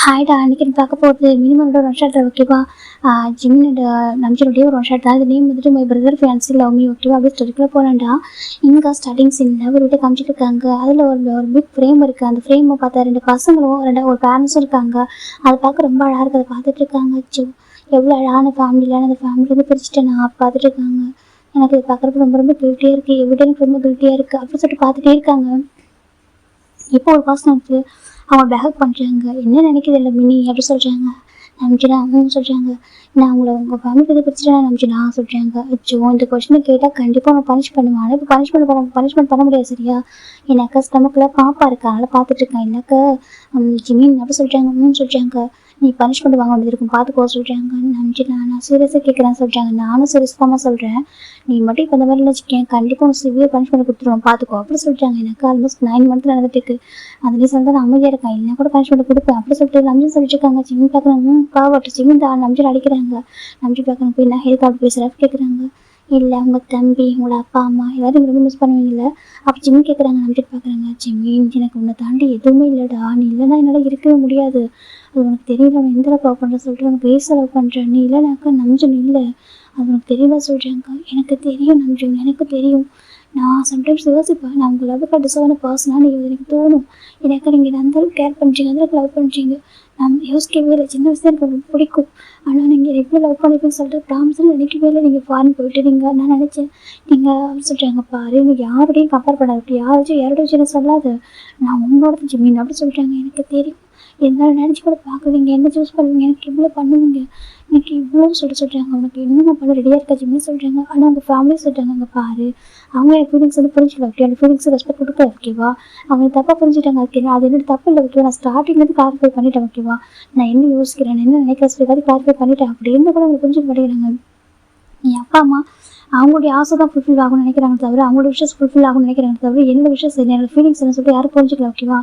ஹாய்டா, அன்றைக்கி எனக்கு பார்க்க போகிறது மினிமம் ஒரு ஒன் ஷாட் ஓகேவா. ஜிம்மினோட நம்ஜனுடைய ஒரு ஒன் ஷாட் தான். அது நேம் வந்துட்டு my brother fancy love me ஓகேவா. அப்படியே ஸ்டோரிக்குள்ளே போகலான்டா. இங்கே ஸ்டார்டிங் சீனில் ஒரு வீட்டை காமிச்சிட்டு இருக்காங்க. அதில் ஒரு பிக் ஃப்ரேம் இருக்குது. அந்த ஃப்ரேமை பார்த்தா ரெண்டு பசங்களும் ஒரு பேரண்ட்ஸும் இருக்காங்க. அதை பார்க்க ரொம்ப அழகாக இருக்குது. அதை பார்த்துட்டு இருக்காங்க. எவ்வளோ அழகான ஃபேமிலியிலான அந்த ஃபேமிலியிலேருந்து பிரிச்சுட்டு நான் பார்த்துட்டு இருக்காங்க. எனக்கு இது பார்க்குறப்ப ரொம்ப ரொம்ப கில்ட்டியாக இருக்குது. எவ்வளோ எனக்கு ரொம்ப கில்ட்டியாக இருக்குது அப்படின்னு சொல்லிட்டு பார்த்துட்டே இருக்காங்க. இப்போ ஒரு பர்சன் வந்து அவங்க பேக் பண்ணுறாங்க. என்ன நினைக்கிது இல்லை மினி அப்படி சொல்கிறாங்க. நம்பிச்சுனா சொல்கிறாங்க. நான் உங்கள் ஃபேமிலி இதை பிடிச்சிட்டு நம்பிச்சுனா சொல்கிறாங்க. இந்த கொஸ்டினை கேட்டால் கண்டிப்பாக அவங்க பனிஷ் பண்ணுவாங்க. இப்போ பனிஷ்மெண்ட் பண்ண முடியாது சரியா. எனக்கு ஸ்டமக்கில் பாப்பா இருக்கா, அதனால் பார்த்துட்ருக்கேன். எனக்கு ஜிமின் அப்படி சொல்கிறாங்க. நீ பனிஷ்மெண்ட் வாங்க வேண்டியது இருக்கும், பார்த்துக்கோ சொல்கிறாங்க. நான் சீரியஸாக கேட்குறேன் சொல்கிறாங்க. நானும் சீரியஸாக சொல்கிறேன். நீ மட்டும் இப்போ இந்த மாதிரி வச்சுக்கேன், கண்டிப்பாக உனக்கு சிவியர் பனிஷ்மெண்ட் கொடுத்துருவோம், பார்த்துக்கோ அப்படி சொல்கிறாங்க. எனக்கு ஆல்மோஸ்ட் 9 months நடந்துட்டு அந்த ரீசன் தான் நான் அமைதியாக இருக்கேன். இல்லை கூட பனிஷ்மெண்ட் கொடுப்பேன் அப்படி சொல்லிட்டு நம்ஜன் சொல்லிட்டு இருக்காங்க. ஜிமின் பார்க்குறாங்க. பாவட்டு ஜிமின் தான் நம்ஜன் அடிக்கிறாங்க. நம்ஜன் பார்க்குறாங்க. போய் நான் ஹெலிகாப்டர் பேசுகிறேன் கேட்குறாங்க. இல்லை உங்கள் தம்பி உங்களோட அப்பா அம்மா எல்லாரும் ரொம்ப மிஸ் பண்ணுவீங்கல்ல அப்போ ஜிமின் கேட்குறாங்க. நம்ஜன் பார்க்குறாங்க. ஜிமின் எனக்கு உன்னை தாண்டி எதுவுமே இல்லைடா, நீ இல்லைன்னா என்னால் இருக்கவே முடியாது. அது உனக்கு தெரியல, நான் எந்த லவ் பண்ணுறேன் சொல்லிட்டு உனக்கு பேச லவ் பண்ணுறேன். நீ இல்லைனாக்கா நம்ஜன் இல்லை, அது உனக்கு தெரியல சொல்கிறாங்க. எனக்கு தெரியும் நம்ஜன், எனக்கு தெரியும். நான் சம்டைம்ஸ் யோசிப்பேன், நான் உங்கள் லவ்வுக்கு டிசர்வான பர்சனாக நீங்கள் எனக்கு தோணும். எனக்கு நீங்கள் அந்தளவுக்கு கேர் பண்ணுறீங்க, அந்தளவுக்கு லவ் பண்ணுறீங்க. நான் யோசிக்கவே இல்லை. சின்ன வயசுல எனக்கு ரொம்ப பிடிக்கும். ஆனால் நீங்கள் எவ்வளோ லவ் பண்ணிப்பேன்னு சொல்லிட்டு ப்ராமிஸ்ன்னு நினைக்கவே இல்லை. நீங்கள் ஃபாரின் போயிட்டு நான் நினச்சேன் நீங்கள் அப்படி சொல்கிறாங்க. பாரு நீங்கள் யாரோடையும் கம்பேர் பண்ணாது, யாரோட விஷயம் சொல்லாது. நான் உங்களோட ஜிமின் அப்படி சொல்கிறாங்க. எனக்கு தெரியும், இருந்தாலும் நினச்சி கூட பார்க்குவீங்க, என்ன சூஸ் பண்ணுவீங்க, எனக்கு இவ்வளோ பண்ணுவீங்க, எனக்கு இவ்வளோ சொல்கிறாங்க. உனக்கு இன்னும் நான் பண்ண ரெடியாக இருக்கா ஜிம்னு சொல்கிறாங்க. ஆனால் அவங்க ஃபேமிலியே சொல்கிறாங்க. அங்கே பாரு, அவங்க என் ஃபீலிங்ஸ் வந்து புரிஞ்சுக்கல ஓகே, அந்த ஃபீலிங்ஸ் ரெஸ்பெக்ட் கொடுக்க ஓகேவா. அவங்க தப்பாக புரிஞ்சுட்டாங்க ஓகே. அது என்னோட தப்பு இல்லை ஓகேவா. நான் ஸ்டார்டிங்லேருந்து கிளாரிஃபை பண்ணிட்டேன் ஓகேவா. நான் என்ன யோசிக்கிறேன், என்ன நினைக்கிறேன் சொல்லி கிளாரிஃபை பண்ணிட்டேன். அப்படி இருந்து கூட அவங்க புரிஞ்சுக்க மாட்டேங்கிறாங்க. என் அப்பா அம்மா அவங்களுடைய ஆசை தான் ஃபுல்ஃபில் ஆகும்னு நினைக்கிறாங்க தவிர, அவங்களோட விஷயம் ஃபுல்ஃபில் ஆகும்னு நினைக்கிறாங்க தவிர, என்னோட விஷயம் சரி, என்னோட ஃபீலிங்ஸ் என்ன சொல்லிட்டு யாரும் புரிஞ்சுக்கல ஓகேவா.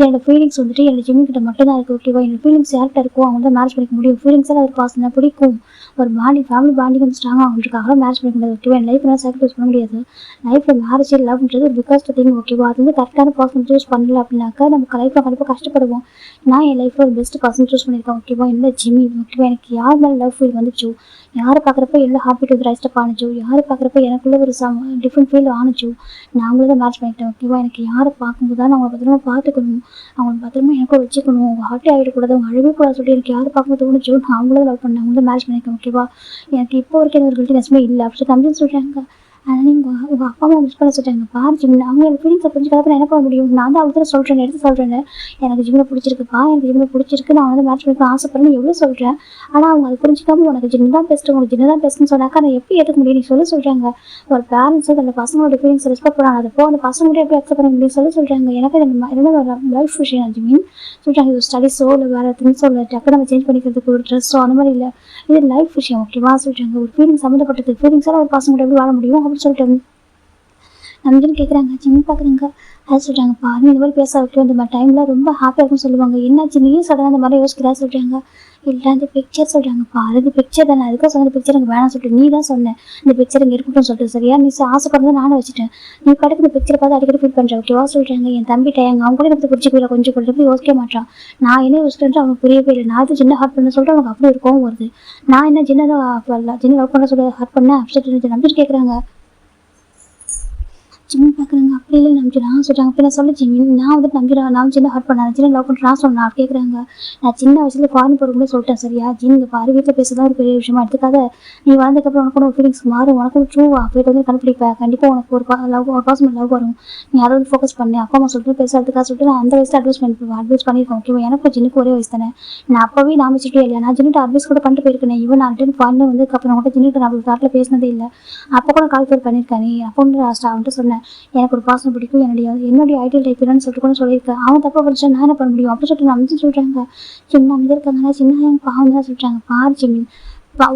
என்னோட ஃபீலிங்ஸ் வந்துட்டு என்னோட ஜிமின் கிட்ட மட்டும் தான் இருக்குது ஓகேவா. என்னோட ஃபீலிங்ஸ் யார்கிட்ட இருக்கோ அவங்க தான் மேரேஜ் பண்ணிக்க முடியும். ஃபீலிங்ஸ் எல்லாம் ஒரு பாசம் பிடிக்கும், ஒரு பாண்டி ஃபேமிலி பாண்டிங் வந்து ஸ்ட்ராங்காக அவங்களுக்காக மேரேஜ் பண்ணிக்க முடியாது ஓகேவா. என் லைஃப்பில் சாக்ரிஃபைஸ் பண்ண முடியாது. லைஃப்பில் மேரேஜ் லவ்ன்றது ஒரு பிகாஸ் திங் ஓகேவா. அது வந்து கரெக்டான பர்சன் சூஸ் பண்ணல அப்படின்னாக்கா நம்ம லைஃப்பில் கண்டிப்பாக கஷ்டப்படுவோம். நான் என் லைஃப்பில் ஒரு பெஸ்ட் பர்சன் சூஸ் பண்ணியிருக்கேன் ஓகேவா. என்னோட ஜிமின் ஓகேவா. எனக்கு யார் மேலே லவ் ஃபீல் வந்துச்சோ, யாரை பார்க்குறப்ப என்னோட ஹார்ட் வந்து ரைஸ்டப் ஆனிச்சோ, யாரை பார்க்குறப்ப எனக்குள்ளே ஒரு டிஃப்ரெண்ட் ஃபீல் ஆனிச்சோ, நான் அவங்கள தான் மேட்ச் பண்ணிட்டேன் ஓகேவா. எனக்கு யாரை பார்க்கும்போது தான் நான் அவங்களை பத்திரமா பார்த்துக்கணும், அவங்க பத்திரமா எனக்கும் வச்சுக்கணும், அவங்க ஹார்ட்டே ஆகிடக்கூடாது, அவங்க அழவே கூடாது சொல்லிட்டு எனக்கு யாரை பார்க்கும்போது தோணுச்சோ நான் அவங்கள லவ் பண்ணேன், அவங்க தான் மேரேஜ் பண்ணியிருக்கேன் ஓகேவா. எனக்கு இப்போ வரைக்கும் ஒரு கில்ட்டினஸ்மே இல்லை அப்படி தம்பின்னு சொல்கிறாங்க. ஆனால் நீங்கள் உங்கள் அப்பா அம்மா மிஸ் பண்ண சொல்கிறாங்க. பாரு ஜிம்னு அவங்க எனக்கு ஃபீலிங்ஸை புரிஞ்சுக்கிறப்ப என்ன பண்ண முடியும். நான் தான் அவ்வளோ சொல்கிறேன், எடுத்து சொல்கிறேன். எனக்கு ஜிம்மில் பிடிச்சிருக்குப்பா, எனக்கு ஜிம்மில் பிடிச்சிருக்கு, நான் வந்து மேட்ச் பண்ணிக்க ஆசைப்படுறேன்னு எவ்வளோ சொல்கிறேன். ஆனால் அவங்க அதை புரிஞ்சிக்காம உனக்கு ஜிம் தான் பெஸ்ட்டு, உங்களுக்கு ஜிம் தான் பெஸ்ட்டுன்னு சொன்னாக்கா அதை எப்படி ஏற்றுக்க முடியும் நீ சொல்கிறாங்க. ஒரு பேரண்ட்ஸ் அந்த பசங்களோட ஃபீலிங்ஸ் ரெஸ்பெக்ட் பண்ணாங்க. அதை அந்த பசங்களோட எப்படி அக்செப்ட் பண்ண முடியும் சொல்கிறாங்க. எனக்கு என்ன லைஃப் விஷயம் ஜிமின் சொல்கிறாங்க. இது ஸ்டடிஸோ இல்லை வேறு திங்ஸோ இல்லை டக்கு நம்ம சேஞ்ச் பண்ணிக்கிறதுக்கு ஒரு ட்ரெஸ்ஸோ அந்த மாதிரி இல்லை, இது லைஃப் விஷயம் ஓகேவா சொல்கிறாங்க. ஒரு ஃபீலிங் சம்மந்தப்பட்டது, ஃபீலிங்ஸால் ஒரு பசங்களோட எப்படி வாழ முடியும் அப்படின்னு சொல்லிட்டு நம்பின்னு கேட்குறாங்க. ஜிம் பார்க்குறாங்க. அதை சொல்கிறாங்க. பாரு இந்த மாதிரி பேச வைக்க இந்த மாதிரி டைமில் ரொம்ப ஹாப்பியாக இருக்குன்னு சொல்லுவாங்க. என்னாச்சு நீயும் சடனாக அந்த மாதிரி யோசிக்கிறா சொல்கிறாங்க. இல்லை அந்த பிக்சர் சொல்கிறாங்க. பாரு இந்த பிக்சர் தானே, அதுக்காக சொன்ன பிக்சர் எனக்கு வேணாம் சொல்லிட்டு நீ தான் சொன்னேன் இந்த பிக்சர் இங்கே இருக்கட்டும் சொல்லிட்டு சரியா. நீ ஆசைப்படுறது நானும் வச்சுட்டேன், நீ படக்கு இந்த பிக்சரை பார்த்து அடிக்கடி ஃபீல் பண்ணுறேன் ஓகேவா சொல்கிறாங்க. என் தம்பிட்ட அவங்க கூட எனக்கு பிடிச்சிக்கல, கொஞ்சம் கூட யோசிக்க மாட்டான். நான் என்ன யோசிக்கிறேன் அவங்க புரியவே இல்லை. நான் அது சின்ன ஹார்ட் பண்ண சொல்லிட்டு அவங்க அப்படி இருக்கவும் வருது. நான் என்ன சின்ன லவ் பண்ண சொல்லி ஹார்ட் பண்ணேன் அப்படி சொல்லிட்டு நம்பிட்டு கேட்குறாங்க. ஜிம்மின் பார்க்குறாங்க. அப்படி இல்லை நம்பிச்சு நான் சொல்கிறாங்க. அப்படி நான் சொல்ல ஜிம்மின் நான் வந்து நம்பிடுறேன், நான் சின்ன ஹார்ட் பண்ணேன், சின்ன லவ் பண்ணுறேன் நான் சொன்னேன் அப்படி கேட்குறாங்க. நான் சின்ன வயசுல ஃபாரின் போகிறவங்களே சொல்லிட்டேன் சரியா. ஜிம் இங்கே பாரு வீட்டில் பேசுதான் ஒரு பெரிய விஷயமா எடுத்துக்காத. நீ வளர்ந்ததுக்கப்புறம் உனக்கு ஒரு ஃபீலிங்ஸ் மாறும், உனக்கு ட்ரூவா போய்ட்டு வந்து கண்டுபிடிப்பேன், கண்டிப்பாக உனக்கு ஒரு பர்சனல் லவ் வரும், நீ அதை வந்து ஃபோக்கஸ் பண்ணி அப்பா அம்மா சொல்லிட்டு பேசுறதுக்காக சொல்லிட்டு நான் அந்த வயசில் அட்வைஸ் பண்ணியிருக்கேன் ஓகேவா. எனக்கு ஜின்னுக்கு ஒரே வயசு தானே, நான் அப்போவே நான் வச்சுட்டே இல்லையா, நான் ஜின்னுட்டு அட்வைஸ் கூட பண்ணிட்டு போயிருக்கேன். இவன் நான் டைம் ஃபாரின் வந்து அப்புறம் கூட ஜின்னுட்டு நான் தாட்டில் பேசினதே இல்லை. அப்போ கூட கால் பேர் பண்ணியிருக்கேன். நீ அப்போ வந்துட்டு சொன்னேன் எனக்கு ஒரு பாசம் பிடிக்கும், என்னுடைய ஐடியல் டைப் என்னன்னு சொல்லிட்டு கூட சொல்லியிருக்கேன். அவன் தப்பா படிச்சா நான் என்ன பண்ண முடியும் அப்படி சொல்லிட்டு நம்ம சொல்கிறாங்க. சின்ன அமைதி இருக்காங்கன்னா சின்ன எங்கள் பாவம் தான் சொல்கிறாங்க. பாரு ஜிமின்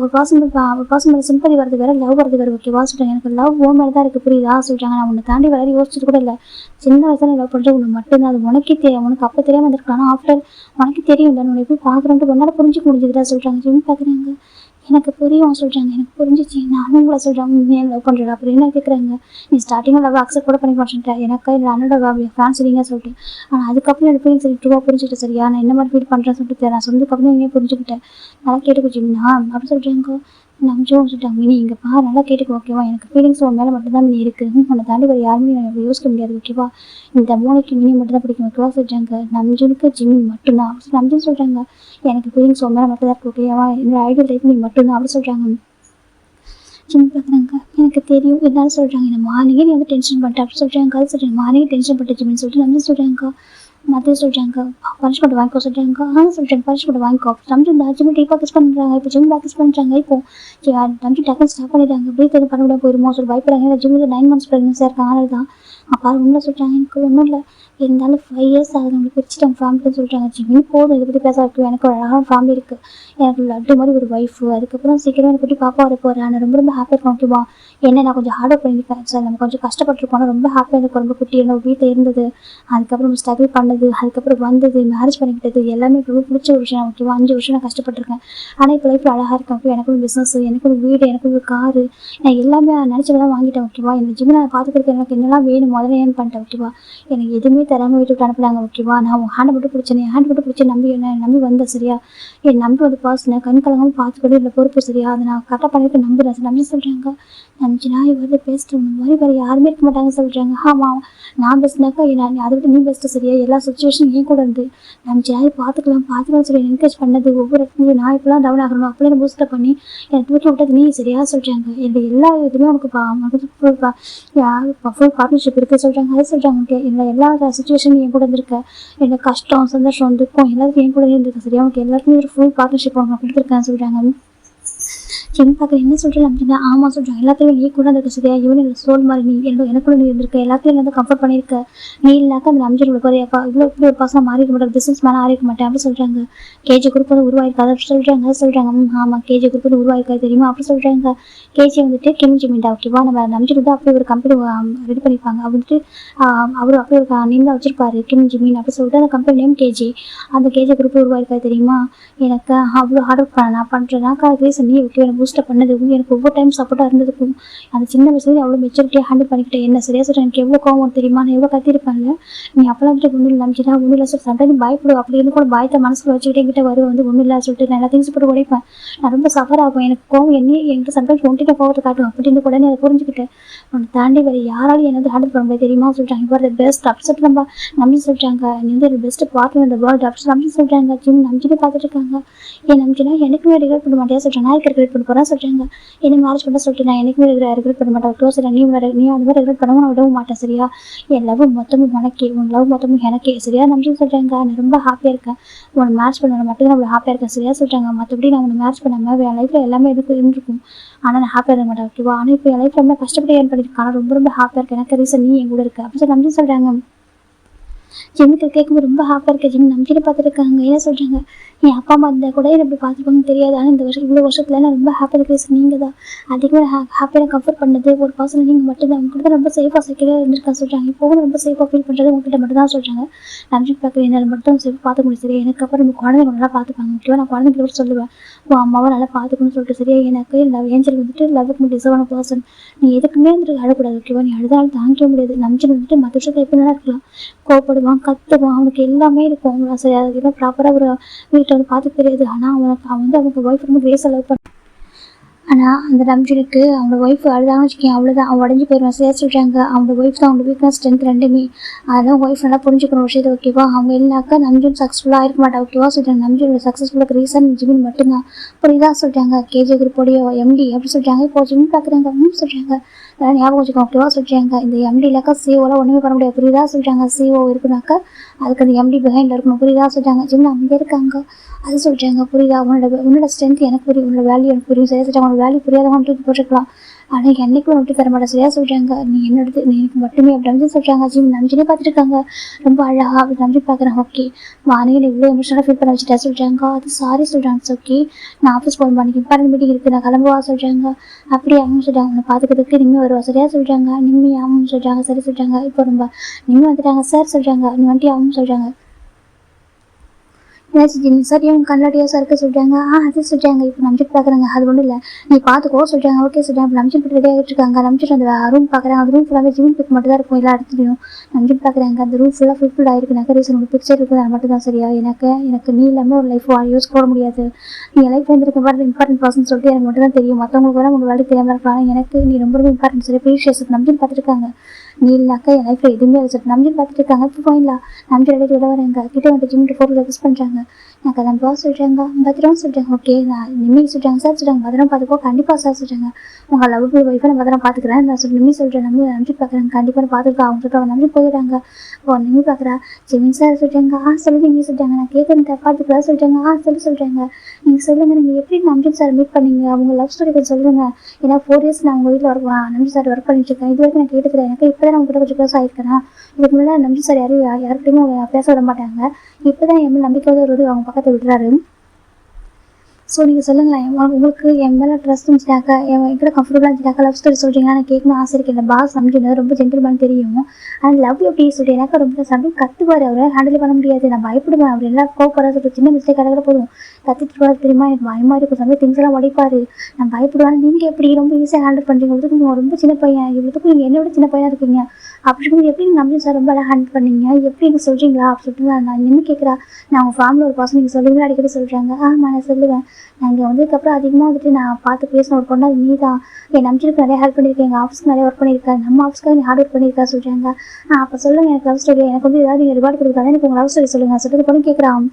ஒரு பாசம் மேலே சிம்பதி வரது வேறு, லவ் வரது வேறு ஓகேவா சொல்கிறாங்க. எனக்கு லவ் ஓ மேலே தான் இருக்குது புரியுதா சொல்கிறாங்க. நான் உன்னை தாண்டி வேறு யோசிச்சுட்டு கூட இல்லை. சின்ன வயசுல லவ் பண்ணுறது உன்னை மட்டும்தான், அது உனக்கே தெரியும், உனக்கு அப்போ தெரியாமல் இருந்திருக்கலாம். ஆனால் ஆஃப்டர் உனக்கு தெரியும் இல்லை, உன்னை எப்படி பார்க்குறேன்ட்டு ஒன்றால் புரிஞ்சுக்க முடிஞ்சதுடா சொல்கிறாங்க. ஜிம் பார்க்குறாங்க. எனக்கு புரியும் சொல்கிறாங்க. எனக்கு புரிஞ்சிச்சு. நானும் உங்களை சொல்கிறேன் உண்மையாக லவ் பண்ணுறேன் அப்படின்னு கேட்குறாங்க. நீ ஸ்டார்டிங்கில் லவ் அக்செப்ட் கூட பண்ணி மாட்டேன்ட்டேன். எனக்கு இல்லை அண்ணோட ஃபேன்ஸ் நீங்கள் சொல்லிட்டு. ஆனால் அதுக்கப்புறம் எனக்கு ஃபீலிங்ஸ் ட்ரூவாக புரிஞ்சுக்கிட்டேன். சரியா நான் என்ன மாதிரி ஃபீல் பண்ணுறேன்னு சொல்லிட்டு நான் சொன்னதுக்கப்புறம் நீங்களே புரிஞ்சுக்கிட்டேன். நல்லா கேட்டுக்குச்சிங்கண்ணா அப்படின்னு சொல்கிறாங்க. நம்பிச்சும் சொல்லிட்டாங்க. மினி இங்கே பா நல்லா கேட்டுக்கோ ஓகேவா. எனக்கு ஃபீலிங்ஸ் உன் மேலே மட்டும்தான் மினி இருக்குது. உன்னை தாண்டி வேறு யாருமே எனக்கு யோசிக்க முடியாது ஓகேவா. இந்த மூளைக்கு மினி மட்டும் தான் பிடிக்கும் ஓகேவா சொல்கிறாங்க. நம்ஜுனுக்கு ஜிம்மி மட்டும்தான் அப்படின்னு நம்பிச்சுன்னு சொல்கிறாங்க. எனக்கு ஃபீலிங்ஸ் உன் மேலே மட்டும் தான் இருக்கு ஓகேவா. என்னோட ஐடியல் லைஃப் நீ மட்டும்தான் அப்படின்னு சொல்கிறாங்க. ஜிம்மி பார்க்குறாங்க. எனக்கு தெரியும் என்னாலும் சொல்கிறாங்க. இந்த மார்னிங்கே நீ வந்து டென்ஷன் பண்ணிட்டேன் அப்படின்னு சொல்கிறாங்க. அது சொல்கிறேன் மார்னிங்கே டென்ஷன் பண்ணிட்டு ஜிம்மின்னு சொல்லிட்டு நம்பி சொல்கிறாங்க. மற்ற சொல்கிறாங்க பனிஷ்மெண்ட் வாங்கிக்கோ சொல்கிறாங்க. சொல்கிறேன் பனிஷ்மெண்ட் வாங்கிக்கோ நம்பி இந்த ஜிம்மி டீப்பாக கிஸ் பண்ணுறாங்க. இப்போ ஜிம்மி கிஸ் பண்ணுறாங்க. இப்போ நம்பி டக்குன்னு ஸ்டாப் பண்ணிட்டாங்க. அப்படியே தெரியும் பண்ண முடியாது போயிருமோ சொல்லி பயப்படுறாங்க. ஜிம்மில் 9 months ப்ரெக்னன்ஸாக இருக்காங்க. அதனால தான் அப்பா உண்மை சொல்கிறாங்க. எனக்கு ஒன்றும் இல்லை இருந்தாலும் 5 years ஆகுது நம்மளுக்கு பிரிச்சுட்டாங்க ஃபேமிலின்னு சொல்கிறாங்க. ஜிம்மி போதும் இதை பற்றி பேச வைக்கும். எனக்கு ஒரு அழகான ஃபேமிலி இருக்குது. எனக்கு லட்டு மாதிரி ஒரு ஒய்ஃபு. அதுக்கப்புறம் சீக்கிரம் எனக்கு குட்டி பாப்பா வர போகிறேன். நான் ரொம்ப ஹாப்பியாக இருக்கேன் ஓகேவா. என்ன நான் கொஞ்சம் ஹார்ட் ஒர்க் பண்ணியிருக்கேன் சார். நம்ம கொஞ்சம் கஷ்டப்பட்டுருக்கோம். ரொம்ப ஹாப்பியாக இருக்கும். ரொம்ப குட்டி என்னோட வீட்டில் இருந்தது. அதுக்கப்புறம் ஸ்ட்ரகிள் பண்ணது. அதுக்கப்புறம் வந்தது மேரேஜ் பண்ணிக்கிட்டது எல்லாமே ரொம்ப பிடிச்ச ஒரு விஷயம் ஓகேவா. 5 வருஷம் நான் கஷ்டப்பட்டிருக்கேன். ஆனால் இப்போ லைஃப்பில் அழகாக இருக்கேன் ஓகே. எனக்கு ஒரு பிஸ்னஸ், எனக்கு ஒரு வீடு, எனக்கு ஒரு காரு, நான் எல்லாமே நினச்சதெல்லாம் வாங்கிட்டேன் ஓகேவா. இந்த ஜிம்மி நான் பார்த்துக்கிறதுக்கு எனக்கு என்னெல்லாம் வேணும் முதல்ல ஏன் பண்ணிட்டேன் ஓகேவா. எனக்கு எதுவுமே தராமல் வீட்டுக்கு அனுப்புனாங்க ஓகேவா. நான் உன் ஹேண்டை மட்டும் பிடிச்சேன். என் ஹேண்ட் மட்டும் பிடிச்சி நம்பி என்ன நம்பி வந்தேன் சரியா. என் நம்பி வந்து பாசினேன். கண் கலங்காமல் பார்த்துக்கிட்டு இல்லை பொறுப்பு சரியா. அதை நான் கரெக்டாக பண்ணிட்டு நம்புறேன் சார் நம்பி சொல்கிறாங்க. நம்பிச்சுனா இவரு பேசிட்டு இந்த மாதிரி வேறு யாருமே இருக்க மாட்டாங்க சொல்கிறாங்க. ஆமாம் நான் பேசினாக்கா நான் அதை விட்டு நீ பெஸ்ட்டு சரியா. எல்லா சுச்சுவேஷன் ஏன் கூட இருந்து நம்பிச்சுனா பார்த்துக்கலாம் சொல்லி என்கரேஜ் பண்ணது ஒவ்வொரு இடத்துலையும் நான் இப்போலாம் டவுன் ஆகணும் அப்படியே நான் பூஸ்டப் பண்ணி எனக்கு வீட்டில் விட்டது நீ சரியா சொல்கிறாங்க. என்னோட எல்லா இதுவுமே உனக்கு ஃபுல் பார்ட்னர்ஷிப் இருக்குது சொல்கிறாங்க. அது சொல்கிறாங்க என்னோட எல்லா சுச்சுவேஷனும் என் கூட இருந்திருக்க. என்னோட கஷ்டம் சந்தோஷம் துக்கம் எல்லாத்துக்கும் என் கூட இருந்திருக்கேன் சரியா. உனக்கு எல்லாருக்குமே ஒரு ஃபுல் பார்ட்னர்ஷிப் உனக்கு கொடுத்துருக்கேன் சொல்கிறாங்க. ஜிம்மி பார்க்குற என்ன சொல்கிறேன் அப்படின்னா ஆமாம் சொல்கிறாங்க. எல்லாத்தையும் நீ கூட இருக்க சரியா. இவனு எனக்கு சோல் மாதிரி நீ எனக்குள்ள நீ இருந்திருக்க. எல்லாத்தையும் வந்து கம்ஃபர்ட் பண்ணியிருக்க. நீ இல்லைனாக்கா அந்த நம்பிச்சு போறியாப்பா இவ்வளோ இப்படி ஒரு பசங்க மாறிக்க மாட்டேன் பிஸ்னஸ் மேலே ஆறிக்க மாட்டேன் அப்படி சொல்கிறாங்க. கேஜி குரூப் வந்து உருவாயிருக்காது அப்படி சொல்கிறாங்க. ஆமாம் கேஜி குரூப் வந்து உருவாயிருக்காது தெரியுமா அப்படி சொல்கிறாங்க. கேஜி வந்துட்டு கிம் ஜிமிண்டா ஓகேவா. நம்ம நம்பிச்சு வந்து அப்படியே ஒரு கம்பெனி ரெடி பண்ணியிருப்பாங்க. வந்துட்டு அவர் அப்படியே ஒரு நேம் தான் வச்சிருப்பாரு கிம் ஜிமின் அப்படி சொல்லிட்டு அந்த கம்பெனி நேம் கேஜி. அந்த கேஜி குரூப் உருவாயிருக்காது தெரியுமா. எனக்கு அவ்வளோ ஹார்ட் ஒர்க் பண்ண நான் பண்ணுறேன்னாக்கா ரீசன் நீ ஓகே எனக்கு பூஸ்டப் பண்ணது எனக்கு ஒவ்வொரு டைம் சப்போர்ட்டாக இருந்ததுக்கும் அந்த சின்ன வயசுலேயே அவ்வளோ மெச்சூரிட்டியாக ஹேண்டில் பண்ணிக்கிட்டேன். என்ன சரியா சொல்கிறேன். எனக்கு எவ்வளோ கோவம் தெரியுமா. நான் எவ்வளோ கத்திருப்பேன்ல. நீ அப்போலாம் வந்துட்டு ஒன்றும் இல்லை நம்பிச்சுனா ஒன்றும் இல்லை சொல்லிட்டு சம்டைம் பயப்படுவோம். அப்படி இருந்து கூட பயத்தை மனசில் வச்சுக்கிட்டே என்கிட்ட வருவேன் வந்து ஒன்றும் இல்லை சொல்லிட்டு நான் எல்லா திங்ஸ் போட்டு உடைப்பேன். நான் ரொம்ப சஃபர் ஆகும். எனக்கு கோவம் என்கிட்ட சம்டைம்ஸ் ஒன்றிட்ட கோவத்தை காட்டும். அப்படின்னு கூட நீ அதை புரிஞ்சுக்கிட்டேன். உன்னை தாண்டி வேறு யாராலையும் என்ன ஹேண்டில் பண்ண முடியாது தெரியுமா சொல்லிட்டாங்க. இப்போ பெஸ்ட் அப்செட் நம்ம நம்பி சொல்லிட்டாங்க. நீ வந்து பெஸ்ட் பார்ட்னர் இந்த வேர்ல்டு அப்படி நம்பி சொல்கிறாங்க. ஜிம் நம்பிச்சுட்டு பார்த்துட்டு இருக்காங்க. ஏன் நம்பிச்சுனா எனக்குமே ரெகுலேட் பண்ண மாட்டேன் சொல்கிறேன். நான் ரெகுலேட் பண்ண போகிறேன் சொல்கிறாங்க. என்ன மேரேஜ் பண்ண சொல்லிட்டு நான் எனக்குமே ரெகுலேட் பண்ண மாட்டேன் க்ளோஸ் நீ அந்த மாதிரி ரெகுலேட் பண்ணவும் நான் விடவும் மாட்டேன் சரியா. என் லவ் மொத்தமும் உனக்கே உன் லவ் மொத்தமும் எனக்கே சரியா நம்பி சொல்கிறாங்க. நான் ரொம்ப ஹாப்பியாக இருக்கேன். உன்னை மேரேஜ் பண்ண மட்டும் தான் அவ்வளோ ஹாப்பியாக இருக்கேன் சரியா சொல்கிறாங்க. மற்றபடி நான் உன்னை மேரேஜ் பண்ணாமல் என் லைஃப்பில் எல்லாமே இருந்திருக்கும். ஆனால் நான் ஹாப்பியாக இருக்க மாட்டேன் ஓகேவா. ஆனால் இப்போ என் லைஃப்பில் ரொம்ப கஷ்டப்பட்டு ஏன் பண்ணியிருக்கேன். ஆனால் ரொம்ப ஹாப்பியாக இருக்கேன். எனக்கு ரீசன் நீ என் கூட இருக்கு அப்படின்னு சொல்லி நம்பி சொல்கிறாங்க. ஜிம்முக்கு கேட்கும்போது ரொம்ப ஹாப்பியாக இருக்க. ஜிம் நம்பிட்டு பார்த்துருக்காங்க. என்ன சொல்கிறாங்க. என் அப்பா அம்மா இருந்தால் கூட எப்படி பார்த்துருப்பாங்கன்னு தெரியாது. ஆனால் இந்த வருஷம் இவ்வளோ வருஷத்துல நான் ரொம்ப ஹாப்பியாக இருக்கிற நீங்கள் தான் அதிகமாக ஹாப்பியாக கம்ஃபர்ட் பண்ணது ஒரு பர்சன் நீங்கள் மட்டும்தான். உங்கள்கிட்ட ரொம்ப சேஃபாக செக்யூராக இருந்திருக்கேன் சொல்கிறாங்க. இப்போவும் ரொம்ப சேஃபாக ஃபீல் பண்ணுறது உங்கள்கிட்ட மட்டும் தான் சொல்கிறாங்க. நம்பி பார்க்குறேன் என்னால் மட்டும் சேஃபாக பார்த்துக்க முடியும் சரியா. எனக்கு அப்புறம் நம்ம குழந்தைங்க நல்லா பார்த்துப்பாங்க ஓகேவா. நான் குழந்தைங்க கூட சொல்லுவேன் உன் அம்மாவை நல்லா பார்த்துக்கணும்னு சொல்லிட்டு சரியா. எனக்கு ஏஞ்சல் வந்துட்டு லவ்வுக்கு டிசர்வான பர்சன். நீ எதுக்குமே வந்துட்டு அழக்கூடாது ஓகேவா. நீ அழுதாலும் தாங்கிக்க முடியாது. நம்பிச்சு வந்துட்டு மற்ற விஷயத்தை எப்படி நல்லா இருக்கலாம். கோவப்படுவான் கத்துவான் அவனுக்கு எல்லாமே இருக்கும். சரி அதுக்கெல்லாம் ப்ராப்பராக ஒரு வீட்டை வந்து பார்த்து தெரியாது. ஆனால் அவன் வந்து அவங்க ஒய்ஃப் ரொம்ப கிரேஸாக லவ் பண்ண. ஆனால் அந்த நம்பிச்சுக்கு அவங்க ஒய்ஃப் அழுதான்னு வச்சுக்கேன் அவ்வளோதான் அவன் உடஞ்சி போயிடுவான் சரியா சொல்கிறாங்க. அவங்க ஒய்ஃப் தான் அவங்க வீக்னஸ் ஸ்ட்ரென்த் ரெண்டுமே. அதெல்லாம் ஒய்ஃப் நல்லா புரிஞ்சுக்கணும் விஷயத்தை ஓகேவா. அவங்க இல்லைனாக்கா நம்பியும் சக்ஸஸ்ஃபுல்லாக இருக்க மாட்டா ஓகேவா சொல்கிறாங்க. நம்பியோட சக்ஸஸ்ஃபுல்லாக ரீசன் ஜிமின் மட்டும்தான் புரியுதா சொல்கிறாங்க. கேஜி குரூப்போடைய எம்டி அப்படி சொல்கிறாங்க. இப்போ ஜிமின் பார்க்குறாங்க சொல்கிறாங்க. அதெல்லாம் ஞாபகம் வச்சுக்கோங்க ஓகேவா சொல்கிறாங்க. இந்த எம்டி இல்லைக்கா சிஓலாம் ஒன்றுமே பண்ண முடியாது புரியுதா சொல்கிறாங்க. சிஓ இருக்குனாக்கா அதுக்கு அந்த எம்டி பிஹைண்டில் இருக்கணும் புரியுதா சொல்கிறாங்க. ஜிமின் அங்கே இருக்காங்க அது சொல்கிறாங்க. புரியுதா உன்னோட ஸ்ட்ரென்த் எனக்கு புரியும். உன்னோட வேல்யூ எனக்கு புரியும் சரியா சொல்கிறாங்க. உன்னோட வேல்யூ புரியாதவங்க தூக்கி போட்டுருக்கலாம். ஆனால் என்றைக்கும் விட்டு தர மாட்டேன் சரியா சொல்கிறாங்க. நீ என்னோடது நீ எனக்கு மட்டுமே அப்படின்னு சொல்கிறாங்க. ஜிம் நம்பிச்சுனே பார்த்துருக்காங்க. ரொம்ப அழகாக அப்படி நம்பி பார்க்குறேன். ஓகே வானிலை இவ்வளோ எமோஷனலாக ஃபீல் பண்ண வச்சுட்டா சொல்கிறாங்க. அது சாரி சொல்கிறாங்க. ஓகே நான் ஆஃபீஸ் போன் பண்ணி இம்பார்ட்டன்ட் மீட்டிங் இருக்குது நான் கிளம்புவா சொல்கிறாங்க. அப்படி அவங்க சொல்கிறாங்க. உன்னை பார்த்துக்கிறதுக்கு நிம்மி வருவா சரியா சொல்கிறாங்க. நிம்மி ஆமாம் சொல்கிறாங்க. சரி சொல்கிறாங்க. இப்போ ரொம்ப நிம்மி வந்துட்டாங்க சார் சொல்கிறாங்க. நீ வந்துட்டு ஆமாம் சொல்கிறாங்க. ஏதாச்சும் ஜிம்மி சார் இவங்க கண்ணாடியா சார் இருக்க சொல்லிட்டாங்க. அது சொல்லிட்டாங்க. இப்போ நம்பிட்டு பார்க்குறாங்க. அது ஒன்றும் இல்லை, நீ பார்த்துக்கோ சொல்லிட்டாங்க. ஓகே சொல்லிட்டாங்க. இப்போ நம்பிட்டு ரெடி ஆகிட்டு இருக்காங்க. நம்பிட்டு அந்த ரூம் பார்க்குறாங்க. அந்த ரூம் ஃபுல்லாகவே ஜிமின் பிக் மட்டும் தான் இருக்கும் எல்லா இடத்துலையும். நம்பிட்டு பார்க்குறாங்க. அந்த ரூம் ஃபுல்லாக ஃபுல்ஃபில் ஆகிருக்கு. எனக்கு ரீசன் உங்களுக்கு பிக்சர் இருக்குது, அது மட்டும் தான் சரியா? எனக்கு நீ இல்லாமல் ஒரு லைஃப் யூஸ் போட முடியாது. நீ லைஃப் வந்துருக்க மாதிரி இம்பார்ட்டன்ட் பர்சன் சொல்லிட்டு எனக்கு மட்டும் தான் தெரியும். மற்றவங்களுக்கு வேறு உங்களுக்கு வேலை தெரியாமல் இருக்கலாம். எனக்கு நீ ரொம்ப ரொம்ப இம்பார்ட்டன்ட் சரி ப்ரீஷியஸ் நம்பிட்டு பார்த்துருக்காங்க. நீ இல்லைனாக்கா என் லைஃப்ல எதுவுமே வச்சுட்டு நம்பிட்டு பார்த்துட்டு இருக்காங்க. இப்போ போயிடலாம் நம்பி ரெடி விட வராங்க. கிட்டே வந்து ஜிம்மிட்டு ஃபோட்டோ ரெக்வஸ்ட் பண்ணுறாங்க. எனக்கு அதான் பாஸ் சொல்லிட்டாங்க. பத்திரம் சொல்லிட்டாங்க. ஓகே நான் நிம்மி சொல்லிட்டாங்க. சார் சொல்லிட்டாங்க பத்திரம் பார்த்துக்கோ. கண்டிப்பாக சார் சொல்லிட்டாங்க. உங்கள் லவ் ஒய்ஃபை நான் பத்திரம் பார்த்துக்கிறேன். நான் சொல்லி நிம்மி சொல்லிட்டேன். நம்பி பார்க்குறேன். கண்டிப்பாக பார்த்துருக்கா அவங்க சொல்லிட்டு நம்பி போயிடுறாங்க. இப்போ நிம்மி பார்க்குறா. ஜிமின் சார் சொல்லிட்டாங்க. சொல்லி நிம்மி சொல்லிட்டாங்க. நான் கேட்குறேன் பார்த்துக்கிறா சொல்லிட்டாங்க. சொல்லிட்டாங்க. நீங்கள் சொல்லுங்கள், நீங்கள் எப்படி நம்பி சார் மீட் பண்ணீங்க, அவங்க லவ் ஸ்டோரி கொஞ்சம் சொல்லுங்கள். ஏன்னா 4 years நான் உங்கள் வீட்டில் நம்பி சார் ஒர்க் பண்ணிட்டு இருக்கேன். இது வரைக்கும் நான் கேட்டுக்கிறேன். எனக்கு இப்போ தான் உங்ககிட்ட கொஞ்சம் க்ளோஸ் ஆகிருக்கேன். இதுக்கு முன்னாடி நம்பி சார் யாருக்கிட்டையுமே பேச விட மாட்டாங்க. இப்போ தான் என் மேலே நம்பிக்கை வருது, அவங்க பக்கத்தை விடுறாரு. ஸோ நீங்கள் சொல்லுங்களேன், உங்களுக்கு என் மேலே ட்ரஸ்ட் இருந்துச்சுட்டாக்கா, என்கிட்ட கம்ஃபர்டபுளாக இருந்துச்சுட்டாக்கா லவ் ஸ்டோரி சொல்கிறீங்கன்னா நான் கேட்கணும் ஆசை இருக்குது. இந்த பாஸ் நம்பிட்டு ரொம்ப ஜென்டில்மேன் தெரியும். ஆனால் லவ் எப்படி சொல்லிட்டு எனக்கு ரொம்ப சண்டையும் கற்றுவார். அவரை ஹேண்டில் பண்ண முடியாது. நான் பயப்படுவேன். அவர் எல்லாம் கோப்பராக சொல்லிட்டு சின்ன மிஸ்டேக் கூட போதும் கற்றுட்டு தெரியுமா, எனக்கு பயமாக இருக்கும். சமயம் திங்ஸ் எல்லாம் உடைப்பார். நான் பயப்படுவேன். நீங்கள் எப்படி ரொம்ப ஈஸியாக ஹேண்டில் பண்ணுறீங்க? இவ்வளோத்துக்கு நீங்கள் ரொம்ப சின்ன பையன், இவ்வளோத்துக்கு நீங்கள் என்னோட சின்ன பையனாக இருக்கீங்க. அப்படி இருக்கும்போது எப்படி நீங்கள் நம்பி சார் ரொம்ப எல்லாம் ஹேண்டில் பண்ணீங்க, எப்படி நீங்கள் சொல்கிறீங்களா அப்படின்னு சொல்லிட்டு நான் நின்று கேட்குறா. நான் உங்கள் ஃபேமிலி ஒரு பர்சன் நீங்கள் சொல்லுவீங்களா அடிக்கடி சொல்கிறாங்க. நான் சொல்லுவேன். நான் இங்கே வந்ததுக்கப்புறம் அதிகமாக நான் பார்த்து பேசின ஒரு பொண்ணு அது நீ தான். என் நம்பிச்சிருக்கு நிறைய ஹெல்ப் பண்ணியிருக்கேன். எங்கள் ஆஃபீஸ்க்கு நிறைய ஒர்க் பண்ணியிருக்கேன். நம்ம ஆஃபீஸ்க்காக நீ ஹார்ட் ஒர்க் பண்ணியிருக்கா சொல்கிறாங்க. அப்போ சொல்லுங்கள் எனக்கு லவ் ஸ்டோரி, எனக்கு ஏதாவது நீங்கள் ரிவார்டு கொடுக்காத, எனக்கு உங்கள் லவ் ஸ்டோரி சொல்லுங்கள் சொல்லிட்டு பொண்ணு கேட்குறான்.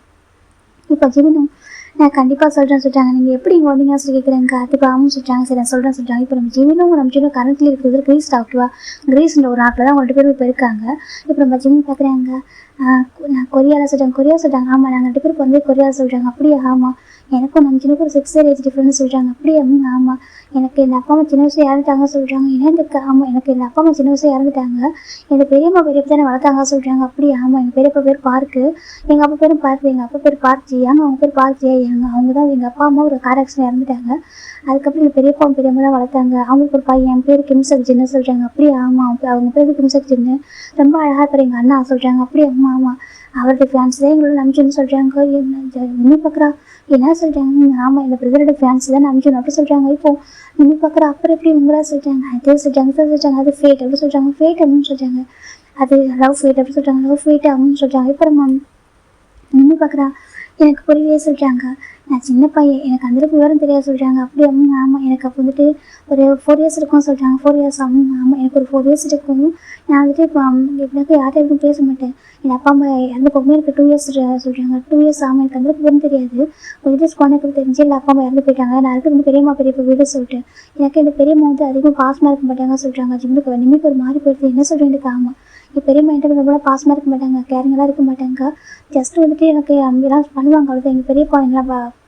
இப்போ ஜிமினும் நான் கண்டிப்பாக சொல்கிறேன்னு சொல்லிட்டாங்க. நீங்கள் எப்படி இங்கே வந்தீங்க சொல்லி கேட்குறேங்க. இப்போ அவங்க சொல்லிட்டாங்க. சரி நான் சொல்கிறேன்னு சொல்லிட்டாங்க. இப்போ நம்ம ஜிமினும் கரண்ட்லி இருக்கிறது கிரீஸ் டாக்டரா, கிரீஸ்ன்ற ஒரு நாட்டில் தான் அவங்க 2 பேரும் இப்போ இருக்காங்க. இப்போ நம்ம ஜிமின் பார்க்குறாங்க. நான் கொரியாவில் சொல்லிட்டாங்க. ஆமாம் நாங்கள் 2 பேரும் இப்போ வந்து கொரியாவில் சொல்கிறாங்க. அப்படியே ஆமாம் எனக்கும் நம்ம சின்ன ஒரு 6 year ஏஜ் டிஃப்ரெண்ட்னு சொல்கிறாங்க. அப்படியே ஆமாம் எனக்கு எங்கள் அப்பா அம்மா சின்ன வயசுல இறந்துட்டாங்க சொல்கிறாங்க. ஆமாம் எனக்கு எங்கள் அப்பா அம்மா சின்ன வயசுல இறந்துட்டாங்க. எங்கள் பெரியம்மா பெரியப்பா தானே வளர்த்தாங்க சொல்கிறாங்க. அப்படியே ஆமாம் எங்கள் பெரியப்பா பேர் பார்க்கு, எங்கள் அப்பா பேரும் பார்க்கு. எங்கள் அப்பா பேர் பார்க்ஜி, அவங்க பேர் பார்க்ஜியா அவங்க தான் எங்கள் அப்பா அம்மா ஒரு கார் ஆக்சிடென்ட் இறந்துட்டாங்க. அதுக்கப்புறம் எங்கள் பெரியப்பா பெரியம்மா தான் வளர்த்தாங்க. அவங்களுக்கு ஒரு பையன் என் பேர் கிம் சக்ஜின்னு சொல்கிறாங்க. அப்படியே ஆமாம் அவங்க பேர் கிம் சக்ஜின்னு ரொம்ப அழகாக இருப்பார் எங்கள் அண்ணா சொல்கிறாங்க. அப்படியே ஆமாம் அவருடைய ஃபேன்ஸ் தான் எங்களோட நம்பிச்சுன்னு சொல்கிறாங்க. என்ன பார்க்குறா என்ன சொல்கிறாங்க. ஆமாம் எங்கள் பிரதரோட ஃபேன்ஸ் தான் நம்பிச்சுன்னு அப்படி சொல்கிறாங்க. இப்போ நின்று பார்க்குறா. அப்புறம் எப்படி உங்களா சொல்கிறாங்க. அதே சொல்கிறாங்க அது ஃபேட் அப்படி சொல்கிறாங்க. ஃபேட் அப்படின்னு சொல்கிறாங்க. அது லவ் ஃபேட் அப்படி சொல்கிறாங்க. லவ் ஃபேட் அப்படின்னு சொல்கிறாங்க. இப்போ நம்ம நின்று பார்க்குறா. எனக்கு புரியவே சொல்கிறாங்க. நான் சின்ன பையன், எனக்கு அந்தளவுக்கு விவரம் தெரியாது சொல்கிறாங்க. அப்படி ஆமாம் எனக்கு அப்போ ஒரு 4 years இருக்கும் சொல்கிறாங்க. 4 years ஆமாம் எனக்கு ஒரு 4 years இருக்கும். நான் இப்போ எப்படினாக்கா யார்கிட்ட எதுவும் பேச மாட்டேன். என் அப்பா அம்மா இறந்து போகும்போது எனக்கு 2 years சொல்கிறாங்க. 2 years ஆமாம் எனக்கு அந்தளவுக்கு விவரம் தெரியாது. ஒரு இது குழந்தைக்கு தெரிஞ்சு இல்லை அப்பா அம்மா இறந்து போயிட்டாங்க. நான் இருக்கிறது பெரியம்மா பெரியப்பா வீடு சொல்லிட்டு எனக்கு இந்த பெரியம்மா அதிகமாக பாசமாக இருக்க மாட்டாங்க சொல்கிறாங்க. ஜிம்முக்கு நிமிக்கு ஒரு மாதிரி போயிடுது. என்ன சொல்கிறேன் ஆமாம் இப்போ பெரியம்மா என்கிட்ட ரொம்ப பாசமாக இருக்க மாட்டாங்க, கேரிங்கெல்லாம் இருக்க மாட்டாங்க. ஜஸ்ட் எனக்கு எல்லாம் பண்ணுவாங்க. அவ்வளோதான் எங்கள் பெரியப்பா என்ன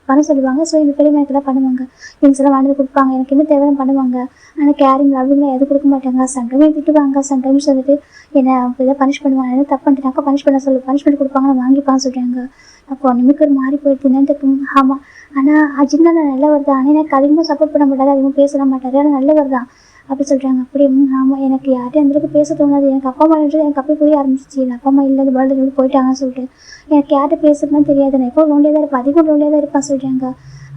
பண்ண சொல்லுவாங்க. ஸோ எங்கள் பெரியம்மா எனக்கு தான் பண்ணுவாங்க. திங்ஸ் எல்லாம் வாங்கி கொடுப்பாங்க. எனக்கு என்ன தேவையான பண்ணுவாங்க. ஆனால் கேரிங் லவ்விங்லாம் எதுவும் கொடுக்க மாட்டாங்க. சம்டைம்ஸ் திட்டுவாங்க. சம்டைம்ஸ் என்ன இதை பனிஷ் பண்ணுவாங்க. எதாவது தப்பு பண்ணிட்டுனாக்கா பனிஷ் பனிஷ்மெண்ட் கொடுப்பாங்க. நான் வாங்கிப்பான்னு சொல்கிறாங்க. அப்போ நிமிக்கு ஒரு மாறி போயிடுது. என்னன்னு ஆமாம் ஆனால் அஜின்னா நான் நல்லவர் தான். ஆனால் எனக்கு அதிகமாக சப்போர்ட் பண்ண மாட்டாரு, அதிகமாக பேச மாட்டார். ஆனால் நல்லவர் தான் அப்படி சொல்கிறாங்க. அப்படி ஆமாம் எனக்கு யார்ட்டையும் அந்தளவுக்கு பேச தோணாது. எனக்கு அப்பா அம்மா எனக்கு அப்போ புரிய ஆரம்பிச்சிச்சு. என் அப்பா அம்மா இல்லை வேர்ல்டு போயிட்டாங்கன்னு சொல்லிட்டு எனக்கு யார்கிட்ட பேசுறதுன்னு தெரியாது. நான் எப்போ லோன்லேயே தான் இருப்பேன், அதிகம் லோன்லேயே தான் இருப்பேன் சொல்கிறாங்க.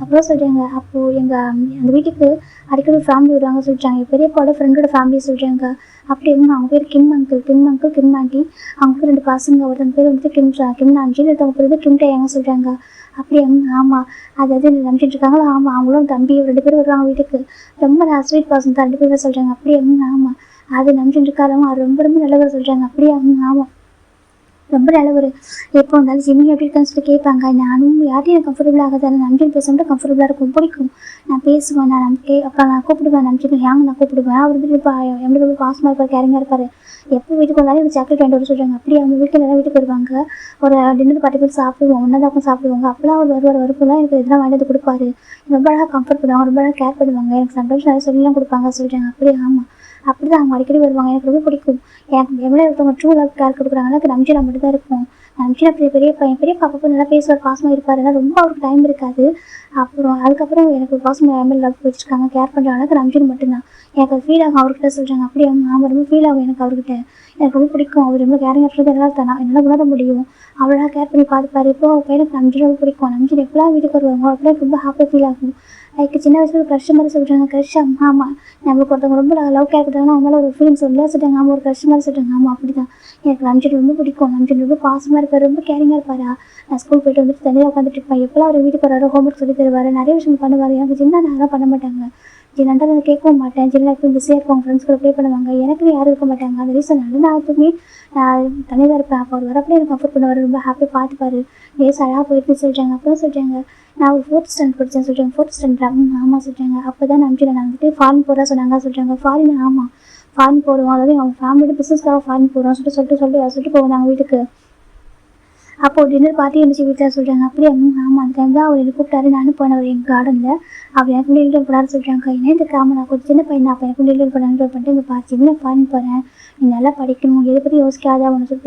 அப்புறம் சொல்கிறாங்க. அப்போது எங்கள் அந்த வீட்டுக்கு அடிக்கடி ஃபேமிலி வருவாங்க சொல்லிட்டாங்க. என் பெரியப்பாவோட ஃப்ரெண்டோட ஃபேமிலி சொல்கிறாங்க. அப்படி அவங்க பேர் கிம் அங்கிள், கிம் ஆண்டி. அவங்களுக்கு 2 பசங்க. ஒருத்தவங்க பேர் கிம் நான்ஜின்னு, ஒருத்தவங்க பேர் கிம் டேயாங்க சொல்கிறாங்க. அப்படி ஆமாம் அதாவது நம்பிட்டு இருக்காங்களா. ஆமாம் அவங்களும் தம்பி 2 பேரும் வருவாங்க வீட்டுக்கு. ரொம்ப ஸ்வீட் பர்சன் தான் 2 பேரும் சொல்கிறாங்க. அப்படியே ஆமாம் அது நம்பிட்டு இருக்காரும். அது ரொம்ப ரொம்ப நல்லவர் சொல்கிறாங்க. அப்படியே ஆமாம் ரொம்ப நல்லவர். எப்போ வந்தாலும் ஜிம்மி எப்படி இருக்கான்னு சொல்லி கேட்பாங்க. நானும் யார்ட்டையும் எனக்கு கம்ஃபர்டபுள் ஆகாது. நம்பிட்டு பேச கம்ஃபர்டபுளாக இருக்கும், பிடிக்கும். நான் பேசுவேன். நான் அப்புறம் நான் கூப்பிடுவேன். நம்பிட்டு நான் கூப்பிடுவேன். அவர் இப்போ எப்படி ரொம்ப பாசமாக இருப்பார், கேரிங்காக இருப்பார். எப்போ வீட்டுக்கு வந்தாலும் எனக்கு சாக்லேட் வாங்கிட்டு வர சொல்கிறாங்க. அப்படியே அவங்க வீட்டில் எல்லாம் வீட்டுக்கு வருவாங்க. ஒரு டின்னர் பார்ட்டி போய் சாப்பிடுவோம், ஒன்றா தான் சாப்பிடுவாங்க. அப்போலாம் அவர் வரும்போது எனக்கு இதெல்லாம் வாங்கிட்டு கொடுப்பாரு. ரொம்ப அழகாக கம்ஃபர்ட் பண்ணுவாங்க, ரொம்ப அழகாக கேர் பண்ணுவாங்க. எனக்கு சம்டைம்ஸ் நிறைய சொல்லிலாம் கொடுப்பாங்க சொல்கிறாங்க. அப்படியே ஆமாம் அப்படி தான் அவங்க அடிக்கடி வருவாங்க. எனக்கு ரொம்ப பிடிக்கும். எனக்கு எவ்வளோ ஒருத்தவங்க ட்ரூ லவ் கேர் கொடுக்குறாங்கன்னா எனக்கு நம்பிச்சு மட்டும் தான் இருக்கும். நம்பிச்சு பெரிய பையன் பெரிய பாப்பா நல்லா பேசுவார், பாசமாக இருப்பார். ஏன்னா ரொம்ப அவருக்கு டைம் இருக்காது. அப்புறம் அதுக்கப்புறம் எனக்கு பாசமாக லவ் வச்சுருக்காங்க, கேர் பண்ணுறாங்க. எனக்கு நம்பிச்சு மட்டும்தான். எனக்கு அது ஃபீல் ஆகும் அவர்கிட்ட சொல்கிறாங்க. அப்படியே ஆமாம் ரொம்ப ஃபீல் ஆகும் எனக்கு அவர்கிட்ட. எனக்கு ரொம்ப பிடிக்கும். அவர் ரொம்ப கேரிங் ஆகிறது என்னால் உணர முடியும். அவ்வளோ கேர் பண்ணி பார்த்துப்பாரு. இப்போ அவர் பையனுக்கு நம்பிக்கை ரொம்ப பிடிக்கும். நம்பிக்கை எப்போலாம் வீட்டுக்கு வருவாங்க அப்படியே ரொம்ப ஹாப்பியாக ஃபீல் ஆகும். லைக் சின்ன வயசுல ஒரு க்ரஷ் மாதிரி சொல்கிறாங்க. க்ரஷ் ஆமாம் நம்மளுக்கு ஒருத்தவங்க ரொம்ப லவ் கேர் பண்ணுறாங்கன்னா அவங்களால ஒரு ஃபீலிங்ஸ் இல்லை சொல்கிறாங்க. ஆமாம் ஒரு க்ரஷ் மாதிரி சொல்கிறாங்க. ஆமாம் அப்படி தான் எனக்கு நம்பிக்கை ரொம்ப பிடிக்கும். நம்பிக்கை ரொம்ப பாசமாக இருப்பார், ரொம்ப கேரிங்காக இருப்பாரா. நான் ஸ்கூல் போய்ட்டு வந்துட்டு தனியாக உட்காந்துட்டு இருப்பேன். எப்போலாம் அவர் வீட்டுக்கு வராரு ஹோம்ஒர்க் சொல்லி தருவார், நிறைய விஷயம் பண்ணுவார். எனக்கு சின்ன நேரம் பண்ண மாட்டாங்க. ஜின்னாண்டா நான் கேட்கவும் மாட்டேன். ஜின்னா எப்பவும் பிஸியாக இருப்பாங்க, ஃப்ரெண்ட்ஸ் கூட ப்ளே பண்ணுவாங்க. எனக்குன்னு யாரும் இருக்க மாட்டாங்க. அந்த ரீசன் நான் எப்பவுமே தனியாக தான் இருப்பேன். அப்போ அவர் வரப்போ எனக்கு கம்ஃபர்ட் பண்ணுவார், ரொம்ப ஹாப்பியாக பார்த்துப்பாரு. டேஸ் அழகாக போயிட்டு சொல்கிறாங்க. அப்புறம் சொல்கிறாங்க நான் ஒரு 4th ஸ்டாண்டர்ட் படித்தேன் சொல்கிறாங்க. 4th ஸ்டாண்டர்ட் ஆமாம் சொல்கிறாங்க. அப்போ தான் நம்பிக்கை நான் வந்துட்டு ஃபாரின் போகிறா சொன்னாங்க சொல்கிறாங்க. ஃபாரின் ஆமாம் ஃபாரின் போடுவோம், அதாவது அவங்க ஃபேமிலியோட பிஸ்னஸ்க்காக ஃபாரின் போகிறோம் சொல்லிட்டு போவாங்க வீட்டுக்கு. அப்போது டின்னர் பார்ட்டி இருந்துச்சு வீட்டில் சொல்கிறாங்க. அப்படியே ஆமாம் அந்த டைம் தான் அவர் எனக்கு கூப்பிட்டாரு. நானும் போனேன் அவர் எங்கள் கார்டனில். அவர் எனக்கு டெலிவரி பண்ணாரு சொல்கிறாங்க. என்ன இந்த காமன் நான் கொஞ்சம் சின்ன பையன் அப்போ எனக்கு டெலிவரி பண்ணிட்டு இங்கே பார்த்து இன்னும் ஃபாரின் போகிறேன், நீ நல்லா படிக்கணும், எதை பற்றி யோசிக்காத, உனக்கு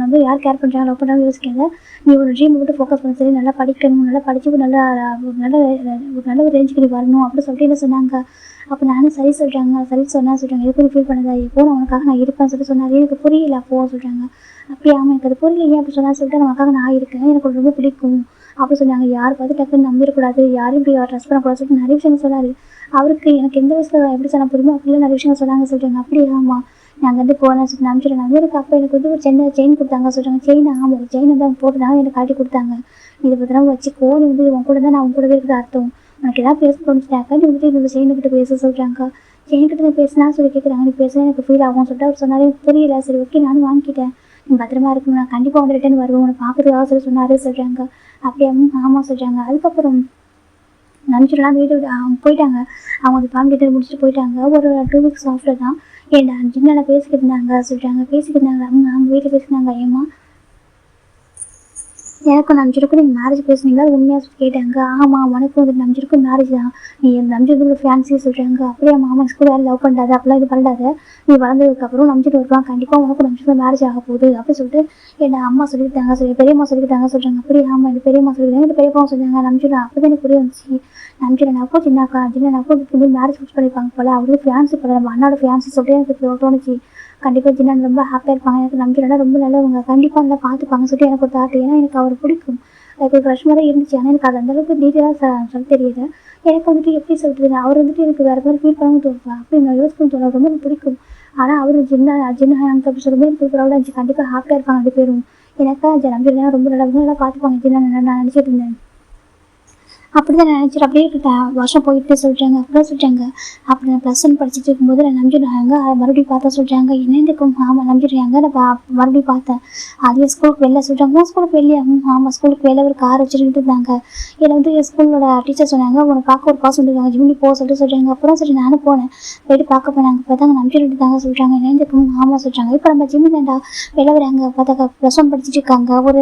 வந்து யார் கேர் பண்ணுறாங்க லவ் பண்ணுறாங்க யோசிக்காத, நீ ஒரு ட்ரீம் மட்டும் ஃபோக்கஸ் பண்ண சரி, நல்லா படிக்கணும், நல்லா படித்து ஒரு நல்ல ஒரு ரேஞ்சுக்கு நீ வரணும் அப்படின்னு சொல்லிட்டு என்ன சொன்னாங்க. அப்போ நானும் சரி சொல்கிறாங்க. சரி சொல்கிறாங்க எதுக்கு ஃபீல் பண்ணதா, எப்போ நான் உனக்காக நான் இருப்பேன்னு சொன்னார். எனக்கு புரியல அப்போ சொல்கிறாங்க. அப்படியே ஆமாம் எனக்கு அது புரியலையே அப்படி சொல்லிட்டு நமக்காக நான் இருக்கேன், எனக்கு ரொம்ப பிடிக்கும் அப்படி சொன்னாங்க. யார் பார்த்து டக்குன்னு நம்பிடக்கூடாது, யாரையும் இப்படி ட்ரஸ்ட் பண்ணக்கூடாது சொல்லிட்டு நிறைய விஷயங்கள் சொன்னார். அவருக்கு எனக்கு எந்த வயசில் எப்படி சொன்ன புரியுமோ அப்படிலாம் நிறைய விஷயங்கள் சொல்கிறாங்க. அப்படியே ஆமாம் நாங்கள் வந்து போனேன் சொல்லிட்டு நம்பிச்சிட்டேன். எனக்கு அப்போ எனக்கு வந்து ஒரு செயின் கொடுத்தாங்க சொல்கிறாங்க. ஆமாம் ஒரு செயின் வந்து அவங்க போட்டுனாங்க எனக்கு காட்டி கொடுத்தாங்க. இதை பற்றினா வச்சுக்கோ, நீ வந்து உன் கூட தான் நான் உன் கூடவே இருக்கிற அர்த்தம், உனக்கு எதாவது பேச தோணுச்சிட்டாக்கா நீ வந்துட்டு இந்த செயின்கிட்ட பேச சொல்கிறாங்க. செயின்கிட்ட நான் பேசினா சொல்லி கேட்குறாங்க. நீ பேசினா எனக்கு ஃபீல் ஆகும்னு சொல்லிட்டு அவர் சொன்னார். புரியல சரி ஓகே நானும் வாங்கிக்கிட்டேன், நீ பத்திரமா இருக்கணும், நான் கண்டிப்பாக வந்து ரிட்டர்ன் வருவேன் உன்னை பார்க்குறதுக்காக சொன்னார் சொல்கிறாங்க. அப்படியே ஆமாம் சொல்கிறாங்க. அதுக்கப்புறம் நினச்சிடலாம் வீட்டு அவங்க போயிட்டாங்க. அவங்க அந்த ஃபேமிலி டீட்டெயில் முடிச்சுட்டு போயிட்டாங்க. ஒரு 2 வீக்ஸ் ஆஃப்டர் தான் ஏன்டா ஜின்னால பேசிக்கிட்டு இருந்தாங்க சொல்கிறாங்க. பேசிக்கிட்டு இருந்தாங்க அவங்க வீட்டில் பேசினாங்க. ஏமா எனக்கும் நம்பிச்சிருக்கும் நீங்கள் மேரேஜ் பேசுனீங்களா அது உண்மையாக கேட்டாங்க. ஆமாம் உனக்கும் வந்து நம்பிச்சிருக்கும் மேரேஜ் தான், நீ நம்பிச்சிருக்கு ஃபேன்ஸியே சொல்கிறாங்க. அப்படியே மாமா ஸ்கூல் யாரும் லவ் பண்ணாத அப்படிலாம் இது பண்ணாத, நீ வளர்ந்ததுக்கப்புறம் நம்பிச்சிட்டு வருவான், கண்டிப்பாக உனக்கும் நம்பிச்சிருக்க மேரேஜ் ஆக போகுது அப்படின்னு சொல்லிட்டு என்ன அம்மா சொல்லிட்டாங்க பெரியம்மா சொல்லிக்கிட்டாங்க சொல்கிறாங்க. அப்படியே ஆமாம் இந்த பெரியம்மா சொல்லிட்டாங்க, இந்த பெரியப்பா சொன்னாங்க. நம்பிச்சிடும் அப்போ தான் எனக்கு புரிய வந்துச்சு. நம்பிச்சிடனாக்கோ சின்னாக்கோ வந்து மேரேஜ் ஃபிக்ஸ் பண்ணியிருப்பாங்க போல, அவருக்கு ஃபியான்சி போல நம்ம அண்ணாவோட ஃபியான்சி சொல்லிட்டு எனக்கு தோணுச்சு. கண்டிப்பாக ஜின்னான் ரொம்ப ஹாப்பியாக இருப்பாங்க, எனக்கு நம்பிக்கைனா ரொம்ப நல்லவங்க, கண்டிப்பாக நல்லா பார்த்துப்பாங்க சொல்லிட்டு எனக்கு ஒரு தாட். ஏன்னா எனக்கு அவர் பிடிக்கும், எனக்கு ஒரு க்ரஷ் மாதிரி இருந்துச்சு. ஆனால் எனக்கு அது அந்தளவுக்கு டீட்டெயிலாக சொல்ல தெரியல. எனக்கு வந்துட்டு எப்படி சொல்கிறது, அவர் வந்துட்டு எனக்கு வேறு மாதிரி ஃபீல் பண்ணவும் தோணுவேன் அப்படி நான் யோசிக்கணும் தோணும், ரொம்ப பிடிக்கும். ஆனால் அவர் ஜின்னா அப்படி சொல்லும்போது எனக்கு ப்ரௌடாக இருந்துச்சு. கண்டிப்பாக ஹாப்பியாக இருப்பாங்க 2 பேரும். எனக்கா நம்பிக்கைனா ரொம்ப நல்லா பார்த்துப்பாங்க ஜின்னா நான் நினச்சிட்டு இருந்தேன். அப்படி தான் நினச்சிட்டு அப்படியே வருஷம் போயிட்டு சொல்கிறாங்க. அப்படிதான் சொல்கிறாங்க. அப்படி நான் +1 படிச்சுட்டு இருக்கும்போது நான் நம்பிடுறாங்க. அதை மறுபடியும் பார்த்தா சொல்கிறாங்க என்ன இருக்கும். ஆமாம் நம்பிடுறாங்க. நான் மறுபடியும் பார்த்தேன். அதுவே ஸ்கூலுக்கு வெளில சொல்கிறாங்க. ஸ்கூலுக்கு வெளியே ஆமாம் ஸ்கூலுக்கு வெளில ஒரு கார் வச்சுக்கிட்டு இருந்தாங்க. என்னை வந்து என் ஸ்கூலோட டீச்சர் சொன்னாங்க உன்னை பார்க்க ஒரு பாஸ் வந்துருக்காங்க ஜிம்னி போக சொல்லிட்டு சொல்கிறாங்க. அப்புறம் சரி நானும் போனேன், போயிட்டு பார்க்க போனாங்க. பார்த்தாங்க நம்பிட்டு தாங்க சொல்கிறாங்க. என்ன இருக்கும். ஆமாம் சொல்கிறாங்க. இப்போ நம்ம ஜிம்மி தாண்டா வெளில வராங்க. பார்த்தாக்கா +1 படிச்சுட்டு இருக்காங்க. ஒரு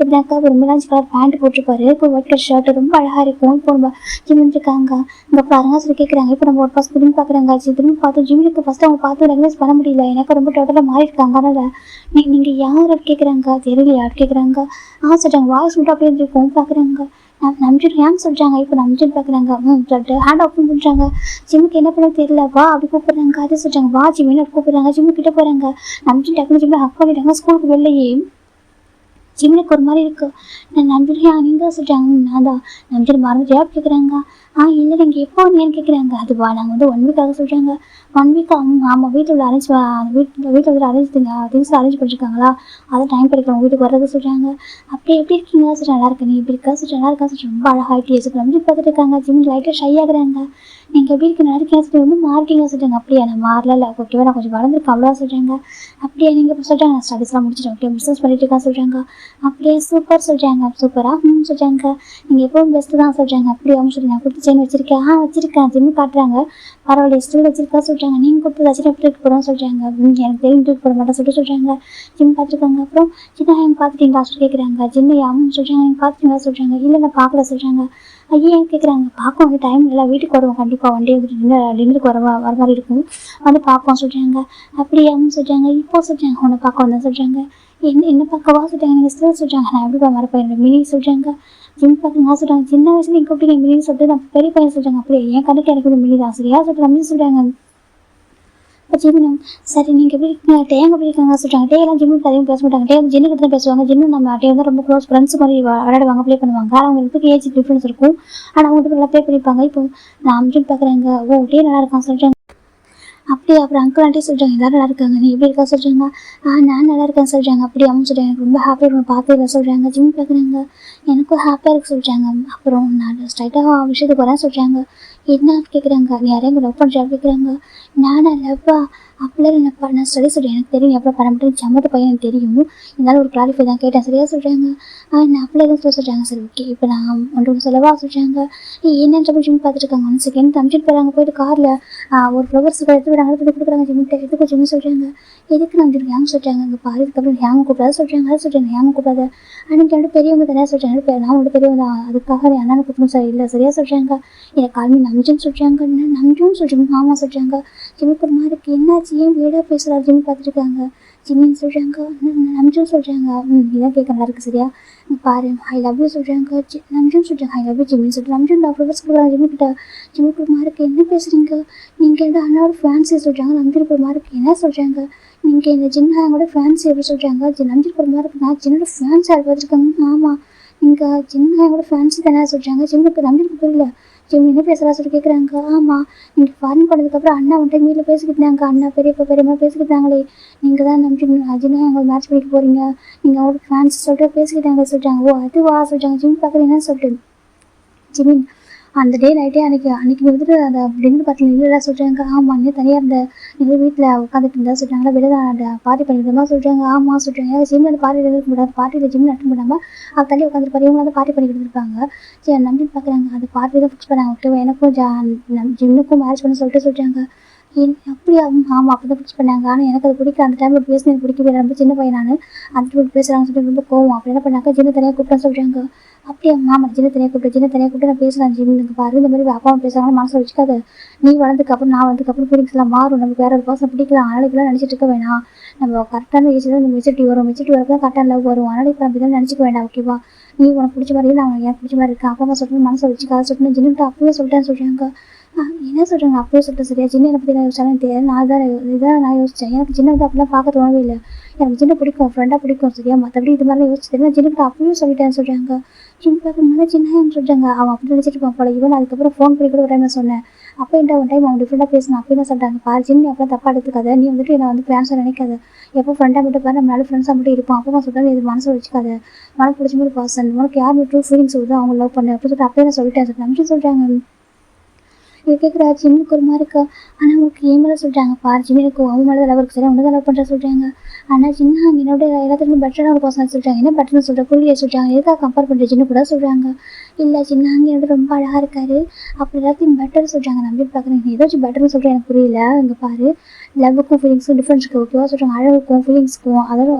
எப்படினாக்கா ஒரு மிலாஞ்சி கலர் பேண்ட் போட்டிருப்பாரு, இப்போ ஒயிட் கலர் ஷர்ட் ரொம்ப அழகாக இருக்கும். இப்போ நம்ம ஜிம்மின்னு இருக்காங்க இங்கே பாருங்க சொல்லி கேட்குறாங்க. இப்போ நம்ம ஒரு ஃபஸ்ட் திரும்பி பார்க்குறாங்க. திரும்பி பார்த்து ஜிம்மிக்கு ஃபஸ்ட்டு அவங்க பார்த்து ரெகனைஸ் பண்ண முடியல, எனக்கு ரொம்ப டோட்டலாக மாறியிருக்காங்க. அதனால் நீங்கள் யார் கேட்குறாங்க தெரியல யார் கேட்குறாங்க. சொல்கிறாங்க வாய்ஸ் மட்டும் அப்படியே இருக்கும் பார்க்குறாங்க. நான் நம்பிச்சிருக்கேன்னு சொல்கிறாங்க. இப்போ நம்பிச்சுட்டு பார்க்குறாங்க. சொல்லிட்டு ஹேண்ட் ஓப்பன் பண்ணுறாங்க. ஜிம்முக்கு என்ன பண்ண தெரியல வா அப்படி கூப்பிட்றாங்க. அதே சொல்கிறாங்க வா ஜிம்மின்னு கூப்பிட்றாங்க. ஜிம்மு கிட்டே போகிறாங்க. நம்பிச்சு டக்குனு ஜிம்மில் ஹக் பண்ணிட்டாங்க. ஸ்கூலுக்கு வெளிலையே ஜிம்முக்கு ஒரு மாதிரி இருக்குது. நான் நம்பிடுறியா நீங்கள் தான் சொல்கிறாங்க. நான் தான் நம்பிட்டு மறந்துட்டியா கேட்குறாங்க. இல்லை நீங்கள் எப்போ வந்தீங்கன்னு கேட்குறாங்க. அதுவா நாங்கள் வந்து 1 வீக்காக சொல்கிறாங்க. 1 வீக் ஆமாம் வீட்டில் உள்ள வீட்டில் வந்து திங்ஸ் அரேஞ்ச் பண்ணியிருக்காங்களா, அதை டைம் கிடைக்கும் வீட்டுக்கு வர்றது சொல்கிறாங்க. அப்படி எப்படி இருக்கீங்க சார் நல்லா இருக்கேன், நீ எப்படி இருக்கா சார் நல்லா இருக்கா சார் ரொம்ப அழகாகிட்டே சார் நம்பி பார்த்துட்டு இருக்காங்க. ஜிம் லைட்டாக ஷை ஆகுறாங்க. நீங்கள் எப்படி இருக்கு நல்லா இருக்கீங்க சார் ரொம்ப மாறிட்டீங்க சொல்கிறாங்க. அப்படியே நான் மாறல ஓகேவா நான் கொஞ்சம் வளர்ந்துருக்கேன் அவ்வளோ சொல்கிறாங்க. அப்படியே நீங்கள் இப்போ சொல்கிறாங்க நான் ஸ்டடீஸ்லாம் முடிச்சுட்டு ஓகே பிஸ்னஸ் பண்ணிட்டு இருக்கா சொல்கிறாங்க. அப்படியே சூப்பர் சொல்கிறாங்க. சூப்பராக சொல்கிறாங்க. நீங்கள் எப்பவும் பெஸ்ட்டு தான் சொல்கிறாங்க. அப்படியே சொல்லுங்க கொடுத்து செயின் வச்சிருக்கேன். வச்சிருக்கேன் ஜிம்மி காட்டுறாங்க. பரவாயில்ல ஸ்டில் வச்சிருக்கா சொல்கிறாங்க. நீங்கள் கொடுத்து வச்சுட்டு எப்படி இருக்க போகிறோம் சொல்கிறாங்க. எனக்கு தெரிஞ்சு போட மாட்டேன் சொல்கிறாங்க. ஜிம் பார்த்துருக்காங்க. அப்புறம் சின்ன எனக்கு பார்த்துட்டீங்களா சொல்லி கேட்குறாங்க. ஜிம்மி சொல்கிறாங்க நீங்கள் பார்த்துட்டீங்களா சொல்கிறாங்க. இல்லை நான் பார்க்கல சொல்கிறாங்க. ஏன் கேட்குறாங்க. பார்க்க வந்து டைம் இல்லை வீட்டுக்கு வருவோம் கண்டிப்பாக ஒன் டே வந்துட்டு டின்னருக்கு வர மாதிரி இருக்கும் வந்து பார்ப்போம் சொல்கிறாங்க. அப்படியே சொல்கிறாங்க. இப்போ சொல்கிறாங்க உன்னை பார்க்க வந்தேன் சொல்கிறாங்க. என்ன பார்க்கவா சொல்கிறாங்க. நீங்கள் ஸ்டில் சொல்கிறாங்க. நான் எப்படி மறப்பேன் மினி சொல்கிறாங்க. ஜிம் பார்க்குங்க சொல்கிறாங்க. சின்ன வயசுல நீங்கள் கூப்பிட்டு மினி சொல்லிட்டு நான் பெரிய பையன் சொல்கிறாங்க. அப்படியே என் கணக்கு எனக்கு மினி தான் சரியா சொல்கிறாங்க. மினி சொல்கிறாங்க. அப்போ ஜிமினும் சரி நீங்கள் எப்படி இருக்கீங்க, டேங்க எப்படி இருக்காங்க சொல்கிறாங்க. டேலாம் ஜிம்முக்கு அதிகம் பேச மாட்டாங்க. டே வந்து ஜின்னு கிட்ட தான் பேசுவாங்க. ஜின்னு நம்ம டே வந்து ரொம்ப க்ளோஸ் ஃப்ரெண்ட்ஸ் மாதிரி விளையாடுவாங்க, ப்ளே பண்ணுவாங்க. ஆனால் அவங்களுக்கு ஏஜ் டிஃப்ரென்ஸ் இருக்கும். ஆனால் அவங்க நல்லா ப்ளே பண்ணிப்பாங்க. இப்போ நான் அம்ஜின் பார்க்குறேங்க, ஓ டே நல்லா இருக்கான் சொல்கிறாங்க. அப்படியே அப்புறம் அங்கிள் ஆண்டி சொல்கிறாங்க எல்லாரும் நல்லா இருக்காங்க, நீ எப்படி இருக்கா சொல்கிறாங்க. நான் நல்லா இருக்கேன்னு சொல்கிறாங்க. அப்படி அவங்க சொல்கிறாங்க எனக்கு ரொம்ப ஹாப்பியாக இருக்கும் பார்த்துல சொல்கிறாங்க. ஜிம் பார்க்குறாங்க, எனக்கும் ஹாப்பியாக இருக்கு சொல்கிறாங்க. அப்புறம் நான் ஸ்ட்ரைட்டாக விஷயத்துக்கு வரேன் சொல்கிறாங்க. என்னன்னு கேட்குறாங்க, நீ யாரையும் லவ் பண்ணுறா கேட்குறாங்க. நானா லவ்வா, அப்படிலாம் என்னப்பா நான் ஸ்டடி சொல்கிறேன், எனக்கு தெரியும் எப்போ பண்ண முடியும், சம்மந்த பையன் எனக்கு தெரியும், இருந்தாலும் ஒரு கிளாரிஃபை தான் கேட்டேன் சரியா சொல்கிறாங்க. நான் அப்படியே எதுவும் சொல்கிறாங்க. சரி ஓகே இப்போ நான் ஒன்று சொல்லவா சொல்கிறாங்க. என்னன்ற ஜிம் பார்த்துட்டு இருக்காங்க. 1 செகண்ட் அனுப்பிச்சிட்டு போகிறாங்க. போயிட்டு காரில் ஒரு ஃப்ளவர்ஸ் எடுத்து விடாங்க, எடுத்து கொடுக்குறாங்க ஜிம்மிட்ட. எடுத்து ஜிம்மி சொல்கிறாங்க எதுக்கு நான் ஜிம் ஹேங் சொல்கிறாங்க. அங்கே பாரு இதுக்கப்புறம் ஹேங் கூப்பிடாத சொல்கிறாங்க. அதை சொல்கிறாங்க ஹேங் கூப்பிடாத, அன்றைக்கி ரெண்டு பெரியவங்க தானே சொல்கிறாங்க. நான் ரெண்டு பெரியவங்க தான், அதுக்காக அண்ணனை கூப்பிடணும் சார் இல்லை சரியா சொல்கிறாங்க. எனக்கு காலனி நம்ஜுன்னு சொல்கிறாங்க. நம்ஜுன்னு சொல்கிறாங்க. ஆமாம் சொல்கிறாங்க. ஜிம்முக்கு ஒரு மாதிரி இருக்குது, என்னாச்சு ஏன் வீடாக பேசுகிறாரு ஜிம் பார்த்துருக்காங்க. ஜிம்மின்னு சொல்கிறாங்க. நம்ஜுன்னு சொல்கிறாங்க. இதான் கேட்க நல்லா இருக்குது சரியா பாரு ஐ லவ் யூ சொல்கிறாங்க. நம்ஜுன்னு சொல்கிறாங்க ஐ லவ் யூ ஜிம்மின்னு சொல்லிட்டு நம்ஜுன் ஃப்ளவர்ஸ் கொடுக்குறாங்க ஜிம்மிக்கிட்ட. ஜிம்முக்கு ஒரு மாதிரி இருக்குது, என்ன பேசுகிறீங்க நீங்கள், என்ன அண்ணாவோட ஃபேன்ஸி சொல்கிறாங்க. நம்ஜுக்கு ஒரு மாதிரி இருக்குது, என்ன சொல்கிறாங்க நீங்கள் இந்த ஜின்னாவோட ஃபேன்ஸி எப்படி சொல்கிறாங்க. நம்ஜுக்கு ஒரு மாதிரி இருக்குது, நான் ஜின்னோட ஃபேன்ஸ் யார் பார்த்துருக்காங்க. ஆமாம் நீங்கள் ஜின்னாவோட ஃபேன்ஸி தானே சொல்கிறாங்க. ஜிம்முக்கு நம்ஜுக்கு புரியல. ஜிம் என்ன பேசுகிறா சொல்லி கேட்குறாங்க. ஆமாம் நீங்கள் ஃபாரின் போனதுக்கப்புறம் அண்ணா வந்துட்டு வீட்டில் பேசிக்கிட்டு இருந்தாங்க, அண்ணா பெரியப்பா பெரியம்மா பேசிக்கிட்டாங்களே, நீங்கள் தான் நம்பி அஜினா எங்களை மேட்ச் பண்ணிக்க போகிறீங்க, நீங்கள் அவங்களுக்கு ஃபேன்ஸ் சொல்லிட்டு பேசிக்கிட்டாங்களே சொல்கிறாங்க. ஓ அதுவா சொல்கிறாங்க. ஜிம் பார்க்குறீங்கன்னு சொல்லிட்டு ஜிமின் அந்த டே நைட்டே அன்றைக்கி வந்துட்டு அந்த டின்னர் பார்ட்டியில் இல்லை சொல்கிறாங்க. ஆமாம் இன்னும் தனியாக இருந்த நீங்கள் வீட்டில் உட்காந்துட்டு இருந்தா சொல்கிறாங்களா, விட அந்த பார்ட்டி பண்ணிக்கிட்டமா சொல்கிறாங்க. ஆமாம் சொல்கிறாங்க. ஜிம் அந்த பார்ட்டியில் இருக்க முடியாது, பார்ட்டியில் ஜிம் அட்டன் பண்ணாமல் அது தள்ளி உட்காந்துருப்பாரு, இவங்க வந்து பார்ட்டி பண்ணிக்கிட்டு இருப்பாங்க. சரி நம்பின்னு பார்க்குறாங்க. அது பார்ட்டி தான் ஃபிக்ஸ் பண்ணாங்க. ஓகேவா எனக்கும் ஜிம்முக்கும் மேரேஜ் பண்ண சொல்கிறாங்க. அப்படியா ஆமாம் அப்போ தான் ஃபிக்ஸ் பண்ணாங்க. ஆனால் எனக்கு அது பிடிக்கும், அந்த டைமில் பேசி எனக்கு பிடிக்கவே ரொம்ப சின்ன பையன் நான், அந்த பேசுகிறாங்கன்னு சொல்லிட்டு ரொம்ப கோவம். அப்படி என்ன பண்ணாங்க, ஜின்ன தனியாக கூப்பிட்டேன்னு சொல்கிறாங்க. அப்படியே ஆமாம் ஜின்ன தனியாக கூப்பிட்டு நான் பேசுகிறேன். ஜிம்முக்கு பாரு இந்த மாதிரி அப்பா அம்மா பேசுகிறாங்கன்னு மனசில் வச்சுக்காது, நீ வளர்ந்ததுக்கப்புறம் நான் வளர்ந்ததுக்கப்புறம் ஃபீலிங்ஸ் எல்லாம் மாறும், நமக்கு வேறு ஒரு பர்சன் பிடிக்கலாம், அதனால் இப்படிலாம் நினச்சிட்டு இருக்க வேணாம், நம்ம கரெக்டான ஏஜ் தான் மெச்சூரிட்டி வரும், மெச்சூரிட்டி வரப்போ தான் கரெக்டாக லவ் வரும், அதனால் இப்போ நம்ம தான் நினச்சிக்க வேண்டாம் ஓகேவா, நீ உனக்கு பிடிச்ச மாதிரி நான் எனக்கு பிடிச்ச மாதிரி இருக்கேன், அப்பா அம்மா சொல்லிட்டு மனசை வச்சுக்காத சொல்லிட்டு ஜின்னுட்டு அப்பவே சொல்லிட்டேன்னு சொல்கிறாங்க. என்ன சொல்கிறாங்க அப்பவே சொல்லிட்டு சரியா. சின்ன என்னை பற்றி நான் யோசிச்சாலும் தெரியாது, நான் யோசித்தேன். எனக்கு சின்ன வந்து அப்படிலாம் பார்க்க தோணவே இல்லை, எனக்கு சின்ன பிடிக்கும், ஃப்ரெண்டாக பிடிக்கும் சரியா, மற்றபடி இது மாதிரிலாம் யோசிச்சு நான் ஜின்னுட்டு அப்பவே சொல்லிட்டேன்னு சொல்கிறாங்க. ஜிம் பார்க்க முன்னாடி சின்ன சொல்கிறாங்க. அவன் அப்படி நினச்சிட்டு இருப்பான் போல. இவன் அதுக்கப்புறம் ஃபோன் பண்ணி கூட ஒரு டைம் சொன்னேன். அப்போ என்கிட்ட ஒரு டைம் அவன் டிஃப்ரெண்டாக பேசினான். அப்போ என்ன சொல்கிறாங்க, பாரு ஜின் அப்பெல்லாம் தப்பாக எடுத்துக்காத, நீ வந்துட்டு என்னை வந்து ஃப்ரெண்ட்ஸாக நினைக்காத, எப்போ ஃப்ரெண்டாக மட்டும் பாரு நம்ம நல்ல ஃப்ரெண்ட்ஸாக மட்டும் இருப்போம், அப்போ நான் சொல்கிறேன் இது மனசை வச்சுக்காத, உனக்கு பிடிச்ச மாதிரி பர்சன், உனக்கு யார் ட்ரூ ஃபீலிங்ஸ் வருதோ அவங்க லவ் பண்ணு அப்படின்னு சொல்லிட்டு அப்பயே நான் சொல்லிட்டேன் நம்பிட்டு சொல்கிறாங்க. இது கேட்குறா ஜிம்முக்கு ஒரு மாதிரி இருக்கா. ஆனால் உங்களுக்கு ஏன் மேலே சொல்கிறாங்க, பாரு ஜிம்முக்கு அவங்க மேலே லவ் இருக்கு சரியா, உனக்கு லவ் பண்ணுற சொல்கிறாங்க. ஆனால் சின்ன என்னோட எல்லாத்துக்கும் பெட்டரான ஒரு பர்சன் சொல்கிறாங்க. என்ன பெட்டர்னு சொல்கிற புள்ளியை சொல்கிறாங்க, எதுக்காக கம்பேர் பண்ணுற ஜின்னு கூட சொல்கிறாங்க. இல்லை சின்ன என்னோட ரொம்ப அழகாக இருக்காரு அப்படி எல்லாத்தையும் பெட்டர் சொல்கிறாங்க. நம்பி பார்க்குறேன் ஏதாச்சும் பெட்டர்னு சொல்கிறேன் எனக்கு புரியல. இங்கே பாரு லவ்வுக்கும் ஃபீலிங்ஸுக்கும் டிஃப்ரென்ஸ் இருக்குது ஓகேவா சொல்கிறாங்க. அழகுக்கும் ஃபீலிங்ஸ்க்கும் அதாவது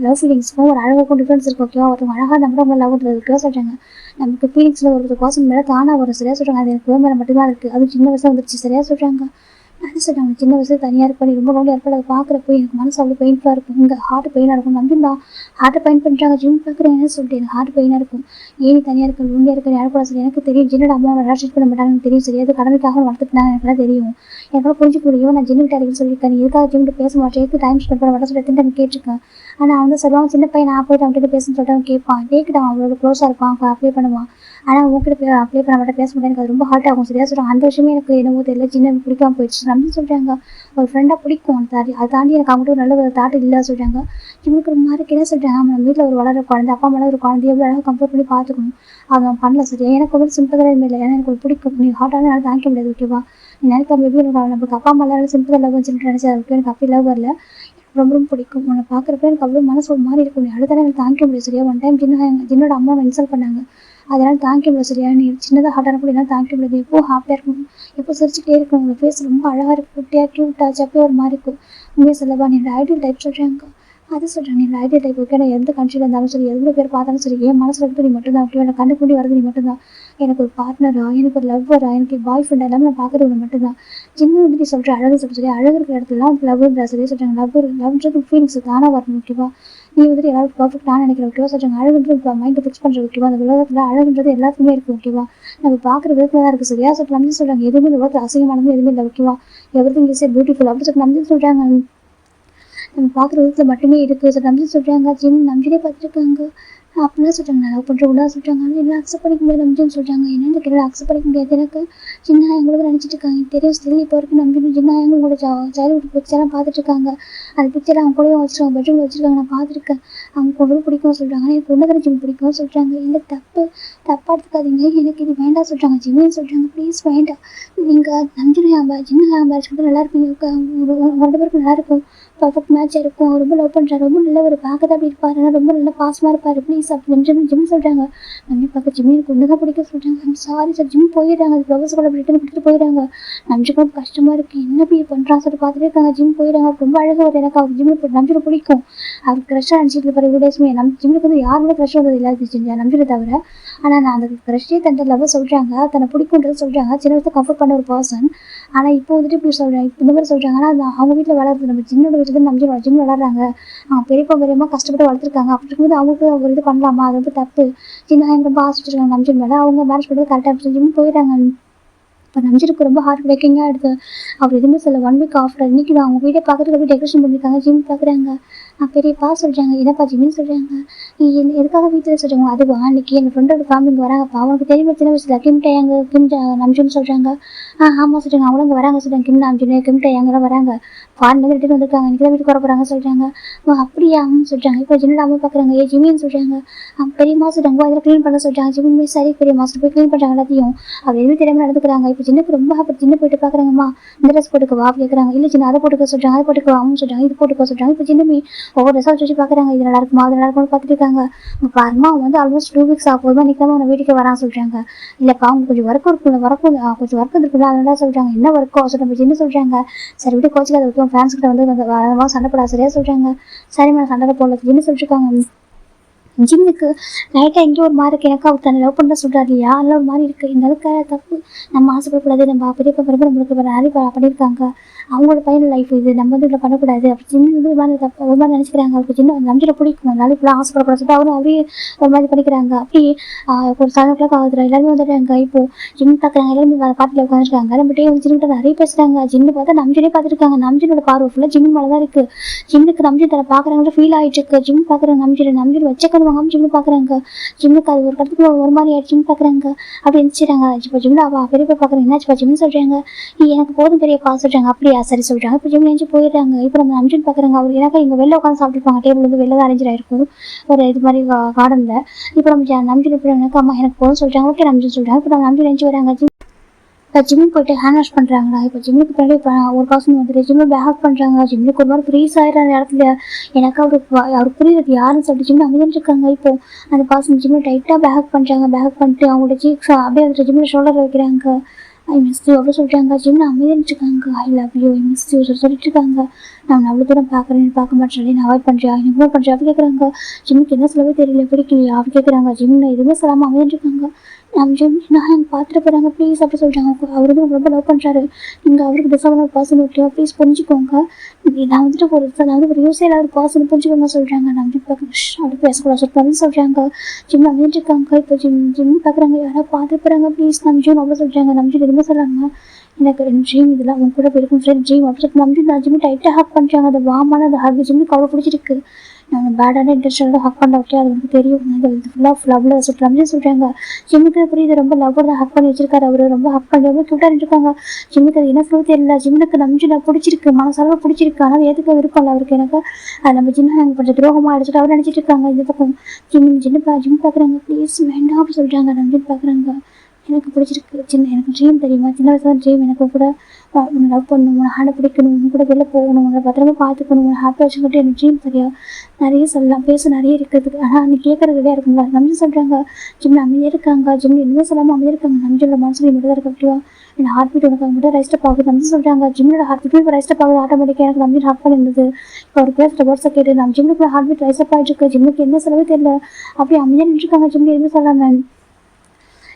லவ் ஃபீலிங்ஸ்க்கும் ஒரு அழகுக்கும் டிஃப்ரென்ஸ் இருக்குது ஓகேவா. ஒருத்தவங்க அழகாக நம்ம அவங்க லவ் பண்ணுறது ஓகேவா சொல்கிறாங்க. நமக்கு ஃபீலிங்ஸில் ஒரு பர்சன் மேலே தானாக வரும் சரியா சொல்கிறாங்க. அது எனக்கு மேலே மட்டும்தான் இருக்குது, அது சின்ன வயசாக வந்துருச்சு சரியா சொல்கிறாங்க. நான் சொல்கிறாங்க சின்ன வயசுல தனியாக இருப்பேன், ரொம்ப ரொம்ப இருப்பேன், அதை பார்க்குறப்போ எனக்கு மனசு அவ்வளோ பெயின்ஃபுல்லாக இருக்கும், இங்கே ஹார்ட் பெயினாக இருக்கும். நம்பிந்தா ஹார்ட்டை பெயின் பண்ணுறாங்க. ஜிம் பார்க்குறேன்னு சொல்லிட்டு எனக்கு ஹார்ட் பெயினாக இருக்கும், ஏன் தனியாக இருக்க லோன்லியாக இருக்க யாரும் கூட சரி எனக்கு தெரியும். ஜின்னோட அம்மா ரிலேஷன் பண்ண மாட்டாங்கன்னு தெரியும் சரியா, அது கடனுக்காக வளர்த்துட்டாங்க எனக்குலாம் தெரியும், எனக்குள்ள புரிஞ்சுக்க முடியும். நான் ஜின்னுக்கிட்ட அடிக்கடி சொல்லியிருக்கேன், நீ எதுக்காக ஜிம்கிட்ட பேச மாட்டேன், எதுக்கு டைம் ஸ்பெண்ட் பண்ண மாட்டேன் சொல்லிட்டு நான் கேட்டிருக்கேன். ஆனால் அவன் வந்து சொல்லுவான் சின்ன பையன், நான் போய்ட்டு அவன்கிட்ட பேசுன்னு சொல்லிட்டு அவன் கேட்பான், கேட்கிட்டான் அவங்களோட க்ளோஸாக இருப்பான், அவன் அப்ளை பண்ணுவான். ஆனால் உங்ககிட்ட அப்ளை பண்ண மாட்டேன் பேச மாட்டேன், எனக்கு அது ரொம்ப ஹார்ட் ஆகும் சரியா சொல்கிறாங்க. அந்த விஷயமே எனக்கு என்னவோ தெரியல, சின்ன பிடிக்காம போயிடுச்சு அப்படின்னு சொல்கிறாங்க. ஒரு ஃப்ரெண்டாக பிடிக்கும் அதை தாண்டி எனக்கு அவங்ககிட்ட ஒரு நல்ல ஒரு தாட் இல்லை சொல்கிறாங்க. இவங்களுக்கு ஒரு மாதிரி என்ன சொல்கிறாங்க, நம்ம வீட்டில் ஒரு வளர குழந்தை, அப்பா மேலே ஒரு குழந்தைய எவ்வளோ அழகாக கம்பேர் பண்ணி பார்த்துக்கணும், அவன் பண்ணல சரியா. எனக்கு வந்து சிம்பிளாக இல்லை, ஏன்னா எனக்கு ஒரு பிடிக்கும், நீ ஹார்ட்டாக என்னால் தாங்கிக்க முடியாது ஓகேவா. நீ நினைக்க மேபி நமக்கு அப்பா அம்மா எல்லாரும் சிம்பிளாக லவ் சொல்லிட்டு நினச்சா ஓகே, எனக்கு அப்படி லவ் வரல, ரொம்ப ரொம்ப பிடிக்கும். உன்னை பார்க்குறப்ப எனக்கு அவ்வளோ மனசு ஒரு மாதிரி இருக்கும், நீ அடுத்தாலும் எனக்கு தாங்கிக்க முடியாது சரியா. ஒன் டைம் ஜின்னோட அம்மாவை இன்சல்ட் பண்ணாங்க, அதனால் தாங்கிக்க முடியாது சரியா. நீ சின்னதாக ஹார்ட்டான கூட என்னால் தாங்கிக்க முடியாது, எப்போ ஹாப்பியாக இருக்கும், எப்போ சிரிச்சுட்டே இருக்கும், உங்கள் ஃபேஸ் ரொம்ப அழகாக இருக்கும், குட்டியாக க்யூட்டாக சப்பே ஒரு மாதிரி இருக்கும். உண்மையாக சொல்லவா நீ ஐடியல் டைப் சொல்கிறாங்க. அது சொல்கிறாங்க என் ஐடியா டைப் ஓகே. நான் எந்த கண்ட்ரியில் இருந்தாலும் சரி, எவ்வளோ பேர் பார்த்தாலும் சரி, என் மனசில் இருக்கிறது நீ மட்டும் தான் ஓகே. எனக்கு கண்ணுக்கு முன்னாடி வரது நீ மட்டும் தான். எனக்கு ஒரு பார்ட்னரா, எனக்கு ஒரு லவ்வரா, எனக்கு பாய் ஃப்ரெண்ட் எல்லாமே நான் பார்க்குறது ஒன்று மட்டும் தான். சின்ன வந்துட்டு நீ சொல்கிற அழகு சொல்ல சரி, அழகு இருக்கிற இடத்துலலாம் லவ்ன்ற சரியாக சொல்கிறாங்க. லவ்ன்றது ஃபீலிங்ஸ் தானாக வரணும் ஓகேவா. நீ வந்துட்டு எல்லாருக்கும் பர்ஃபெக்ட் நான் நினைக்கிறேன் ஓகேவா சொல்கிறாங்க. அழகுன்றது இப்போ மைண்டை ஃபிக்ஸ் பண்ணுறது ஓகேவா. அந்த உலகத்தில் அழகுன்றது எல்லாத்துக்குமே இருக்குது ஓகேவா. நம்ம பார்க்குற விதத்தில் தான் இருக்குது சரியா சொல்கிறாங்க. சொல்கிறாங்க எதுவுமே இந்த உலகத்தில் அசிங்கமானது எதுவுமே இல்லை ஓகேவா. எவ்ரிதிங் இஸ் பியூட்டிஃபுல் அப்படின்னு சொல்லி நம்ம சொல்கிறாங்க. நம்ம பார்க்குற விதத்தில் மட்டுமே இருக்குது. ஸோ நம்ம சொல்கிறாங்க ஜிம் நம்பினே பார்த்துருக்காங்க அப்படிலாம் சொல்கிறாங்க. நான் லவ் பண்ணுறவங்களா சொல்கிறாங்க. ஆனால் எல்லாம் அக்செப்ட் பண்ணிக்க முடியாது நம்பின்னு சொல்கிறாங்க. என்னென்னு கேட்டால் அக்செப்ட் பண்ணிக்க முடியாது. எனக்கு சின்ன எங்களுக்கு நினச்சிட்டு இருக்காங்க. எனக்கு தெரியும் ஸ்டில் இப்போ வரைக்கும் நம்பின்னு சின்ன எங்களோட சைல்ட்ஹுட் பிக்சர்லாம் பார்த்துட்டு இருக்காங்க. அந்த பிக்சரை அவங்க கூடயும் வச்சுருக்காங்க, பெட்ரூமில் வச்சுருக்காங்க. நான் பார்த்துருக்கேன். அவங்க பொண்ணு பிடிக்கும்னு சொல்கிறாங்க. ஆனால் எனக்கு பொண்ணு தானே ஜிம் பிடிக்கும்னு சொல்கிறாங்க. இல்லை தப்பாக எடுத்துக்காதீங்க, எனக்கு இது வேண்டாம் சொல்கிறாங்க. ஜிம்மின்னு சொல்கிறாங்க. ப்ளீஸ் வேண்டாம், நீங்கள் நம்பின்னு சின்ன மேரேஜ் கூட நல்லா இருப்பீங்க, ரெண்டு பேருக்கும் நல்லா இருக்கும், பர்ஃபெக்ட் மேட்சாக இருக்கும். ரொம்ப லவ் பண்ணுறாரு, ரொம்ப நல்ல ஒரு பார்க்க தான் அப்படி இருப்பார், ஆனால் ரொம்ப நல்ல பாசமாக இருப்பார். ப்ளீஸ் அப்படி ஜிம் சொல்கிறாங்க. நம்பி பார்க்க ஜிம்மி எனக்கு ஒன்று தான் பிடிக்க சொல்கிறாங்க. சாரி சார் ஜிம் போயிடுறாங்க. அது ஃப்ளவர்ஸ் கூட ரிட்டர்ன் கொடுத்துட்டு போயிடுறாங்க. நம்பிக்கு ரொம்ப கஷ்டமாக இருக்குது, என்ன இப்படி பண்ணுறான்னு சொல்லிட்டு பார்த்துட்டே இருக்காங்க. ஜிம் போயிடுறாங்க. ரொம்ப அழகாக வருது. எனக்கு அவர் ஜிம்மில் நம்பிட்டு பிடிக்கும். அவர் க்ரஷ்ஷாக நினச்சிட்டு இருப்பார் இவ்வளோ டேஸ்மே. நம்ம ஜிம்முக்கு வந்து யாருமே க்ரஷ் வந்தது இல்லாத நம்பிட்டு தவிர. ஆனால் நான் அந்த க்ரஷ்ஷே தன்னை லவ் சொல்கிறாங்க, தன்னை பிடிக்குன்றது சொல்கிறாங்க. சின்ன வயசுல கம்ஃபர்ட் பண்ண ஒரு பர்சன். ஆனால் இப்போ வந்துட்டு இப்படி சொல்கிறேன், இப்போ இந்த மாதிரி சொல்கிறாங்க. ஆனால் அவங்க வீட்டில் வளருது, நம்ம சின்னோட வீட்டில் தான் நம்ம ஜிம் விளாட்றாங்க. அவங்க பெரியம்மா கஷ்டப்பட்டு வளர்த்துருக்காங்க. அப்படி இருக்கும்போது அவங்களுக்கு ஒரு இது பண்ணலாமா, அது ரொம்ப தப்பு. சின்ன எனக்கு ரொம்ப ஆசைச்சிருக்காங்க நம்ம ஜிம் மேலே. அவங்க மேரேஜ் பண்ணுறது கரெக்டாக ஜிம் போயிடுறாங்க. இப்போ நம்பிச்சிருக்கு ரொம்ப ஹார்ட் பிரேக்கிங்காக எடுத்து அவர் எதுவுமே சொல்ல. 1 வீக் ஆஃப்டர் இன்னைக்கு தான் அவங்க வீட்டை பார்க்குறதுக்கு அப்படியே டெக்கரேஷன் பண்ணியிருக்காங்க. ஜிம் பார்க்குறாங்க. பெரியப்பா சொல்கிறாங்க, என்னப்பா ஜிம்னு சொல்கிறாங்க. எதுக்காக வீட்டில் சொல்கிறாங்க. அதுவா அன்றைக்கி என் ஃப்ரெண்டோட ஃபேமிலிக்கு வராங்கப்பா, அவனுக்கு தெரியுமா சின்ன வயசில் கிம் டேயாங்க நம்ஜுன்னு சொல்கிறாங்க. ஆமாம் சொல்கிறாங்க. அவங்களும் அங்கே வராங்க சொல்கிறாங்க. கிம் நம்ஜுன்னு கிம் டேயாங்கலாம் வராங்க. ஃபாரின்லேருந்து ரிட்டர்ன் வந்திருக்காங்க. இன்றைக்கி தான் வீட்டுக்கு வர போகிறாங்க சொல்கிறாங்க. அப்படியான்னு சொல்கிறாங்க. இப்போ ஜிம்மில் அம்மா பார்க்குறாங்க. ஜிம்மின்னு சொல்கிறாங்க. பெரியம்மா சொல்கிறாங்க, அதில் க்ளீன் பண்ண சொல்கிறாங்க. ஜிம்மே சரி பெரியம்மா போய் க்ளீன் பண்ணுறாங்க எல்லாத்தையும். அவர் எதுவும் தெரியாமல் நடந்துக்கிறாங்க. இப்போ சின்னக்கு ரொம்ப ஹாப்பி. சின்ன போயிட்டு பார்க்குறாங்கம்மா இந்த ட்ரெஸ் போட்டுக்கவா கேட்குறாங்க. இல்லை சின்ன அதை போட்டுக்க சொல்கிறாங்க. அதை போட்டுக்கவா அவங்க சொல்கிறாங்க. இது போட்டுக்க சொல்கிறாங்க. இப்போ சின்னமே ஒவ்வொரு ட்ரெஸ்ஸாக வச்சு பார்க்குறாங்க. இது நல்லா இருக்குமா, அது நல்லா இருக்கும்னு பார்த்துட்டு இருக்காங்க. பாருமா அவன் வந்து ஆல்மோஸ்ட் 2 வீக்ஸ் ஆகும்போது நிற்காம அவனை வீட்டுக்கு வரான்னு சொல்கிறாங்க. இல்லைப்பா அவங்க கொஞ்சம் ஒர்க் இருக்குல்ல கொஞ்சம் ஒர்க் இருக்குல்ல அதெல்லாம் சொல்கிறாங்க. என்ன ஒர்க்கோ சொல்லிட்டு சின்ன சொல்கிறாங்க. சரி விட்டு கோச்சிக்காத விட்டு ஃபேன்ஸ் கிட்ட வந்து சண்டை போடா சரியா சொல்கிறாங்க. சரி மேடம் சண்டை போடல சின்ன சொல்லிட்டுருக்காங்க. ஜிம்முக்கு லைட்டாக எங்கேயோ ஒரு மாதிரி இருக்குது. எனக்கு அவர் தன்னை லவ் பண்ண சொல்கிறாரு இல்லையா, அதெல்லாம் ஒரு மாதிரி இருக்குது. இந்த அளவுக்கு தப்பு நம்ம ஆசைப்படக்கூடாது. நம்ம பெரியப்பா நம்மளுக்கு நிறைய பண்ணியிருக்காங்க. அவங்களோட பையன் லைஃப் இது, நம்ம வந்து இதில் பண்ணக்கூடாது. அப்படி சின்ன வந்து ஒரு மாதிரி தப்பு ஒரு மாதிரி நினச்சிக்கிறாங்க. அவருக்கு சின்ன நம்பிட பிடிக்கும், அதனால இப்பெல்லாம் ஆசைப்படக்கூடாது சொல்லிட்டு அவரும் அப்படியே ஒரு மாதிரி பண்ணிக்கிறாங்க. அப்படி ஒரு 7 o'clock ஆகுதுல எல்லாருமே வந்துட்டாங்க. இப்போது ஜிம் பார்க்குறாங்க. எல்லாருமே பாட்டில் உட்காந்துருக்காங்க. நம்மகிட்டே வந்து ஜிம்கிட்ட நிறைய பேசுகிறாங்க. ஜிம்மு பார்த்தா நம்பினே பார்த்துருக்காங்க. நம்பினோட பார்வை ஃபுல்லாக ஜிம் மேலே தான் இருக்குது. ஜிம்முக்கு நம்பி தலை பார்க்குறாங்க ஃபீல் ஆகிட்டு இருக்கு. ஜிம் பார்க்குறாங்க நம்பி வச்சக்கணும் வாங்காமல் ஜிம்மு பார்க்குறாங்க. ஜிம்முக்கு அது ஒரு கடத்துக்கு ஒரு மாதிரி ஆகிடுச்சு. ஜிம் பார்க்குறாங்க அப்படி எழுந்திரிச்சாங்க. இப்போ ஜிம்மில் பெரியப்பா பார்க்குறாங்க. என்னாச்சுப்பா ஜிம்னு சொல்கிறாங்க. எனக்கு போதும் பெரியப்பா சொல்கிறாங்க. அப்படியா சரி சொல்கிறாங்க. இப்போ ஜிம் எழுந்து போயிடுறாங்க. இப்போ நம்ம நம்பின்னு பார்க்குறாங்க. அவர் எனக்கு இங்கே வெளில உட்காந்து சாப்பிட்டுருப்பாங்க. டேபிள் வந்து வெளில தான் அரேஞ்ச் ஆகிருக்கும் ஒரு இது மாதிரி கார்டனில். இப்போ நம்ம நம்பி எனக்கு அம்மா எனக்கு போதும் சொல்கிறாங்க. ஓகே நம்பின்னு சொல்கிறாங்க. இப்போ நம்ம நம்பி எழுந்து வராங்க. இப்போ ஜிம்முக்கு போயிட்டு ஹேண்ட் வாஷ் பண்ணுறாங்களா. இப்போ ஜிம்முக்கு பின்னாடி ஒரு பர்சன் வந்துட்டு ஜிம்மில் பேக் பண்ணுறாங்க. ஜிம்முக்கு ஒரு மாதிரி ஃப்ரீஸ் ஆகிடுற அந்த இடத்துல. எனக்கு அவருக்கு புரியுது யாருன்னு சொல்லிட்டு ஜிம்மில் அமைதிட்டு இருக்காங்க. இப்போ அந்த பர்சன் ஜிம்மில் டைட்டாக பேக் பண்ணுறாங்க. பேக் பண்ணிட்டு அவங்களோட சீக்ஸ் அப்படியே வந்துட்டு ஜிம்மில் ஷோல்டர் வைக்கிறாங்க. ஐ மிஸ் யூ அப்படி சொல்கிறாங்க. ஜிம்மில் அமைதிட்டு இருக்காங்க. ஐ love you I miss you சொல்லிட்டு இருக்காங்க. நான் அவ்வளோ தூரம் பார்க்க மாட்டேன், நான் அவாய்ட் பண்ணுறேன், என்ன பண்ணுறேன் அப்படி கேட்குறாங்க. ஜிம்முக்கு என்ன சொல்லவே தெரியல, பிடிக்கலையா அப்படி கேட்குறாங்க. ஜிம்மில் எதுவுமே சொல்லாமல் அமைதிட்டு இருக்காங்க. நம்ம ஜிம் நான் எனக்கு பார்த்துட்டு போகிறாங்க ப்ளீஸ் அப்படி சொல்கிறாங்க. அவர் வந்து ரொம்ப லவ் பண்ணுறாரு. நீங்கள் அவருக்கு டிசர்வ் ஒரு பர்சன் ஓகேவா ப்ளீஸ் புரிஞ்சுக்கோங்க. நான் வந்துட்டு ஒரு யூஸே இல்லாத ஒரு பர்சன் புரிஞ்சுக்கோங்க சொல்கிறாங்க. நான் ஜிம் அப்படி பேசக்கூடாது சொல்லிட்டு சொல்கிறாங்க. ஜிம் அமைதிட்டு இருக்காங்க. இப்போ ஜிம் பார்க்குறாங்க. யாராவது பார்த்துட்டு போகிறாங்க ப்ளீஸ் நம்ம ஜிம் அப்படி சொல்கிறாங்க. நம்ம ஜிம் எதுவுமே சொல்கிறாங்க. எனக்கு ட்ரீம் இதெல்லாம் அவங்க கூட போயிருக்கும் ஃப்ரெண்ட் ட்ரீம் அப்படி சொல்லிட்டு நம்ம ஜிம் டைட்டாக ஹக் பண்ணுறாங்க. அந்த வாமான அந்த ஹக் ஜிம்முக்கு அவ்வளோ பிடிச்சிருக்கு. நான் பேடான இன்ட்ரெஸ்டாக ஹக் பண்ண ஓகே அது வந்து தெரியும். இது ஃபுல்லாக லவ்வில் சொல்லிட்டு சொல்கிறாங்க. ஜிம்முக்கு புரியுது ரொம்ப லவ்வோட ஹக் பண்ணி வச்சிருக்காரு. அவர் ரொம்ப ஹக் பண்ணி ரொம்ப க்யூட்டாக இருக்காங்க. ஜிம்முக்கு அது என்ன சொல்ல தெரியல. ஜிம்முக்கு நம்ம பிடிச்சிருக்கு, மனசால பிடிச்சிருக்கு. ஆனால் ஏற்றுக்க விருப்பம் இல்லை அவருக்கு. எனக்கு அது நம்ம ஜிம் நாங்கள் கொஞ்சம் துரோகமாக அடிச்சுட்டு அவர் நினச்சிட்டு இருக்காங்க. இந்த பக்கம் ஜிம் பார்க்குறாங்க ப்ளீஸ் வேண்டாம் அப்படி சொல்கிறாங்க. நம்ம ஜிம் பார்க்குறாங்க எனக்கு பிடிச்சிருக்கு. எனக்கு ட்ரீம் தெரியுமா, சின்ன வயசுல ட்ரீம் எனக்கு கூட உன்னை லவ் பண்ணணும், உன்னை ஹேண்டை பிடிக்கணும், உன் கூட வெளில போகணும், உன்னை பத்திரமா பார்த்துக்கணும், உன்னை ஹாப்பியாக வச்சுக்கிட்டு எனக்கு ட்ரீம் சரியா நிறைய சொல்லலாம், பேச நிறைய இருக்குது. ஆனால் நீ கேட்கறது கிடையாது இருக்குங்களா. நம்பி சொல்கிறாங்க ஜிம்ல அமைதியாக இருக்காங்க, ஜிம்ல எதுவுமே சொல்லாமல் அமைதியாக இருக்காங்க. நம்பியோட மனசுல மட்டும் தான் இருக்க அப்படியா, என் ஹார்ட் பீட் உனக்கு மட்டும் ரைஸ்டப் ஆகுது. நம்பி சொல்கிறாங்க ஜிம்மோட ஹார்ட் பீட் இப்போ ரைஸ்டப் ஆகுது ஆட்டோமேட்டிக்காக. எனக்கு நம்பி ஹார்ட் பண்ணி இருந்தது. இப்போ அவர் பேசுகிற வேர்ட்ஸை கேட்டு நம்ம ஜிம்முக்கு ஹார்ட் பீட் ரைஸ்டப் ஆகிட்டு இருக்கு. ஜிம்முக்கு என்ன செலவே தெரியல, அப்படி அமைதியாக நின்றுருக்காங்க. ஜிம்ல எதுவுமே சொல்லாமல்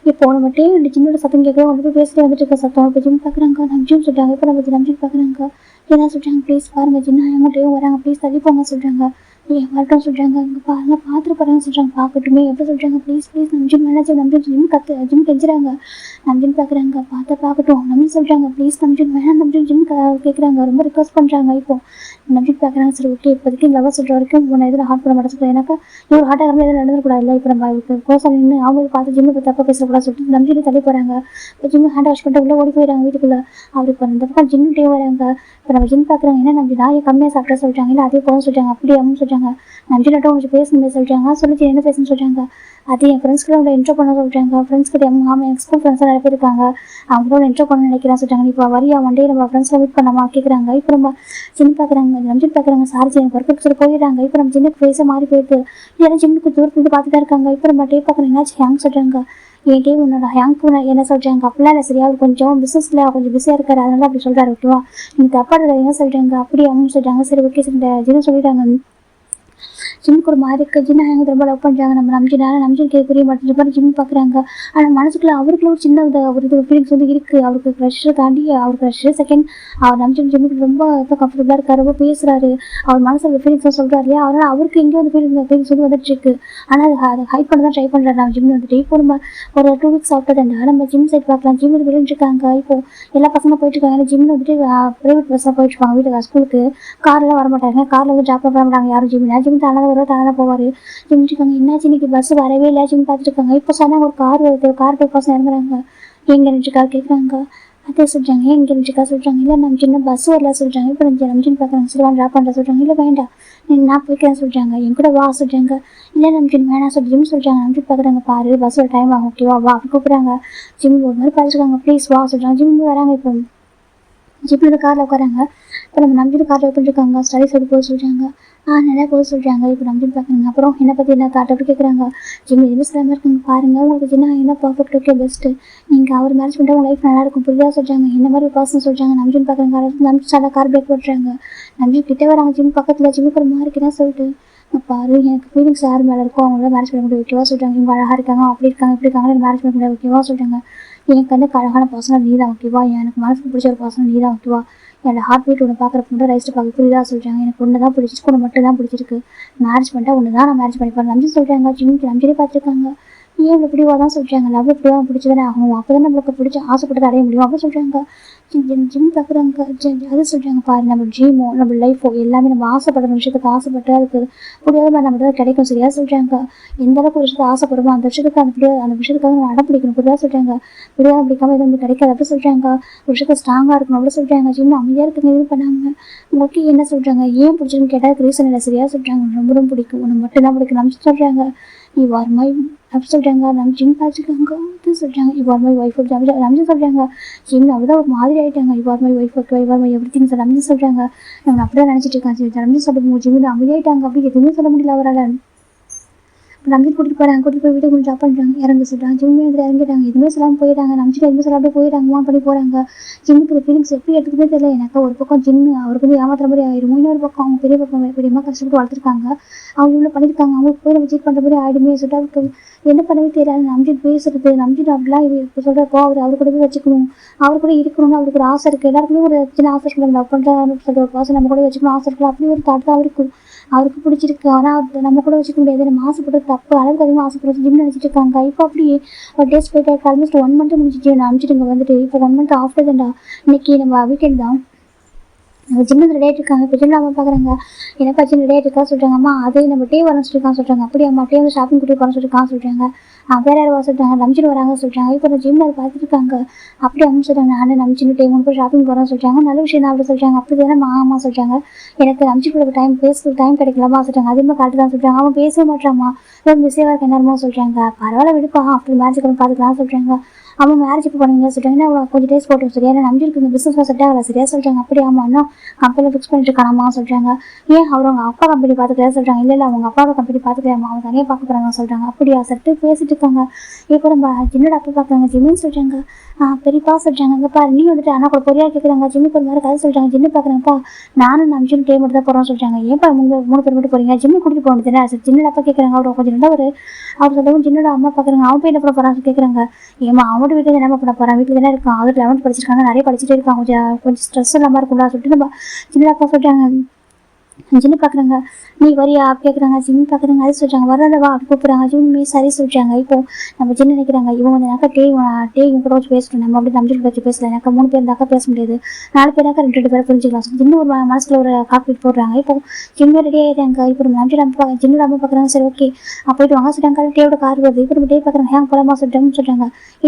இப்போ நம்ம டேய் இந்த ஜிம்மோட சத்தம் கேட்க வந்து போய் பேசிட்டு வந்துட்டு இருக்க சத்தம். இப்போ ஜிம் பார்க்குறாங்க, நம்ம ஜிம் சொல்கிறாங்க. இப்போ நம்ம ஜிம் பார்க்குறாங்க, என்ன சொல்கிறாங்க, ப்ளீஸ் பாருங்கள் ஜின்னா எங்க டேவும் வராங்க, ப்ளீஸ் தள்ளி போங்க சொல்கிறாங்க. வரட்டும் சொல்கிறாங்க. இங்கே பாருங்க பார்த்துட்டு போகிறாங்க சொல்கிறாங்க. பார்க்கட்டுமே எப்படி சொல்கிறாங்க, ப்ளீஸ் ப்ளீஸ் நம்ம ஜிம் மேனேஜர் நம்ம ஜிம் ஜிம் கெஞ்சுறாங்க. நம்ம ஜிம் பார்க்குறாங்க, பார்க்கட்டும் நம்ம சொல்கிறாங்க, ப்ளீஸ் நம்ம ஜிம் வேணாம் நம்ம ஜிம் கேட்குறாங்க, ரொம்ப ரிக்வஸ்ட் பண்ணுறாங்க. இப்போ நம்ம ஜிம் பார்க்குறாங்க. சரி ஓகே, இப்போதைக்கு லவர் சொல்கிற வரைக்கும் உன்னை எதில் ஹார்ட் பண்ண மாட்டேன் சொல்கிறேன். எனக்கு இவர் ஹார்ட் ஆகாமல் எதுவும் நடந்துக்கூடாது இல்லை. இப்போ நம்ம கோசம் நின்று அவங்க பார்த்து ஜிம்மை பற்றி தப்பாக பேசக்கூடாது சொல்லிட்டு நம்ம ஜிம் தள்ளி போகிறாங்க. இப்போ ஜிம் ஹேண்ட் வாஷ் பண்ணிட்டு உள்ளே ஓடி போயிடறாங்க வீட்டுக்குள்ளே. அவர் இப்போ இந்த பக்கம் ஜிம் டே வராங்க. இப்போ நம்ம ஜிம் பார்க்குறாங்க, என்ன நம்ம நாயை கம்மியாக சாப்பிட்டா சொல்கிறாங்க, இல்லை அதே போக சொல்கிறாங்க, அப்படி அப்படின்னு சொல்கிறாங்க. நம்ம ஜிம்மிட்ட கொஞ்சம் பேசணுமே சொல்கிறாங்க. சொல்லிச்சு என்ன பேசணும்னு சொல்கிறாங்க. அது என் ஃப்ரெண்ட்ஸ்கிட்ட உங்களை இன்ட்ரோ பண்ண சொல்கிறாங்க. ஃப்ரெண்ட்ஸ் கிட்ட ஆமாம் எனக்கு ஸ்கூல் ஃப்ரெண்ட்ஸாக நிறைய பேர் இருக்காங்க, அவங்களோட இன்ட்ரோ பண்ண நினைக்கிறேன் சொல்கிறாங்க. இப்போ வரியா வண்டே நம்ம ஃப்ரெண்ட்ஸ்லாம் மீட் பண்ணாமா கேட்குறாங்க. இப்போ நம்ம ஜிம் பார்க்குறாங்க, நம்ம ஜிம் பார்க்குறாங்க. சாரி எனக்கு ஒர்க்கு சொல்லி போயிடுறாங்க. இப்போ நம்ம ஜிம்முக்கு ஃபேஸை மாறி போயிடுது. இதெல்லாம் ஜிம்முக்கு தூரத்துலேருந்து பார்த்துட்டு தான் இருக்காங்க. இப்போ நம்ம டே பார்க்குறேன், என்னாச்சு ஹேங் சொல்கிறாங்க. என் டே உன்னோட ஹேங்க் என்ன சொல்கிறாங்க. அப்படிலாம் இல்லை சரியா, அவர் கொஞ்சம் பிஸ்னஸில் கொஞ்சம் பிஸியாக இருக்காரு, அதனால அப்படி சொல்கிறாரு ஓகேவா, நீங்கள் தப்பாக இருக்காங்க சொல்கிறாங்க. அப்படி அவங்க சொல்கிறாங்க. சரி ஓகே சரி ஜின்னு சொல்லிட்டாங்க. ஜிம்முக்கு ஒரு மாதிரி இருக்குது. ஜின்னா எனக்கு ரொம்ப லவ் பண்ணுறாங்க. நம்ம நம்ஜினுக்கு புரிய மாட்டேங்கிற மாதிரி ஜிம் பார்க்குறாங்க. ஆனால் மனசுக்குள்ள அவருக்குள்ள ஒரு சின்ன ஒரு இது ஃபீலிங்ஸ் வந்து இருக்குது. அவருக்கு க்ரஷ்ஷை தாண்டி அவர் க்ரஷ்ஷு செகண்ட் அவர் ஜிம்முக்கு ரொம்ப இப்போ கம்ஃபர்டபுளாக இருக்கார், ரொம்ப பேசுகிறாரு. அவர் மனசில் ஃபீலிங்ஸை சொல்கிறாரு இல்லையா, அதனால் அவருக்கு எங்கேயும் வந்து ஃபீலிங்ஸ் வந்து வந்துட்டு இருக்கு. ஆனால் அதை ஹைட் பண்ண தான் ட்ரை பண்ணுறாரு. நம்ம ஜிம் வந்துட்டு இப்போ நம்ம ஒரு 2 வீக்ஸ் ஆஃப்டர் நம்ம ஜிம் சைட் பார்க்கலாம். ஜிம் வந்து விழுந்துருக்காங்க. இப்போ எல்லா பசங்களும் போயிட்டு இருக்காங்க. ஏன்னா ஜிம்மில் வந்துட்டு ப்ரைவேட் பஸ்ஸாக போயிட்டு இருப்பாங்க வீட்டுக்கு ஸ்கூலுக்கு. காரில் வர மாட்டாங்க, காரில் வந்து ட்ராப் பண்ண மாட்டாங்க யாரும். ஜிம் தானே தானே போவார். ஜிம்மிட்டுருக்காங்க. என்னாச்சு இன்னைக்கு பஸ் வரவே இல்லை ஜிம் பார்த்துட்டு இருக்காங்க. இப்போ சொன்னாங்க ஒரு கார் வருது, கார் போய் பசங்க இறங்குறாங்க. எங்கே நின்றுக்கா கேட்குறாங்க. அதே சொல்கிறாங்க, ஏன் இங்கே நின்றுக்கா சொல்கிறாங்க. இல்லை நம்ம சின்ன பஸ் வரல சொல்கிறாங்க. இப்போ நம்ம ஜிம் பார்க்குறாங்க. சரி வா ட்ராப் பண்ணுற சொல்கிறாங்க. இல்லை வேண்டாம் நான் போய்க்கிறேன் சொல்கிறாங்க. என் கூட வா சொல்கிறாங்க. இல்லை நம்ம ஜிம் வேணாம் சொல்லி ஜிம் சொல்கிறாங்க. நம்ம ஜிம் பார்க்குறாங்க, பாரு பஸ் ஒரு டைம் ஆகும் ஓகேவா வா அப்படி கூப்பிட்றாங்க. ஜிம் ஒரு மாதிரி பார்த்துருக்காங்க, ப்ளீஸ் வா சொல்கிறாங்க. ஜிம் வராங்க. இப்போ ஜிம்மில் காரில் உட்காராங்க. இப்போ நம்ம நம்பிட்டு காரில் உட்காந்துருக்காங்க. ஸ்டடிஸ் எடுத்து போக சொல்கிறாங்க. நல்லா போக சொல்கிறாங்க. இப்போ நம்ம ஜிம் பார்க்குறாங்க. அப்புறம் என்னை பற்றி என்ன காட்ட அப்படி கேட்குறாங்க. ஜிம் எதுவுமே சொல்லாமல் இருக்காங்க. பாருங்கள் உங்களுக்கு ஜின்னா என்ன பர்ஃபெக்ட் ஓகே பெஸ்ட்டு, நீங்கள் அவர் மேரேஜ் பண்ணிட்டு உங்கள் லைஃப் நல்லாயிருக்கும் புரியுதா சொல்கிறாங்க. இந்த மாதிரி ஒரு பர்சன் சொல்கிறாங்க. நம்ம ஜிம் பார்க்குறாங்க. நம்ம சாலை கார் பிரேக் போட்டுறாங்க. நம்ம ஜிம் கிட்டே வராங்க. ஜிம் பக்கத்தில் ஜிம்முக்கு ஒரு மாதிரி இருக்குன்னா சொல்லிட்டு பாரு எனக்கு ஃபீலிங்ஸ் யார் மேலே இருக்கோ அவங்கள மேரேஜ் பண்ண முடியும் ஓகேவா சொல்கிறாங்க. இவங்க அழகாக இருக்காங்க அப்படி இருக்காங்க இப்படி இருக்காங்க எனக்கு மேரேஜ் பண்ண முடியாது ஓகேவா சொல்கிறாங்க. என் கண்ணுக்கு அழகான பர்சனாக நீ தான் ஓகேவா, எனக்கு மனசுக்கு பிடிச்ச ஒரு பர்சனாக நீ தான் ஓகேவா, என்னோட ஹார்ட் பீட் ஒன்று பார்க்குறப்ப மட்டும் ரைஸ்ட்டு பார்க்க புரியுதா சொல்கிறாங்க. எனக்கு ஒன்று தான் பிடிச்சிருக்கு, ஒன்று மட்டும் தான் பிடிச்சிருக்கு, மேரேஜ் பண்ணிட்டா ஒன்று தான் நான் மேரேஜ் பண்ணிப்பேன் நம்பி சொல்கிறாங்க. நம்பியே பார்த்துருக்காங்க. ஏன் இவ்வளோ பிடிவா தான் சொல்கிறாங்க. லவ் இப்படிதான் பிடிச்சதானே ஆகும், அப்போ தான் நம்மளுக்கு பிடிச்ச ஆசைப்பட்டதை அடைய முடியும் அப்போ சொல்கிறாங்க. ஜிம் பார்க்குறாங்க. அது சொல்கிறாங்க பாரு நம்ம ட்ரீமோ நம்ம லைஃபோ எல்லாமே நம்ம ஆசைப்படுற விஷயத்துக்கு ஆசைப்பட்டு அதுக்கு முடியாத மாதிரி நம்ம தான் கிடைக்கும் சரியா சொல்கிறாங்க. எந்த அளவுக்கு ஒரு விஷயத்தை ஆசைப்படுமோ அந்த விஷயத்துக்கு அந்த விஷயத்துக்காக நம்ம அடம் பிடிக்கணும் புரியா சொல்கிறாங்க. புரியாத பிடிக்காம எதுவும் நமக்கு கிடைக்காது அப்படி சொல்கிறாங்க. ஒரு விஷயத்தை ஸ்ட்ராங்காக இருக்கணும் அப்படி சொல்கிறாங்க. ஜிம் அமைதியாக இருக்குங்க எதுவும் பண்ணாங்க. உங்களுக்கு என்ன சொல்கிறாங்க, ஏன் பிடிச்சிருன்னு கேட்டால் ரீசன் இல்லை சரியா சொல்கிறாங்க. ரொம்ப ரொம்ப பிடிக்கும் உனக்கு மட்டும் தான் பிடிக்கும் நம்ம சொல்கிறாங்க. நீ வாரமாய் அப்படி சொல்கிறாங்க. நம்ம ஜிம் பார்த்துருக்காங்க அது சொல்கிறாங்க. இவ்வாறு மை ஒய்ஃப் ரம்ஜன் சொல்கிறாங்க. ஜிம் அப்படிதான் ஒரு மாதிரி ஆகிட்டாங்க. இவ்வாறு மை ஒய்ஃப் ஓகே இவ்வாறு மை எவ்ரி திங் சார் ரம்ஜன் சொல்கிறாங்க. நம்ம அப்படிதான் நினச்சிட்டு இருக்காங்க. ரம்ஜன் சொல்லுங்க ஜிம் அமைதியாயிட்டாங்க அப்படி எதுவுமே சொல்ல முடியல அவரால். நம்பிட்டு கூட்டிட்டு போகிறாங்க. கூட்டிட்டு போய் வீட்டுக்கு கொஞ்சம் ட்ராப் பண்ணுறாங்க. இறங்க சொல்கிறாங்க. ஜிம்மே வந்து இறங்கிட்டாங்க. எதுவுமே சொல்லாமல் போயிட்டாங்க. நம்பிட்டு எதுவுமே சொல்லாமல் போயிட்டாங்கம்மா பண்ணி போகிறாங்க. ஜிம்முக்கு ஃபீலிங்ஸ் எப்படி எடுத்துக்கிட்டே தெரியல எனக்கு. ஒரு பக்கம் ஜின்னு அவருக்கு வந்து ஏமாத்துற மாதிரி ஆயிரும். இன்னொரு பக்கம் அவங்க பெரியம்மா கஷ்டப்பட்டு வளர்த்துருக்காங்க. அவங்க இவ்வளோ பண்ணியிருக்காங்க. அவங்களுக்கு போய் நம்ம சீட் பண்ணுற மாதிரி ஆயிடுமே சொல்லிட்டு அவருக்கு என்ன பண்ணவே தெரியல. நம்பிட்டு பேசுறது நம்பிட்டு அப்படிலாம் இப்போ சொல்கிறப்போ அவர் கூட போய் வச்சுக்கணும், அவர் கூட இருக்கணும்னு அவருக்கு ஒரு ஆசை இருக்குது. எல்லாருக்குமே ஒரு சின்ன ஆசை இருக்குது. லவ் பண்ணுறான்னு சொல்லிட்டு ஒரு பர்சன் நம்ம கூட வச்சுக்கணும் ஆசை இருக்குது. அப்படி ஒரு தாட் தான் அவருக்கு பிடிச்சிருக்கு. ஆனால் நம்ம கூட வச்சுக்க முடியாது. நம்ம ஆசைப்பட்டு தப்பு அளவுக்கு அதிகமாக ஆசைப்படுறது ஜிம் நினச்சிட்டு இருக்காங்க. இப்போ அப்படியே ஒரு டேஸ் போயிட்டு ஆல்மோஸ்ட் 1 மந்த் முடிஞ்சிச்சு. நான் அனுப்பிச்சிட்டு இங்கே வந்துட்டு இப்போ 1 மந்த் ஆஃப்டர் தான்டா. இன்னைக்கு நம்ம வீக்கெண்ட் தான். நம்ம ஜிம்மு ரெடி ஆகிட்டு இருக்காங்க. இப்போ ஜிம்மில் அம்மா பார்க்குறாங்க. எனக்கு ஜிம் ரெடி ஆகிட்டு இருக்கா சொல்கிறாங்க. அம்மா அதே நம்ம டே வரன்னு சொல்லியிருக்கான்னு சொல்கிறாங்க. அப்படியே அம்மா டே வந்து ஷாப்பிங் கூட்டிட்டு போகிறேன்னு சொல்லியிருக்கான்னு சொல்கிறாங்க. வேறு யார் வர சொல்கிறாங்க. நம்பிச்சிட்டு வராங்க சொல்கிறாங்க. இப்போ நான் ஜிம்மில் பார்த்துட்டு இருக்காங்க. அப்படியே அம்மா சொல்கிறாங்க. நான் நம்பிச்சின்னு டே 3 போய் ஷாப்பிங் போகிறேன்னு சொல்கிறாங்க. நல்ல விஷயம் தான் அப்படி சொல்கிறாங்க. அப்படி தானே அம்மா சொல்கிறாங்க. எனக்கு நம்பிச்சிட்டு டைம் பேசுறது டைம் கிடைக்கலாமா சொல்கிறாங்க. அதிகமாக காட்டு தான் சொல்கிறாங்க. அவன் பேசவே மாட்டாமா ரொம்ப பிஸியாக இருக்க நேரமாக சொல்கிறாங்க. பரவாயில்ல விடுப்பா அப்படி மேட்சுக்கு பார்த்துக்கலாம் சொல்கிறாங்க. அவங்க மேரேஜ் இப்போ பண்ணுவீங்க சொல்கிறாங்க. ஏன்னா கொஞ்சம் டேஸ் போட்டு சரியா நம்பிருக்கு இந்த பிஸ்னஸ் செட் ஆகலை சரியா சொல்கிறாங்க. அப்படி ஆமாம் இன்னும் கம்பெனியில் ஃபிக்ஸ் பண்ணிட்டு இருக்காமா சொல்கிறாங்க. ஏன் அவங்க அப்பா கம்பெனி பார்த்துக்கிறதா சொல்கிறாங்க. இல்லை அவங்க அப்பாவோட கம்பெனி பார்த்துக்கலாமா அவங்க தனியாக பார்க்க போகிறாங்க சொல்கிறாங்க. அப்படியா சொல்லிட்டு பேசிட்டு இருக்காங்க. இப்போ நம்ம ஜின்னோட அப்பா பார்க்குறாங்க. ஜிம்மின்னு சொல்கிறாங்க. பெரியப்பா சொல்கிறாங்க. அங்கப்பா நீ வந்துட்டு ஆனால் கூட பொரியா கேட்குறாங்க. ஜிம்முக்கு ஒரு மாதிரி கதை சொல்கிறாங்க. ஜின்னு பார்க்குறாங்கப்பா நானும் நம்பிச்சும் டே மட்டும் தான் போகிறோம் சொல்கிறாங்க. ஏன்ப்பா மூணு பேர் மட்டும் போகிறீங்க ஜிம்மு கூட்டிட்டு போக முடியாது. ஜின்னோட அப்பா கேட்குறாங்க. அவரோட கொஞ்சம் நல்லா அவர் சொல்லவும் ஜின்னோட அம்மா பார்க்குறாங்க. அவன் போய் என்ன பண்ண போகிறான்னு கேட்குறாங்க. ஏமா அவனோட வீட்டில் என்ன பண்ண போகிறான் வீட்டில் தானே இருக்கான். அவர் 11th படிச்சிருக்காங்க நிறைய படிச்சுட்டே இருக்கான். கொஞ்சம் ஸ்ட்ரெஸ் இல்லாமல் இருக்கும்ல சொல்லிட்டு நம்ம ஜின்னோட அப்பா சொல்கிறாங்க. ஜின்னு பார்க்குறாங்க. நீ வரியா கேட்குறாங்க. ஜின்னு பார்க்குறாங்க. அது சொல்கிறாங்க. வராதவா அப்படி கூப்பிட்றாங்க. ஜின்னு சரி சொல்கிறாங்க. இப்போ நம்ம ஜின்னு நினைக்கிறாங்க. இவங்க வந்து டே இவங்க கூட வச்சு பேசணும். நம்ம அப்படி நம்பிட்டு வச்சு பேசல. எனக்கு 3 பேர் இருந்தாக்கா பேச முடியாது. 4 பேராக்கா 2 பேரை புரிஞ்சுக்கலாம். ஜின்னு ஒரு மனசில் ஒரு காப்பீட் போடுறாங்க. இப்போ ஜின்னு ரெடி ஆகிட்டாங்க. இப்போ நம்ம நம்பிட்டு நம்ம ஜின்னு நம்ம பார்க்குறாங்க. சரி ஓகே போயிட்டு வாங்க சொல்கிறாங்க. டேயோட கார் வருது. இப்போ நம்ம டே பார்க்குறாங்க. ஹேங் போலாமா சொல்லிட்டாங்கன்னு சொல்கிறாங்க.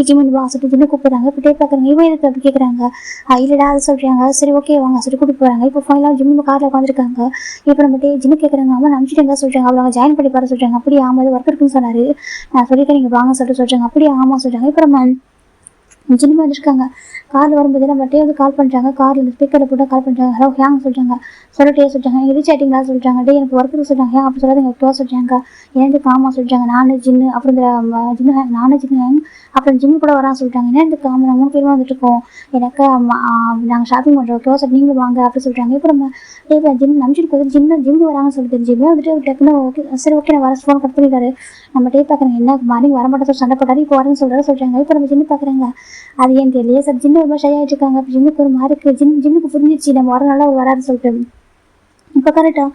ஜிம்மன் வா சொல்லிட்டு ஜின்னு கூப்பிட்றாங்க. இப்போ டே பார்க்குறாங்க. இவன் எதுக்கு அப்படி கேட்குறாங்க. இல்லைடா அது சொல்கிறாங்க. சரி ஓகே வாங்க சொல்லி கூப்பிட்டு போகிறாங்க. இப்போ ஃபைனலாக ஜிம்மு காரில் உட்காந்துருக்காங்க. இப்போ நம்ம ஜின்னு கேட்குறாங்க. அம்மா நம்பிச்சுட்டு சொல்கிறாங்க. அவங்க ஜாயின் பண்ணி பாரு சொல்கிறாங்க. அப்படியே ஆமாம் ஒர்க் இருக்குன்னு சொன்னார். நான் சொல்லியிருக்கேன் நீங்கள் வாங்க சொல்லிட்டு சொல்கிறாங்க. அப்படியே ஆமாம் சொல்கிறாங்க. இப்போ நம்ம ஜின்னு வந்துருக்காங்க. காரில் வரும்போது நம்ம டே வந்து கால் பண்ணுறாங்க. காரில் ஸ்பீக்கரில் போட்டு கால் பண்ணுறாங்க. ஹலோ ஹேங் சொல்கிறாங்க. சொல்லிட்டே சொல்கிறாங்க. நீங்கள் ரீச் ஆகிட்டீங்களா சொல்கிறாங்க. டே எனக்கு ஒர்க் இருக்கு சொல்கிறாங்க. ஹேங் அப்படி சொல்லாது எங்கள் டோ சொல்கிறாங்க. எனக்கு காமா சொல்கிறாங்க. நானும் ஜின்னு அப்புறம் இந்த ஜின்னு ஹேங் நானும் ஜின்னு ஹேங் அப்புறம் ஜிம்மு கூட வரான்னு சொல்லிட்டாங்க. என்ன இந்த காமா நாங்கள் 3 பேரும் வந்துட்டு இருக்கோம். எனக்கு நாங்கள் ஷாப்பிங் பண்ணுறோம் டோ சார் நீங்களும் வாங்க அப்படி சொல்கிறாங்க. இப்போ நம்ம டே ஜிம் நம்பிச்சுட்டு போகுது. ஜிம்மு வராங்கன்னு சொல்லி தெரிஞ்சுமே வந்துட்டு டக்குன்னு சரி ஓகே நான் வர ஃபோன் கட் பண்ணிட்டாரு. நம்ம டே பார்க்குறாங்க. என்ன மார்னிங் வர மாட்டேன் சண்டை போட்டாரு. இப்போ வரேன்னு சொல்கிறாங்க. இப்போ நம்ம ஜின்னு பார்க்குறாங்க. அது ஏன் தெரியலையே சார் ஜின்னு ரொம்ப ஷை ஆகிட்டு இருக்காங்க. அப்போ ஜிம்முக்கு ஒரு மாதிரி இருக்குது. ஜிம்முக்கு புரிஞ்சிச்சு நம்ம வர நாளாக வராதுன்னு சொல்லிட்டு. இப்போ கரெக்டாக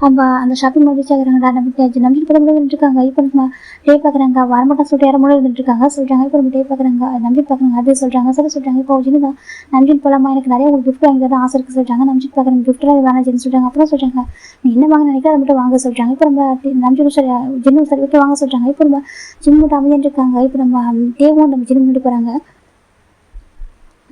நம்ம அந்த ஷாப்பிங் மால் ரீச் ஆகுறாங்கடா. நம்ம நம்பிட்டு கூட இருக்காங்க. இப்போ நம்ம டே பார்க்குறாங்க. வரமாட்டேன் சொல்லிட்டு யாரும் மூணு இருந்துட்டு இருக்காங்க சொல்கிறாங்க. இப்போ நம்ம டே பார்க்குறாங்க. நம்பிட்டு பார்க்குறாங்க. அது சொல்கிறாங்க. சரி சொல்கிறாங்க. இப்போ ஜின்னு தான் நம்பிட்டு போகலாமா எனக்கு நிறைய உங்களுக்கு கிஃப்ட் வாங்கி தர ஆசை இருக்குது சொல்கிறாங்க. நம்பிட்டு பார்க்குறாங்க. கிஃப்ட்லாம் வேணாம் ஜின்னு சொல்கிறாங்க. அப்புறம் சொல்கிறாங்க நீ என்ன வாங்க நினைக்கிற அதை மட்டும் வாங்க சொல்கிறாங்க. இப்போ நம்ம நம்பிட்டு சரி ஜின்னு சரி ஓகே வாங்க சொல்கிறாங்க. இப்போ நம்ம ஜிம் மட்டும் அமைதியாக இருக்காங்க. இப்போ நம்ம டேவும் நம்ம ஜின்னு முன்னாடி போகிறாங்க.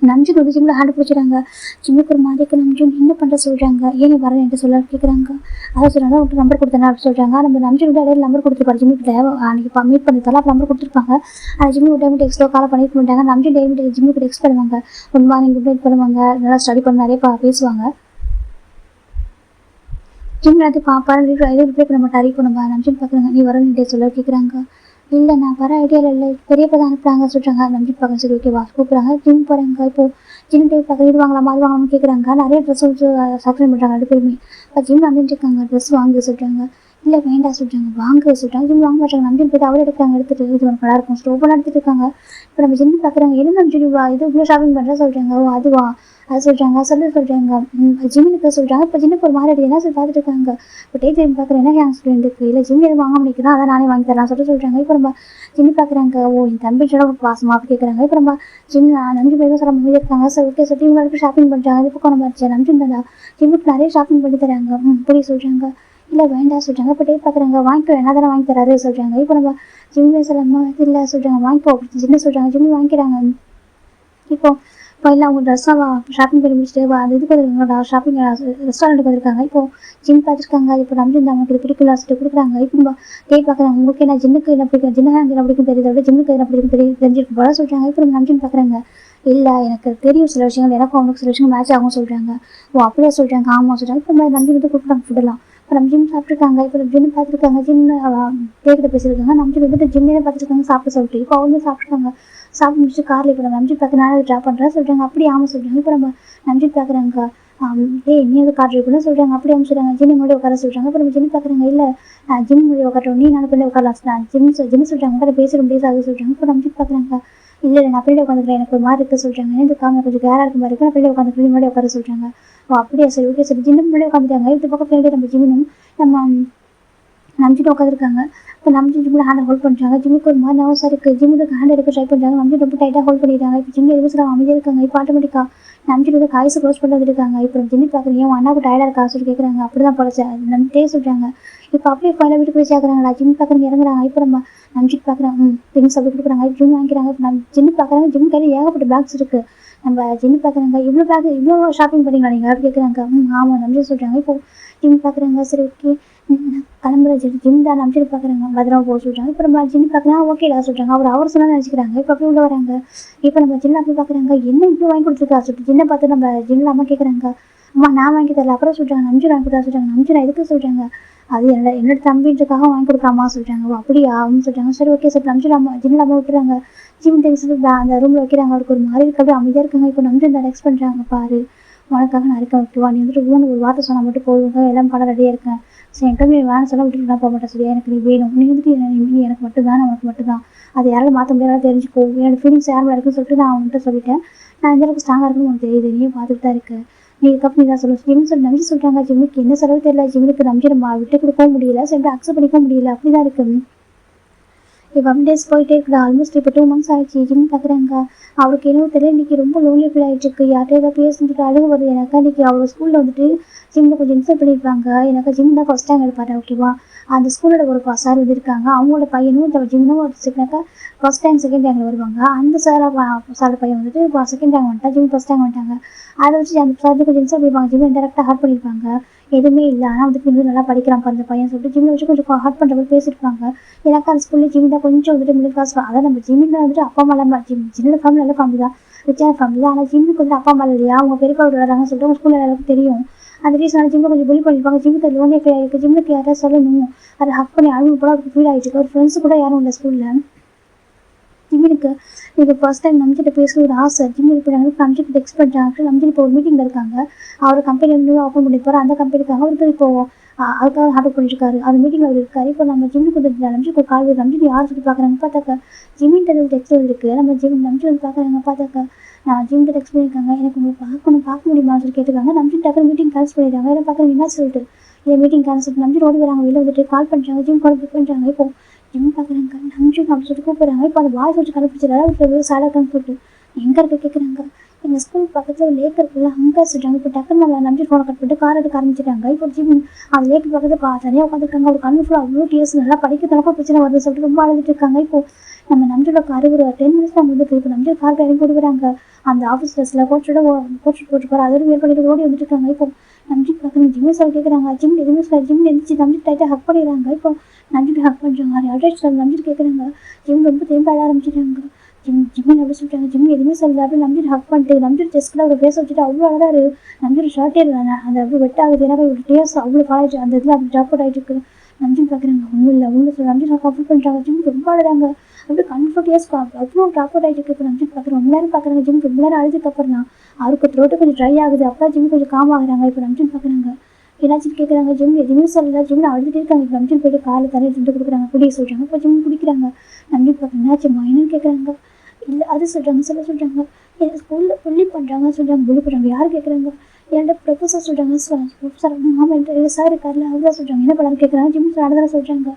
நம்ஜுன் வந்து ஜிம்மில் ஹேண்ட் பிடிச்சிடாங்க. ஜிம்முக்கு ஒரு மாதிரிக்கு நம்ஜுன் என்ன பண்ணுற சொல்கிறாங்க. ஏன் வரேன் என்று சொல்ல கேட்குறாங்க. அதை சொல்கிறாங்க. உங்களுக்கு நம்பர் கொடுத்தேன் அப்படின்னு சொல்கிறாங்க. நம்ம நம்ஜுன் வந்து இடையில நம்பர் கொடுத்துருப்பாரு ஜிம்முக்கிட்ட அன்றைக்கி மீட் பண்ணியிருந்தாலும் அப்போ நம்பர் கொடுத்துருப்பாங்க. அந்த ஜிம்மு டைம் டெக்ஸ்ட்டோ கால் பண்ணிட்டு பண்ணிட்டாங்க. நம்ஜுன் டைம் ஜிம்முக்கு டெக்ஸ்ட் பண்ணுவாங்க. குட் மார்னிங் குட் நைட் பண்ணுவாங்க. நல்லா ஸ்டடி பண்ண நிறைய பேசுவாங்க. ஜிம்மில் வந்து பாப்பாரு எதுவும் ரிப்ளை பண்ண மாட்டார். இப்போ நம்ம நம்ஜுன் பார்க்குறாங்க. நீ வரேன் சொல்ல கேட்குறாங்க. இல்லை நான் வர ஐடியாவில் இல்லை பெரியப்பா தான் அனுப்புகிறாங்க சொல்கிறாங்க. நம்பிட்டு பார்க்க சரி ஓகேவா கூப்பிட்றாங்க. ஜிம் போகிறாங்க. இப்போ ஜிம் டைப் பார்க்க இது வாங்கலாமா அது வாங்கலாம்னு கேட்குறாங்க. நிறைய ட்ரெஸ் வச்சு சப்ஸ்கிரைப் பண்ணுறாங்க 2 பேருமே. இப்போ ஜிம் வந்துட்டு இருக்காங்க. ட்ரெஸ் வாங்க சொல்கிறாங்க. இல்லை வேண்டாம் சொல்கிறாங்க. வாங்க சொல்கிறாங்க. ஜிம் வாங்க மாட்டாங்க. நம்பிட்டு போய்ட்டு அவரே எடுக்கிறாங்க. எடுத்துகிட்டு இது நல்லா இருக்கும் ஸ்டோவெல்லாம் எடுத்துகிட்டு இருக்காங்க. இப்போ நம்ம ஜிம் பார்க்குறாங்க. என்ன நம்பிட்டு இது இவ்வளோ ஷாப்பிங் பண்ணுறா சொல்கிறாங்க. ஓ அதுவா அது சொல்கிறாங்க. சொல்கிறாங்க. ஜிம்முக்கு சொல்கிறாங்க. இப்போ ஜிம்முக்கு ஒரு மாதிரி என்ன சொல்லி பார்த்துட்டு இருக்காங்க. இப்போ டே ஜிம் பார்க்குறேன். என்ன ஹேங் ஸ்டூடெண்ட் இருக்குது இல்லை ஜிம் எதுவும் வாங்க முடியுதுதான் அதான் நானே வாங்கி தரலாம் சொல்கிறாங்க. இப்போ நம்ம ஜிம் பார்க்குறாங்க. ஓ என் தம்பிச்சோட பாசமாக அப்படி கேட்குறாங்க. இப்போ நம்ம ஜிம் நஞ்சு பேரும் சொல்ல மாதிரி இருக்காங்க. சரி ஓகே சொல்லி இவங்களுக்கு ஷாப்பிங் பண்ணுறாங்க. இது பக்கம் நம்ம நஞ்சு இருந்தா ஜிம்முக்கு நிறைய ஷாப்பிங் பண்ணி தராங்க. புரிய சொல்கிறாங்க. இல்லை வேண்டாம் சொல்கிறாங்க. இப்போ டே பார்க்குறாங்க. வாங்கிக்கோ என்ன தானே வாங்கி தராரு சொல்கிறாங்க. இப்போ நம்ம ஜிம்மே சொல்லாமல் இல்லை சொல்கிறாங்க. வாங்கிக்கோ அப்படின்னு ஜிம்மே சொல்கிறாங்க. ஜிம்மு வாங்கிக்கிறாங்க. இப்போ எல்லாம் அவங்க ட்ரெஸ்ஸாக ஷாப்பிங் பண்ணி முடிச்சுட்டு அது இதுக்கு வந்துருக்காங்க. ஷாப்பிங் ரெஸ்டாரண்ட்டுக்கு வந்திருக்காங்க. இப்போது ஜிம் பார்த்துருக்காங்க. இப்போ நம்பிட்டு நமக்கு இது பிடிக்கல சொல்லிட்டு கொடுக்குறாங்க. இப்போ நம்ம டே பார்க்குறாங்க. உங்களுக்கு என்ன ஜிம்முக்கு என்ன பிடிக்கும் ஜின்னு ஹேங் என்ன பிடிக்கும் தெரியுது விட ஜிம்முக்கு என்ன பிடிக்கும் தெரிஞ்சிருக்கு போல சொல்கிறாங்க. இப்போ நம்ம நம்பின்னு பார்க்குறாங்க. இல்லை எனக்கு தெரியும் சில விஷயங்கள் எனக்கும் அவங்களுக்கு சில விஷயங்கள் மேட்ச் ஆகும் சொல்கிறாங்க. ஓ அப்படியே சொல்கிறாங்க. ஆமாம் சொல்கிறாங்க. இப்போ நம்ம நம்பி வந்து கொடுக்குறாங்க ஃபுட்டெல்லாம். இப்போ நம்ம ஜிம் சாப்பிட்ருக்காங்க. இப்போ ஜிம் பார்த்துருக்காங்க. ஜிம் டேக்கிட்ட பேசியிருக்காங்க. நம்பி வந்து ஜிம்மே பார்த்துருக்காங்க சாப்பிட்டு சொல்லிட்டு இப்போ அவங்க சாப்பிட்ருக்காங்க. சாப்பிட்டு முடிச்சு காரில் இப்போ நம்ம நம்பி பார்க்க நான் ட்ராப் பண்ணுறேன் சொல்கிறாங்க. அப்படி ஆமாம் சொல்கிறாங்க. இப்போ நம்ம நம்பி பார்க்குறாங்க. நீ வந்து கார் ட்ரைவ் பண்ண சொல்கிறாங்க. அப்படி ஆமாம் சொல்கிறாங்க. ஜிம் முன்னாடி உட்கார சொல்கிறாங்க. இப்போ நம்ம ஜிம் பார்க்குறாங்க. இல்லை ஜிம் முன்னாடி உட்காரோம் நீ நான் பண்ணி உட்காரலாம் ஜிம் சொல்கிறாங்க. உட்கார பேசுகிற முடியாது ஆகுது சொல்கிறாங்க. இப்போ நம்பி பார்க்குறாங்க. இல்லை நான் பிள்ளை உட்காந்துக்கிறேன் எனக்கு ஒரு மாதிரி இருக்குது சொல்கிறாங்க. எனக்கு காமில் கொஞ்சம் கேராக இருக்க மாதிரி இருக்குது. நான் பிள்ளை உட்காந்துக்கிறேன் முன்னாடி உட்கார சொல்கிறாங்க. ஓ அப்படியே சரி ஓகே சரி ஜிம் முன்னாடி உட்காந்துட்டாங்க. இந்த பக்கம் பின்னாடி நம்ம ஜிம்மும் நம்ம நம்பிட்டு உட்காந்துருக்காங்க. இப்போ நம்பி ஜிம்மில் ஹேண்டை ஹோல்ட் பண்ணுறாங்க. ஜிம்முக்கு ஒரு மாதிரி நர்வஸாக இருக்குது. ஜிம்முக்கு ஹேண்ட் எடுக்க ட்ரை பண்ணுறாங்க. நம்பி ரொம்ப டைட்டாக ஹோல்ட் பண்ணிடுறாங்க. இப்போ ஜிம்மில் எதுவும் சொல்ல அமைதியாக இருக்காங்க. இப்போ ஆட்டோமேட்டிக்காக நம்பிட்டு வந்து காய்ஸ் க்ளோஸ் பண்ணி வந்துருக்காங்க. இப்போ ஜிம்மி பார்க்குறீங்க உன் அண்ணாவுக்கு டயர்டாக இருக்கா சொல்லி கேட்குறாங்க. அப்படி தான் பொழைச்ச நம்பிட்டே சொல்கிறாங்க. இப்போ அப்படியே ஃபைனல் வீட்டுக்கு போய் சேர்க்குறாங்களா ஜிம் பார்க்குறவங்க இறங்குறாங்க. இப்போ நம்ம நம்பிட்டு பார்க்குறாங்க திங்ஸ் அப்படி கொடுக்குறாங்க. ஜிம் வாங்கிக்கிறாங்க. இப்போ நம்ம ஜிம் பார்க்குறாங்க. ஜிம் கையில் ஏகப்பட்ட பேக்ஸ் இருக்குது. நம்ம ஜிம்மி பார்க்குறாங்க, இவ்வளோ ஷாப்பிங் பண்ணிங்களா நீங்கள் அப்படி கேட்குறாங்க. ஆமாம் நம்பிட்டு சொல்கிறாங்க. இப்போ ஜிம்மி பார்க்குறாங்க, சரி ஓகே கிளம்புற ஜிம் தான் நம்பிட்டு பார்க்குறாங்க, பத்திரமா போக சொல்கிறாங்க. இப்போ நம்ம ஜிம்மி பார்க்குறாங்க, ஓகேடா சொல்கிறாங்க. அவர் சொன்னா நினச்சிக்கிறாங்க. இப்போ அப்படி உள்ள வராங்க. இப்போ நம்ம ஜின்ன அப்படி பார்க்குறாங்க, என்ன இப்படி வாங்கி கொடுத்துருக்கா சொல்லிட்டு ஜின்னை பார்த்து நம்ம ஜின்னில் அம்மா கேட்குறாங்க, அம்மா நான் வாங்கி தரல. அப்புறம் சொல்கிறாங்க நம்பிச்சு வாங்கி கொடுத்தா சொல்கிறாங்க. நம்பிச்சு நான் எதுக்கு சொல்கிறாங்க, அது என்னோட தம்பின்றக்காக வாங்கி கொடுக்குறாமா சொல்கிறாங்க. ஓ அப்படியா அப்படின்னு சொல்கிறாங்க. சரி ஓகே சார் நம்பிச்சு அம்மா ஜின்னில் அம்மா விட்டுறாங்க. ஜிம் டென்ஷன் அந்த ரூமில் வைக்கிறாங்க. அவருக்கு ஒரு மாதிரி இருக்க, அப்படியே அமைதியாக இருக்காங்க. இப்போ நம்பிச்சு இந்த எக்ஸ் பண்ணுறாங்க, பாரு உனக்காக நான் இருக்க வைக்குவா, நீ வந்துட்டு ஊன்னு ஒரு வார்த்தை சொன்னால் மட்டும் போதுங்க, எல்லாம் படம் ரெடியாக இருக்கேன். சரி என்கிட்ட நீ வேணும் சொல்ல விட்டுட்டு நான் போக மாட்டேன். சரியா எனக்கு நீ வேணும், நீ வந்துட்டு நீ எனக்கு மட்டும்தான், உனக்கு மட்டும்தான், அது யாராலும் மாற்ற முடியாது, தெரிஞ்சுக்கோ, என்னோட ஃபீலிங்ஸ் யாரும் இருக்குன்னு சொல்லிட்டு நான் அவன்கிட்ட சொல்லிட்டேன். நான் இந்த அளவுக்கு ஸ்ட்ராங்காக இருக்குன்னு உனக்கு தெரியுது, நீயும் பார்த்துட்டு தான் இருக்கு, நீ இதுக்கப்புறம் நீ தான் சொல்லு ஜிம் சொல்லி நம்பிச்சு சொல்கிறாங்க. ஜிம்முக்கு என்ன செலவு தெரியல, ஜிம்முக்கு நம்பி நம்ம விட்டு கொடுக்கவும் முடியல, சரி அக்செப்ட் பண்ணிக்கவும் முடியல, அப்படி தான் இருக்குது. இப்போ 1 டேஸ் போயிட்டே இருக்குடா, ஆல்மோஸ்ட் இப்போ 2 months ஆகிடுச்சு. ஜிம் பார்க்குறாங்க, அவருக்கு என்னவோ தெரியல, இன்றைக்கி ரொம்ப லோன்லி ஃபீல் ஆகிட்டு இருக்கு. யார்கிட்ட ஏதாவது பேசிட்டு அழுகு வருது எனக்கு. இன்றைக்கி அவர் ஸ்கூலில் வந்துட்டு ஜிம்மில் கொஞ்சம் இன்சல்ட் பண்ணியிருப்பாங்க. எனக்கு ஜிம் தான் ஃபஸ்ட் டைம் எடுப்பாரு, ஓகேவா. அந்த ஸ்கூலோட ஒரு சார் வந்துருக்காங்க, அவங்களோட பையனும் இந்த ஜிம்மும் வச்சுக்கினாக்கா ஃபஸ்ட் டைம் செகண்ட் ரேங்கில் வருவாங்க. அந்த சாரோட பையன் வந்துட்டு இப்போ செகண்ட் ரேங்க் வந்துட்டா, ஜிம் ஃபஸ்ட் ரேங்க் வந்துட்டாங்க. அதை வச்சு அந்த சார் கொஞ்சம் இன்சல்ட் பண்ணியிருப்பாங்க, ஜிம்மை டேரெக்டாக ஹார்ட் பண்ணியிருப்பாங்க. எதுவுமே இல்லை, ஆனால் வந்துட்டு இன்னும் நல்லா படிக்கிறான் அந்த பையன் சொல்லிட்டு ஜிம்மில் வச்சு கொஞ்சம் ஹார்ட் பண்ணுற மாதிரி பேசியிருப்பாங்க. எனக்கு அந்த ஸ்கூலில் ஜிம் தான் கொஞ்சம் வந்துட்டு மிடில் கிளாஸ், அதான் நம்ம ஜிம்மில் வந்துட்டு அப்பா அம்மா ஜிம்மில் ஃபேமிலி நல்ல ஃபேமிலி தான், ரிச்சான ஃபேமிலி தான். ஆனால் ஜிம்முக்கு வந்து அப்பா அம்மா இல்லையா, அவங்க பெரியப்பா விளையாடுறாங்கன்னு சொல்லிட்டு அவங்க ஸ்கூலில் எல்லாருக்கும் தெரியும். அந்த ரீசனால ஜிம்மில் கொஞ்சம் புலி பண்ணியிருப்பாங்க. ஜிம்முக்கு லோனே ஃபீல் ஆகிருக்கு, ஜிம்முக்கு யாராவது சொல்லணும், அதை ஹக் பண்ணி அழுகு கூட அவருக்கு ஃபீல் ஆகிட்டு, ஒரு ஃப்ரெண்ட்ஸு கூட யாரும் இல்லை ஸ்கூலில். ஜிம்மினுக்கு இது ஃபர்ஸ்ட் டைம் நம்பிக்கிட்ட பேச ஒரு ஆசை. ஜிம்மி இப்போ நம்பிக்கிட்ட எக்ஸ்ட் பண்ணுறாங்க. நம்பி இப்போ ஒரு மீட்டிங்கில் இருக்காங்க, அவர் கம்பெனி வந்து ஓப்பன் பண்ணியிருப்பார். அந்த கம்பெனிக்காக அவருக்கு இப்போது அதுக்காக ஹார்ட் பண்ணியிருக்காரு. அந்த மீட்டிங்கில் அவர் இருக்காரு. இப்போ நம்ம ஜிம்முக்கு வந்து நம்பிக்கு ஒரு கால் நம்பி யார் சொல்லி பார்க்குறாங்க பார்த்தாக்கா ஜிம்மின்ட்டு டெக்ஸ்ட் இருக்குது. நம்ம நம்பி வந்து பார்க்குறாங்க பார்த்தாக்கா நான் ஜிம்மிட்ட டெக்ஸ்ட் பண்ணியிருக்காங்க, எனக்கு உங்களுக்கு பார்க்க முடியுமா சொல்லி கேட்டுருக்காங்க. நம்பி டக்குனு மீட்டிங் கேன்சல் பண்ணிடுறாங்க. எல்லாம் பார்க்குறாங்க என்ன சொல்லிட்டு இதை மீட்டிங் கேன்சல் நம்பி ஓடி வராங்க, வெளியில் வந்துட்டு கால் பண்ணுறாங்க, ஜிம் கால் புக் பண்ணுறாங்க. இப்போ ஜிம் பார்க்குறாங்க நம்பிச்சு அப்படி சொல்லிட்டு கூப்பிட்றாங்க. இப்போ அந்த பாய்ஸ் வச்சு கண்டுபிடிச்சிடறாங்க. இப்போ சாடாக்கான்னு சொல்லிட்டு எங்கே இருக்க கேட்குறாங்க. எங்கள் ஸ்கூல் பக்கத்தில் ஒரு லேக் இருக்குல்ல, அங்கே சொல்லிட்டாங்க. இப்போ டக்குன்னு நம்ம நம்பி ஃபோனை கட் பண்ணிட்டு கார் எடுக்க ஆரம்பிச்சிட்டாங்க. இப்போ ஜிம் அந்த லேக்கு பக்கத்தில் தனியாக உட்காந்துருக்காங்க. ஒரு கண்ணு ஃபுல்லாக அவ்வளோ டிஎஸ் நல்லா படிக்க தனக்கும் பிரச்சனை வருது சொல்லிட்டு ரொம்ப அழுதுட்டு இருக்காங்க. இப்போ நம்ம நம்பியோட கார் ஒரு 10 minutes தான் வந்துருக்கு. இப்போ நம்பி கார் இறங்கி போட்டு வராங்க. அந்த ஆஃபீஸ் ட்ரெஸ்ஸில் கோட் போட்டுருக்காரு, அதோட வேறு பண்ணிட்டு ஓடி வந்துட்டு இருக்காங்க. இப்போ நம்பி பார்க்குறாங்க. ஜிம்மை சொல்ல கேட்குறாங்க. ஜிம் எதுவுமே சொல்ல ஜிம் எந்திரிச்சு நம்பி டைட்டாக ஹக் பண்ணிடுறாங்க. இப்போ நம்பிட்டு ஹக் பண்ணுறாங்க. அட்ரஸ் நம்பிட்டு கேட்குறாங்க. ஜிம் ரொம்ப திரும்ப அழ ஆரம்பிச்சிட்டாங்க. ஜிம்மி அப்படி சொல்லிட்டாங்க. ஜிம்மி எதுவுமே சொல்லல, அப்படி நம்பிட்டு ஹக் பண்ணிட்டு நம்பிட்டு டெஸ்ட்டில் ஒரு பேச வச்சுட்டு அவ்வளோ அழகாரு. நம்பிட்டு ஷர்ட்டே அந்த அப்படி வெட்டாகுது, எனக்கு ஒரு டேஸ் அவ்வளோ காலேஜ் அந்த இதில் அப்படி ட்ராப் அவுட் ஆகிட்டு இருக்கு. நம்பி பார்க்குறாங்க ஒன்றும் இல்லை ஒன்றும் சொல்லி நம்பி கம்ஃபர்ட் பண்ணுறாங்க. ஜிம் ரொம்ப அழுறாங்க. அப்படி கம்ஃபர்ட் இயர்ஸ் அவ்வளோ ட்ராப் அவுட் ஆகிட்டு இருக்கு. இப்போ நம்பி பார்க்குறேன் ரொம்ப நேரம் பார்க்குறாங்க. ஜிம் ரொம்ப நேரம் அழுதுக்கப்புறம் தான் அவருக்கு த்ரோட்டு கொஞ்சம் ட்ரை ஆகுது. அப்போ ஜிம் கொஞ்சம் காம் ஆகுறாங்க. இப்போ நம்பி பார்க்குறாங்க. ஏதாச்சும் கேட்குறாங்க. ஜிம் எதுவுமே சொல்லல, ஜிம்மில் அழுதுகிட்டே இருக்காங்க. இப்போ நம்பி போய்ட்டு காலை தண்ணி எடுத்துட்டு கொடுக்குறாங்க, குடிக்க சொல்கிறாங்க. இப்போ ஜிம் குடிக்கிறாங்க. நம்பி பார்க்குறாங்க என்னாச்சும்மா என்னன்னு கேட்குறாங்க. இல்லை அது சொல்கிறாங்க சொல்கிறாங்க என் ஸ்கூலில் புள்ளி பண்ணுறாங்கன்னு சொல்கிறாங்க. புள்ளி பண்ணுறாங்க யார் கேட்குறாங்க. என்கிட்ட ப்ரொஃபஸர் சொல்கிறாங்க. ப்ரொஃபஸர் மாமா என்கிட்ட சார் இருக்கார்ல அவங்க தான் சொல்கிறாங்க. என்ன பண்ணான்னு கேட்குறாங்க. ஜிம் சார் தான் சொல்கிறாங்க.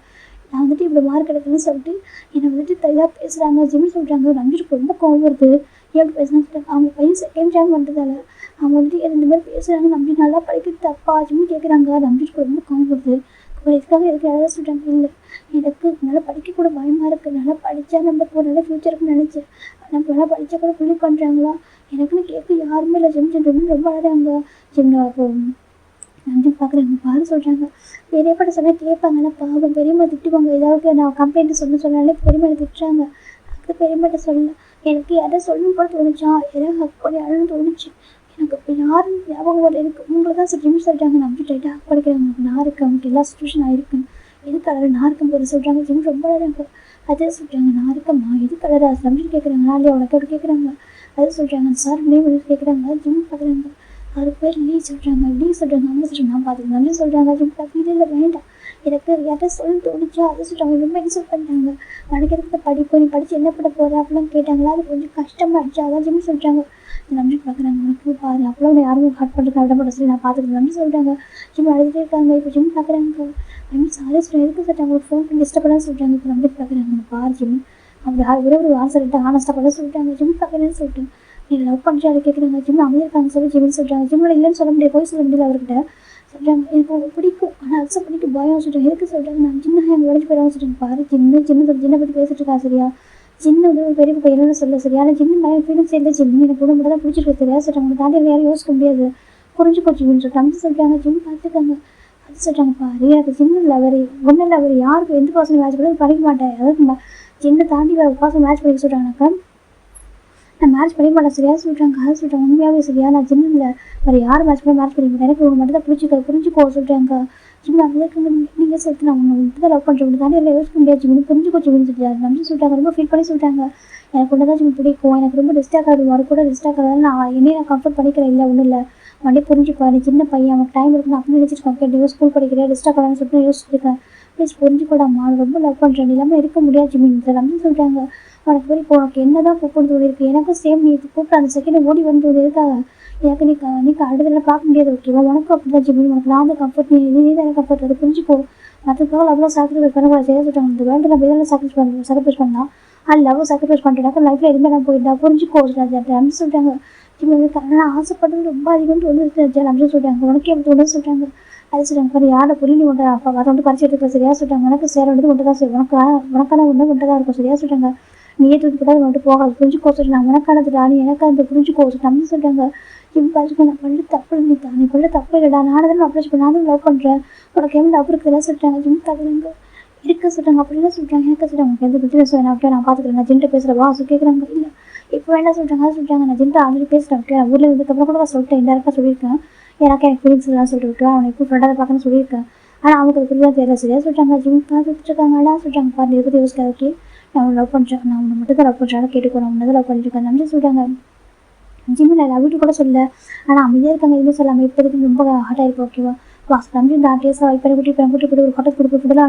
நான் வந்துட்டு இவ்வளோ மார்க் எடுக்கணும்னு சொல்லிட்டு என்னை வந்துட்டு இதாக பேசுகிறாங்க. ஜிம் சொல்கிறாங்க. நம்பிட்டு ரொம்ப கோவம் வருது. எப்படி பேசுனான்னு சொல்லிட்டாங்க. அவங்க பையன் செகண்ட் ரேங்க் வந்ததால் அவங்க வந்துட்டு இந்த மாதிரி பேசுகிறாங்க. நம்பி நல்லா படிக்கிறது தப்பா ஜிம் கேட்குறாங்க. நம்பிட்டு ரொம்ப கோவம் வருது. இதுக்காக எதுக்கு யாராவது சொல்கிறாங்க. இல்லை எனக்கு நல்லா படிக்க கூட பயமாக இருக்குது. நல்லா படித்தா நம்மளுக்கு ஒரு நல்ல ஃப்யூச்சருக்குன்னு நினச்சேன். நம்ம நல்லா படித்தா கூட புள்ளி பண்ணுறாங்களா எனக்குன்னு கேட்க யாருமே இல்லை. ஜிம் ரொம்ப அழகாங்க. ஜிம் அப்போ நம்பி பார்க்குறாங்க. பாரு சொல்கிறாங்க. பெரியப்பட்ட சொன்னால் கேட்பாங்கன்னா பாவம் பெரியம்மா திட்டுவாங்க. ஏதாவது நான் கம்ப்ளைண்ட் சொன்னாலே பெரியம்மா திட்டுறாங்க. அது பெரியம்மாட்ட சொல்லல. எனக்கு யாராவது சொல்லணும் போல தோணுச்சா, யாராவது ஹக் பண்ணி அழன்னு தோணுச்சு. எனக்கு இப்போ யாரும் ஞாபகம் வரல. எனக்கு உங்களை தான் ஜிம் சொல்கிறாங்க. நம்பி டைட்டாக ஹக் பண்ணிக்கிறேன். உங்களுக்கு நான் இருக்கேன், உங்களுக்கு எல்லா சுச்சுவேஷன் ஆகிருக்கேன், எது கலர் நான் இருக்கும் போது சொல்கிறாங்க. ஜிம் ரொம்ப அழகாங்க. அதே சொல்கிறாங்க. நான் இருக்கம்மா எது கலரா நம்பி கேட்குறாங்க. நாளைக்கு உனக்கு அப்படி கேட்குறாங்க. அது சொல்கிறாங்க. சார் நேம் எழுதி கேட்குறாங்க. ஜிம் பார்க்குறாங்க. அது பேர் லீ சொல்கிறாங்க. லீ சொல்கிறாங்க. அம்மா சொல்கிறாங்க. நான் பார்த்துக்கலாம் நம்பி சொல்கிறாங்க. ஜிம் பார்த்து இல்லை வேண்டாம் எனக்கு யார்ட்ட சொல்ல தோணுச்சா அதை சொல்கிறாங்க. ரொம்ப இன்சல்ட் பண்ணிட்டாங்க. படிக்கிறதுக்கு படிப்பு நீ படித்து என்ன பண்ண போகிற அப்படிலாம் கேட்டாங்களா. அது கொஞ்சம் கஷ்டமாகிடுச்சு. அதான் ஜிம் சொல்கிறாங்க. நம்பி பார்க்குறாங்க. உனக்கு பாரு அப்போ யாரும் ஹார்ட் பண்ணுறதுக்கு விடப்பட சொல்லி நான் பார்த்துக்கிறேன் நம்பி சொல்கிறாங்க. ஜிம் அழுதுகிட்டே இருக்காங்க. இப்போ ஜிம் பார்க்குறாங்க. சாரி சொல்கிறேன் எதுக்கு சொல்லிட்டாங்க. ஒரு ஃபோன் பண்ணி டிஸ்டர்ப் பண்ண சொல்கிறாங்க. இப்போ நம்பி பார்க்குறாங்க. பாரு ஜிம் அப்படி ஒரே ஒரு ஆன்சர் ஹானஸ்ட்டாக பண்ண சொல்லிட்டாங்க. ஜிம் பார்க்குறேன்னு சொல்லிட்டு நீ லவ் பண்ணுற அதை கேட்குறாங்க. ஜிம் அமைதியாக சொல்லி ஜிம்னு சொல்கிறாங்க. ஜிம்மில் இல்லைன்னு சொல்ல முடியாது, போய் சொல்ல முடியல அவர்கிட்ட சொல்கிறாங்க. எனக்கு உங்களுக்கு பிடிக்கும் ஆனால் அக்செப்ட் பண்ணிக்க பயம் சொல்கிறாங்க. எதுக்கு சொல்கிறாங்க. நான் சின்ன எங்கள் உடஞ்சி போயிடாமல் சொல்கிறாங்க. பாரு சின்ன பற்றி பேசிட்டு இருக்கா சரியா ஜின்னு வந்து ஒரு பெரிய பையனோட சொல்ல சரியான ஜிம்மு மேலே ஃபீலிங்ஸ் இல்லை ஜிம்மு எனக்கு கூட மட்டும் தான் பிடிச்சிருக்கு தெரியாது சொல்கிறாங்க உங்களை தாண்டி யாரும் யோசிக்க முடியாது புரிஞ்சுக்கோ ஜிம்னு சொல்லிட்டு அம்மா சொல்லிட்டாங்க ஜிம் பார்த்துருக்காங்க அது சொல்கிறாங்க பாரு எனக்கு ஜிம்மு இல்லை அவர் ஒன்றும் இல்லை அவர் யாருக்கு எந்த பர்சன் மேட்ச் பண்ணி படிக்க மாட்டேன் அதாவது ஜின்னை தாண்டி வேறு பர்சன் மேட்ச் பண்ணிக்க சொல்கிறாங்கக்கா நான் மேட்ச் பண்ணிக்க மாட்டேன் சரியா சொல்லிட்டாங்க அது சொல்லிட்டாங்க உண்மையாகவே சரியா நான் ஜின்னு இல்லை வேறு யார் மேட்ச் பண்ணி மேட்ச் பண்ணிக்க மாட்டேன் எனக்கு உங்க மட்டும் தான் பிடிச்சிக்க புரிஞ்சுக்கோ சொல்லிட்டாங்க ஜிம் அதுக்கு நீங்கள் சொல்லிட்டு நான் உன்னை விட்டு தான் லவ் பண்ணுறேன் உங்களை தாண்டி எல்லாம் யோசிக்க முடியாது ஜிம்னு புரிஞ்சுக்கோ ஜிம்னு சொல்லிட்டாங்க நம்பி சொல்லிட்டாங்க ரொம்ப ஃபீல் பண்ணி சொல்லிட்டாங்க எனக்கு ஒன்று தான் ஜிம் பிடிக்கும் எனக்கு ரொம்ப டிஸ்டாக் ஆகுது வர கூட டிஸ்டாக் ஆகாது நான் என்னையும் நான் கம்ஃபர்ட் பண்ணிக்கிறேன் இல்லை ஒன்றும் இல்லை வண்டி புரிஞ்சுப்பா நீ சின்ன பையன் அவனுக்கு டைம் இருக்குன்னு அப்படி நினச்சிருக்கேன் கேட்டு ஸ்கூல் படிக்கிறேன் டிஸ்டாக் ஆகலான்னு சொல்லிட்டு யோசிச்சிருக்கேன் ப்ளீஸ் புரிஞ்சுக்கூடாமா நான் ரொம்ப லவ் பண்ணுறேன் இல்லாமல் இருக்க முடியாது ஜிமின் அப்படின்னு சொல்லிட்டாங்க உனக்கு போய் இப்போ உனக்கு என்ன தான் கூப்பிட்டு தோணிருக்கு எனக்கும் சேம் நீ கூப்பிட்டு அந்த செகண்ட் ஓடி வந்து இருக்காங்க எனக்கு நீ அடுத்த பார்க்க முடியாது ஓகேவா உனக்கும் அப்படி தான் ஜிமின் உனக்கு நான் தான் கம்ஃபர்ட் நீ தான் கம்ஃபர்ட் அது புரிஞ்சுக்கோ மற்றதுக்காக அவ்வளோ சாக்ரிஃபைஸ் பண்ணக்கூடாது செய்ய சொல்லிட்டாங்க இந்த வேர்ல்டு நம்ம இதெல்லாம் சாக்ரிஃபைஸ் பண்ணலாம் அது லவ் சாக்ரிஃபைஸ் பண்ணுறேனாக்கா லைஃப்பில் எதுவுமே நான் போயிட்டா புரிஞ்சுக்கோ அப்படின்னு சொல்லிட்டாங்க நான் ஆசைப்பட்டது ரொம்ப அதிகம்னு ஒன்று அப்படின்னு சொல்லிட்டாங்க உனக்கே அப்படி ஒன்று சொல்லிட்டாங்க அது சொல்லிட்டாங்க பாரு யாரை புரிய ஒன்று அப்போ அதை வந்து பறிச்சு எடுத்துக்க சரியா சொல்லிட்டாங்க உனக்கு சேர வேண்டியது ஒன்று தான் சரி உனக்கான ஒன்று ஒன்று தான் இருக்கும் சரியா சொல்லிட்டாங்க நீயே தூக்கி கூட வந்துட்டு போகாது புரிஞ்சுக்கோ சொல்லிட்டாங்க உனக்கானது ராணி எனக்கு அந்த புரிஞ்சுக்கோ அப்படின்னு சொல்லிட்டாங்க இவன் பார்த்துக்கோ நான் பண்ண தப்பு நீ பண்ண தப்பு இல்லைடா நானும் தான் அப்ரோச் பண்ண நானும் லவ் பண்ணுறேன் உனக்கு எவ்வளோ லவ் இருக்குதுலாம் சொல்லிட்டாங்க ஜிம் பார்க்குறாங்க இருக்க சொல்லிட்டாங்க அப்படிலாம் சொல்லிட்டாங்க எனக்கு சொல்லிட்டாங்க எனக்கு எந்த பிரச்சனை சொல்ல ஓகே நான் பார்த்துக்கிறேன் நான் ஜின்ட்ட பேசுகிறேன் வாசு கேட்குறாங்க இல்லை இப்போ வேண்டாம் சொல்லிட்டாங்க நான் ஜின்ட்ட ஆல்ரெடி பேசுகிறேன் ஓகே நான் ஊரில் இருந்ததுக்கப்புறம் கூட நான் சொல்லிட்டேன் இன்டெரக்டாக சொல்லியிருக்கேன் எனக்கு ஃபீலிங்ஸ் எல்லாம் சொல்லிட்டு விட்டு அவனை இப்போ ஃப்ரெண்டாக பார்க்கணும்னு சொல்லியிருக்கேன் ஆனால் அவங்களுக்கு அது புரியாது தெரியல சரியா சொல்லிட்டாங்க ஜிம் பார்த்துட்டு இருக்காங்கடா சொல்லிட்டாங்க பாரு இதை பற்றி யோசிக்காது ஓகே நான் லவ் பண்ணுறேன் நான் உன்னை மட்டும் தான் லவ் பண்ணுறேன் கேட்டுக்கோ நான் உன்னை தான் லவ் பண்ணிட்டு இருக்கேன் நன்றி சொல்லிட்டாங்க ஜிம்மில் லவ் விட்டு கூட சொல்ல ஆனால் அமைதியாக இருக்காங்க எதுவுமே சொல்லாமல் இப்போதைக்கு ரொம்ப ஹார்ட்டாக இருக்கும் ஓகேவா வாஸ் தம்பி நான் டேஸாக வைப்பேன் கூட்டி போய் ஒரு ஹோட்டல் கொடுத்து ஃபுட்டெல்லாம்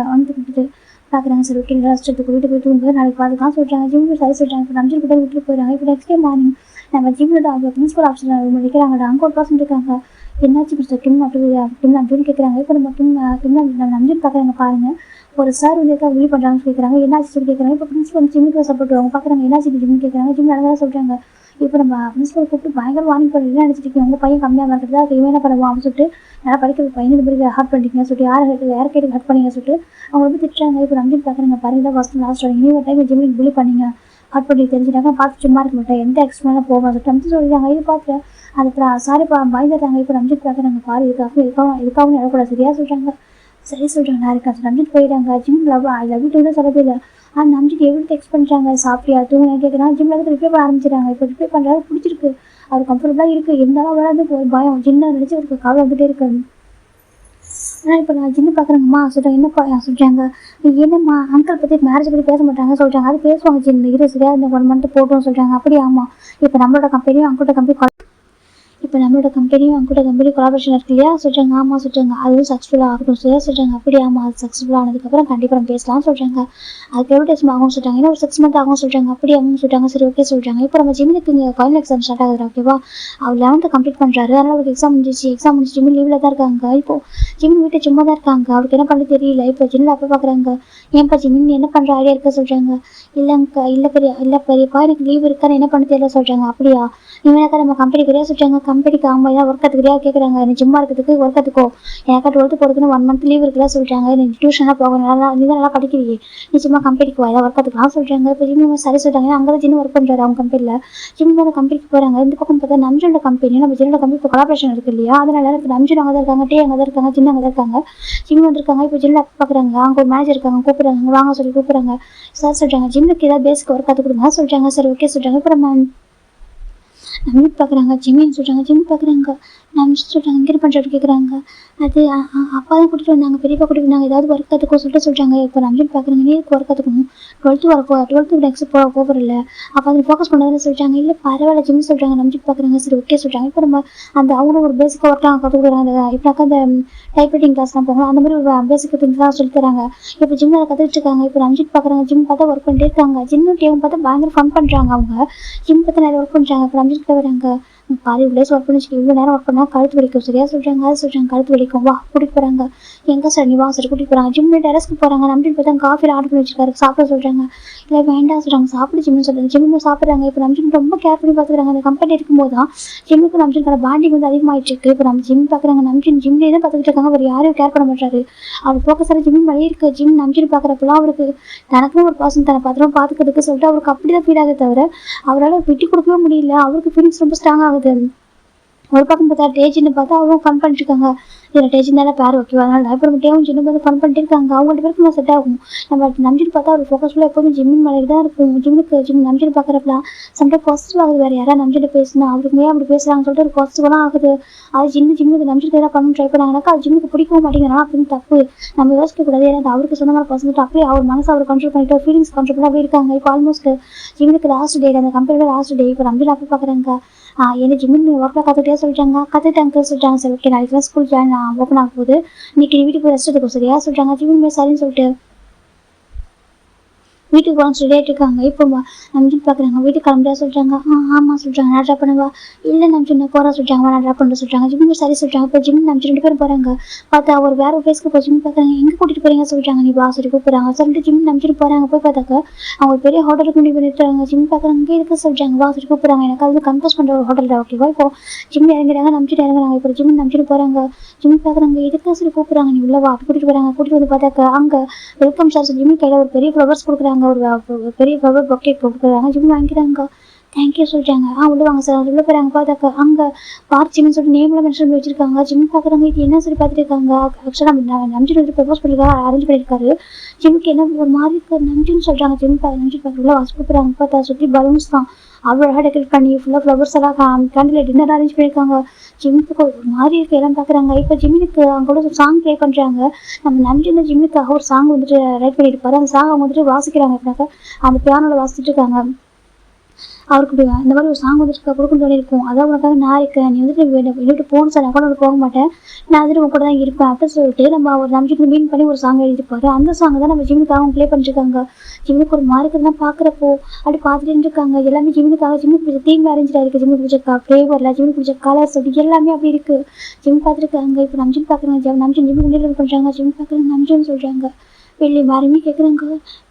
வாங்கி கொடுத்துட்டு பார்க்குறாங்க சரி ஓகே ரெஸ்ட்டுக்கு வீட்டு போய் தூங்கும்போது நாளைக்கு பார்த்துக்கலாம் சொல்கிறாங்க ஜிம்மு சரி சொல்கிறாங்க இப்போ நம்பிச்சு கூட விட்டு போயிடுறாங்க இப்போ நெக்ஸ்ட் டே மார்னிங் நம்ம ஜிம்மோட அவங்க பிரின்சிபல் ஆஃபீஸில் முடிக்கிறாங்க அங்கே ஒரு பர்சன் இருக்காங்க என்னாச்சு மிஸ்டர் கிம் அப்படின்னு அப்படின்னு கேட்குறாங்க இப்போ நம்ம கிம் நம்ம நம்பி பார்க்குறாங்க பாருங்கள் ஒரு சார் வந்து விழி பண்ணுறாங்கன்னு கேட்குறாங்க என்னாச்சு சொல்லி கேட்குறாங்க இப்போ பிரின்சிபல் ஜிம்முக்கு சப்போர்ட் அவங்க பார்க்குறாங்க என்னாச்சு ஜிம்னு கேட்குறாங்க ஜிம் நடந்ததாக சொல்கிறாங்க இப்போ நம்ம பிரின்சிபல் கூப்பிட்டு பயங்கர வார்னிங் பண்ணி என்ன நினச்சிட்டு உங்கள் பையன் கம்மியாக இருக்கிறதா அதுக்கு இவன் என்ன பண்ணுவோம் அப்படின்னு சொல்லிட்டு நல்லா படிக்கிற பையன் இந்த மாதிரி ஹார்ட் பண்ணிட்டீங்க சொல்லிட்டு யார் கேட்டு ஹார்ட் பண்ணிங்க சொல்லிட்டு அவங்க வந்து திட்டுறாங்க இப்போ நம்ம பார்க்குறாங்க பாருங்க தான் ஃபஸ்ட் லாஸ்ட் இனி ஒரு டைம் ஜிம்மில் புள்ளி பண்ணிங்க ஹார்ட் பண்ணி தெரிஞ்சுட்டாங்க பார்த்து சும்மா இருக்க மாட்டேன் எந்த எக்ஸ்பிளைனாக போகும் சொல்லிட்டு நம்ம சொல்லிட்டாங்க இது பார்த்து அது சாரி பயந்துட்டாங்க இப்போ நம்ம பார்க்குறாங்க பாரு இதுக்காகவும் இடக்கூடாது சரியா சொல்கிறாங்க சரி சொல்கிறாங்க நான் இருக்கேன் ரஞ்சித் போயிட்டாங்க gym love I love you தான் சொல்லவே இல்லை ஆனால் நம்பிட்டு எவ்வளோ டெக்ஸ்ட் பண்ணுறாங்க சாப்பிட்டியா தூங்க கேட்குறாங்க ஜிம்மில் வந்து ரிப்ளை பண்ண ஆரம்பிச்சிட்டாங்க இப்போ ரிப்ளை பண்ணுறாரு பிடிச்சிருக்கு அவர் கம்ஃபர்டபுளாக இருக்குது இருந்தாலும் வராது ஒரு பயம் ஜின்ன நினச்சி அவருக்கு கவலை வந்துகிட்டே இருக்காது ஆனால் இப்போ நான் ஜின்னு பார்க்குறேங்கம்மா சொல்கிறாங்க என்னப்பா சொல்கிறாங்க என்னம்மா அங்கிள் பற்றி மேரேஜ் பற்றி பேச மாட்டாங்க சொல்கிறாங்க அது பேசுவாங்க ஜின்னு இரு சரியா இந்த 1 மந்த் போட்டோம் சொல்கிறாங்க அப்படி ஆமாம் இப்போ நம்மளோட கம்பெனியும் அங்கிட்ட கம்பெனி இப்போ நம்மளோட கம்பெனியும் அவங்கள்ட்ட கம்பெனி கொலாபரேஷன் இருக்கு இல்லையா சொல்கிறாங்க ஆமாம் சொல்கிறாங்க அதுவும் சக்ஸஸ்ஃபுல்லாக ஆகட்டும் சரியா சொல்கிறாங்க அப்படி ஆமாம் அது சக்ஸஸ்ஃபுல்லாக ஆனதுக்கப்புறம் கண்டிப்பாக நம்ம பேசலாம்னு சொல்கிறாங்க அதுக்கு எவ்வளோ டைம் ஆகும் சொல்கிறாங்க ஏன்னா ஒரு 6 மந்த் ஆகும் சொல்கிறாங்க அப்படி ஆகும் சொல்கிறாங்க சரி ஓகே சொல்கிறாங்க இப்போ நம்ம ஜிம்முக்கு இங்கே ஃபைனல் எக்ஸாம் ஸ்டார்ட் ஆகுது ஓகேவா அவர் 11th கம்ப்ளீட் பண்ணுறாரு அதனால் அவருக்கு எக்ஸாம் முடிஞ்சு ஜிம்மு லீவில் தான் இருக்காங்க இப்போ ஜிம்மு வீட்டை சும்மா தான் இருக்காங்க அவருக்கு என்ன பண்ண தெரியல இப்போ ஜிம்மில் அப்போ பார்க்குறாங்க ஏன்ப்பா ஜிம்மின்னு என்ன பண்ணுற ஐடியா இருக்க சொல்கிறாங்க இல்லைங்கக்கா இல்லை பெரியப்பா எனக்கு லீவ் இருக்கான்னு என்ன பண்ண தெரியல சொல்கிறாங்க அப்படியா இவனாக்கா நம்ம கம்பெனிக்கு வரையா சொல்கிறாங்க கம்பெனிக்கு ஆமாம் ஏதாவது ஒர்க் கற்றுக்கிறியா கேட்குறாங்க நீ சும்மா இருக்கிறதுக்கு ஒர்க் கற்றுக்கோ எனக்கா 12th போகிறதுன்னு 1 மந்த் லீவ் இருக்குல்ல சொல்கிறாங்க நீ டியூஷனாக போகணும் நீ தான் நல்லா படிக்கிறீங்க நீ சும்மா கம்பெனிக்கு வா ஏதாவது ஒர்க் கற்றுக்கலாம் சொல்கிறாங்க இப்போ ஜிம்மு சரி சொல்கிறாங்க அங்கே தான் ஜின்னு ஒர்க் பண்ணுறாரு அவங்க கம்பெனியில் ஜிம்மு அந்த கம்பெனிக்கு போகிறாங்க இந்த பக்கம் பார்த்தா நம்ஜனோட கம்பெனி நம்ம ஜின்னோட கம்பெனி இப்போ கொலாபரேஷன் இருக்குது இல்லையா அதனால இப்போ நம்ஜன் அங்கே தான் இருக்காங்க டே அங்கே தான் இருக்காங்க ஜின்னு அங்கே தான் இருக்காங்க ஜிம்மு வந்திருக்காங்க இப்போ ஜின்னில் பார்க்குறாங்க அங்கே ஒரு மேனேஜர் இருக்காங்க கூப்பிட்றாங்க வாங்க சொல்லி கூப்பிட்றாங்க சார் சொல்கிறாங்க ஜிம்முக்கு ஏதாவது பேசிக் ஒர்க் கற்றுக் கொடுங்க சொல்கிறாங்க சரி ஓகே சொல்கிறாங்க இப்போ நம்ம நம்பி பார்க்குறாங்க ஜிம்மின்னு சொல்கிறாங்க ஜிம் பார்க்குறாங்க நம்ம சொல்கிறாங்க இங்கே பண்ணுறது கேட்குறாங்க அது அப்பா தான் கூட்டிகிட்டு வந்தாங்க பெரியப்பா கூட்டிகிட்டு வந்தாங்க ஏதாவது ஒர்க் கற்றுக்கோ சொல்லிட்டு சொல்கிறாங்க இப்போ நம்பி பார்க்குறாங்க நீ ஒர்க் கற்றுக்கணும் 12th நெக்ஸ்ட் போகிறதில்ல அப்போ அதில் ஃபோக்கஸ் பண்ணதானே சொல்லிட்டாங்க இல்லை பரவாயில்ல ஜிம் சொல்கிறாங்க நம்பி பார்க்குறாங்க சரி ஓகே சொல்கிறாங்க இப்போ நம்ம அந்த அவங்களும் ஒரு பேசிக்காக ஒர்க்லாம் கற்றுக்குறாங்க இப்போனாக்கா அந்த டைப் ரைட்டிங் கிளாஸ்லாம் போகணும் அந்த மாதிரி ஒரு பேசிக் திங்ஸ்லாம் சொல்லி தராங்க இப்போ ஜிம்மில் அதை கற்றுக்கிட்டு இருக்காங்க இப்போ நம்பி பார்க்குறாங்க ஜிம் பார்த்தா ஒர்க் பண்ணிட்டே இருக்காங்க ஜிம்னு டேவும் பார்த்தா பயங்கர ஃபன் பண்ணுறாங்க அவங்க ஜிம் பார்த்தா நிறைய ஒர்க் பண்ணுறாங்க இப்போ நம்பி வராங்க பாதி டேஸ் ஒர்க் பண்ணி இவ்வளோ நேரம் ஒர்க் பண்ணால் கழுத்து வலிக்கும் சரியா சொல்கிறாங்க. அது சொல்கிறாங்க கழுத்து வலிக்கும் வா கூட்டிகிட்டு போகிறாங்க. எங்கே சார் நீ வா சார் கூட்டிகிட்டு போகிறாங்க. ஜிம்மில் டெரஸ்க்கு போகிறாங்க. நம்பிட்டு பார்த்தா காஃபியில் ஆர்டர் பண்ணி வச்சிருக்காரு. சாப்பிட சொல்கிறாங்க. இல்லை வேண்டாம் சொல்கிறாங்க. சாப்பிடு ஜிம்னு சொல்கிறாங்க. ஜிம்மில் சாப்பிட்றாங்க. இப்போ நம்பிட்டு ரொம்ப கேர் பண்ணி பார்த்துக்கிறாங்க. அந்த கம்பெனி இருக்கும்போது தான் ஜிம்முக்கு நம்பிட்டுக்கான பாண்டிங் வந்து அதிகமாகிட்டு இருக்கு. இப்போ நம்ம ஜிம் பார்க்குறாங்க. நம்பிட்டு ஜிம்லேயே தான் பார்த்துக்கிட்டு இருக்காங்க. அவர் யாரையும் கேர் பண்ண மாட்டாரு. அவர் ஃபோக்கஸாக ஜிம் வழியே இருக்குது. ஜிம் நம்பிட்டு பார்க்குறப்பெல்லாம் அவருக்கு தனக்குன்னு ஒரு பர்சன் தன்னை பார்த்துக்கிறதுக்கு சொல்லிட்டு அவருக்கு அப்படி தான் ஃபீல் ஆகுது தவிர அவரால் விட்டு கொடுக்கவே முடியல. அவருக்கு ஃபீலிங்ஸ் ரொம்ப ஸ்ட்ராங் ஆகுது. ஒரு பக்கம் பார்த்தா டேஜின்னு பார்த்தா அவங்க ஃபன் பண்ணிட்டு இருக்காங்க. இதில் டேஜின் தானே பேர் ஓகேவா, அதனால அப்புறம் டேவும் ஜின்னு வந்து ஃபன் பண்ணிட்டு இருக்காங்க. அவங்க 2 பேருக்கு நான் செட் ஆகும். நம்ம நம்பிட்டு பார்த்தா அவர் ஃபோக்கஸ்ஃபுல்லாக எப்போதும் ஜிம்மின் மேலே தான் இருக்கும். ஜிம் நம்பிட்டு பார்க்குறப்பலாம் சம்டைம் பாசிட்டிவ் ஆகுது. வேறு யாராவது நம்பிட்டு பேசினா அவருக்கு ஏன் அப்படி பேசுகிறாங்கன்னு சொல்லிட்டு ஒரு பாசிட்டிவாக ஆகுது. அது ஜிம்முக்கு நம்பிட்டு எதாவது பண்ணணும் ட்ரை பண்ணாங்கனாக்கா அது ஜிம்முக்கு பிடிக்கவும் மாட்டேங்கிறா அப்படின்னு தப்பு நம்ம யோசிக்கக்கூடாது. ஏன்னா அவருக்கு சொந்தமான பர்சன் அப்படியே அவர் மனசை அவர் கண்ட்ரோல் பண்ணிட்டு ஃபீலிங்ஸ் கண்ட்ரோல் பண்ணி அப்படி இருக்காங்க. இப்போ ஆல்மோஸ்ட் ஜிம்முக்கு லாஸ்ட் டே, அந்த கம்பெனியோட லாஸ்ட் டே. இப்போ நம்பிட்டு அப்படி பார்க்குறாங்க. என்ன ஜிம்மின் ஒர்க்கில் கற்றுக்கிட்டே சொல்லிட்டாங்க. கற்றுட்டாங்க சொல்லிட்டாங்க. சரி ஓகே நாளைக்கு ஸ்கூல் ஜாயின் ஓப்பன் ஆக போகுது. இன்னைக்கு வீட்டுக்கு போய் ரெஸ்ட் எடுக்கும் சரியா சொல்கிறாங்க. ஜிம்மின் சரின்னு சொல்லிட்டு வீட்டுக்கு போகணும் சொல்லிட்டு இருக்காங்க. இப்போ நம்பிட்டு பார்க்குறாங்க. வீட்டுக்கு கிளம்பியா சொல்கிறாங்க. ஆமாம் சொல்கிறாங்க. நான் ட்ராப் பண்ணுவா இல்லை நம்பிச்சு நான் போகிறா சொல்கிறாங்க. நான் ட்ராப் பண்ணுற சொல்கிறாங்க. ஜிம்மி சரி சொல்கிறாங்க. இப்போ ஜிம் நம்பிச்சு 2 பேரும் போகிறாங்க. பார்த்தா அவர் வேறு ஒரு ஃபேஸ்க்கு போய் ஜிம் பார்க்குறாங்க. எங்கே கூட்டிகிட்டு போகிறீங்க சொல்கிறாங்க. நீ வா சொல்லி கூப்பிட்றாங்க. சொல்லிட்டு ஜிம் நம்பிச்சுட்டு போகிறாங்க. போய் பார்த்தாக்க அவங்க ஒரு பெரிய ஹோட்டலுக்கு முடிவு பண்ணிட்டுறாங்க. ஜிம் பார்க்குறாங்க. இங்கே இருக்க சொல்கிறாங்க. வா சொல்லி கூப்பிட்றாங்க. எனக்கு அது கன்ஃபர்ஸ் பண்ணுற ஒரு ஹோட்டல் ஓகேவா. இப்போ ஜிம் இறங்குறாங்க. நம்பிச்சுட்டு இறங்குறாங்க. இப்போ ஜிம் நம்பிச்சுட்டு போகிறாங்க. ஜிம் பார்க்குறாங்க. எதுக்கு சொல்லி கூப்பிட்றாங்க. நீ உள்ள வா அப்படி கூட்டிகிட்டு போகிறாங்க. கூட்டிகிட்டு வந்து பார்த்தாக்க அங்கே வெல்கம் சார் ஜிம்மி கையில் ஒரு பெரிய ஃப்ளவர்ஸ் கொடுக்குறாங்க. ஒரு பெரிய ஃப்ளவர் பொக்கே கொடுக்குறாங்க. ஜிம் வாங்கிக்கிறாங்க. தேங்க்யூ சொல்லிட்டாங்க. உள்ள வாங்க சார் உள்ள போகிறாங்க. பார்த்தாக்க அங்கே பார்ச்சின்னு சொல்லிட்டு நேம்லாம் மென்ஷன் பண்ணி வச்சிருக்காங்க. ஜிம் பார்க்குறாங்க. இது என்ன சொல்லி பார்த்துட்டு இருக்காங்க. ஆக்சுவலாக நம்பிட்டு வந்து ப்ரப்போஸ் பண்ணிருக்காரு. அரேஞ்ச் பண்ணியிருக்காரு. ஜிம்முக்கு என்ன ஒரு மாதிரி இருக்கு நம்பின்னு சொல்கிறாங்க. நம்பிட்டு பார்க்க உள்ள வாசி கூப்பிட்றாங்க. பார்த்தா சுற்றி பலூன்ஸ் தான் அவ்வளோ அழகாக டெக்கரேட் பண்ணி ஃபுல்லாக ஃப்ளவர்ஸ் எல்லாம் கேண்டில் டின்னர் அரேஞ்ச் பண்ணியிருக்காங்க. ஜிம்முக்கு ஒரு மாதிரி இருக்கு எல்லாம் பார்க்குறாங்க. இப்போ ஜிம்முக்கு அவங்க கூட ஒரு சாங் ப்ளே பண்ணுறாங்க. நம்ம நம்பி இந்த ஜிம்முக்காக ஒரு சாங் வந்துட்டு ரைட் பண்ணியிருப்பாரு. அந்த சாங் அவங்க வந்துட்டு வாசிக்கிறாங்க. அப்படின்னாக்கா அந்த பியானோவில் வாசிச்சுட்டு இருக்காங்க. அவருக்கு இந்த மாதிரி ஒரு சாங் வந்துட்டு கொடுக்கும் தோணி இருக்கும். அதான் உனக்காக நான் இருக்கேன். நீ வந்துட்டு விட்டு போகணும் சார். நான் கூட போக மாட்டேன். நான் வந்துட்டு உங்க கூட தான் இருப்பேன் அப்படின்னு சொல்லிட்டு நம்ம ஒரு நம்பிக்கை மீன் பண்ணி ஒரு சாங் எழுதிருப்பாரு. அந்த சாங் தான் நம்ம ஜிம்முக்காக அவங்க ப்ளே பண்ணிருக்காங்க. ஜிம்முக்கு ஒரு மாதிரி தான் பார்க்குறப்போ அப்படி பார்த்துட்டு இருக்காங்க. எல்லாமே ஜிம்முக்காக ஜிம்முக்கு பிடிச்ச தீம் அரேஞ்ச் ஆயிருக்கு. ஜிம்முக்கு பிடிச்ச ஃப்ளேவரில் ஜிம்முக்கு பிடிச்ச கலர்ஸ் அப்படி எல்லாமே அப்படி இருக்கு. ஜிம் பார்த்துருக்காங்க. இப்போ நம்ம ஜிம் பார்க்குறாங்க. நம்ம ஜிம்முக்கு டெலிவரி பண்ணுறாங்க. ஜிம் பார்க்குறாங்க. நம்ஜின்னு சொல்கிறாங்க. வெள்ளி மாறுமி கேட்குறாங்க.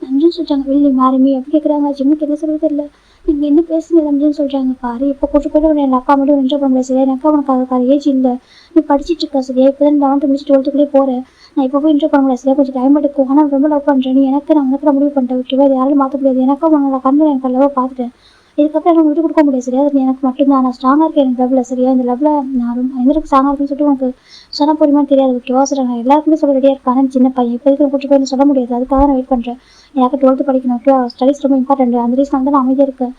நம்ஜின்னு சொல்கிறாங்க. வெள்ளி மாறுமி அப்படி கேட்குறாங்க. ஜிம்முக்கு என்ன சொல்கிறது தெரியல. நீங்கள் என்ன பேசுங்க நம்பின்னு சொல்கிறாங்க. பாரு இப்போ கூட்டு போய்ட்டு என் அக்கா மட்டும் என்ஜாய் பண்ண முடியாது சரியா. என் அக்கா உனக்கு அதுக்கான ஏஜ் இல்லை. நீ படிச்சுட்டு இருக்கா சரியா. இப்போ தான் 11th முடிச்சு 12th போகிறேன். நான் இப்போ போய் என்ஜாய் பண்ண முடியாது சரியா. கொஞ்சம் டைம் எடுக்கும். ஆனால் ரொம்ப லவ் பண்ணுறேன். நீ நான் உனக்கு முடிவு பண்ணிட்டேன் ஓகேவா. இது யாரும் மாற்ற முடியாது. எனக்கும் உன்னோட கண்ணில் எனக்கு லவ் பார்த்துட்டேன். இதுக்கப்புறம் எனக்கு விட்டு கொடுக்க முடியாது சரியா. அது எனக்கு மட்டும்தான். நான் ஸ்ட்ராங்காக இருக்கேன் எனக்கு லவ்வில் சரியா. இந்த லவ்வில் நான் ரொம்ப எந்த ஸ்ட்ராங்காக இருக்குன்னு சொல்லிட்டு உனக்கு சொன்ன போறியுமான்னு தெரியாது ஓகேவா சொல்கிறாங்க. எல்லாருக்குமே சொல்ல ரெடியாக இருக்காங்க. சின்ன பையன் இப்போ இருக்கிற கூட்டு போய் சொல்ல முடியாது. அதுக்காக நான் வெயிட் பண்ணுறேன். எனக்கு 12th படிக்கணும் ஓகே. ஸ்டடீஸ் ரொம்ப இம்பார்ட்டன்ட். அந்த ரீசன் தான் நான் அமைதியாக இருக்கேன்.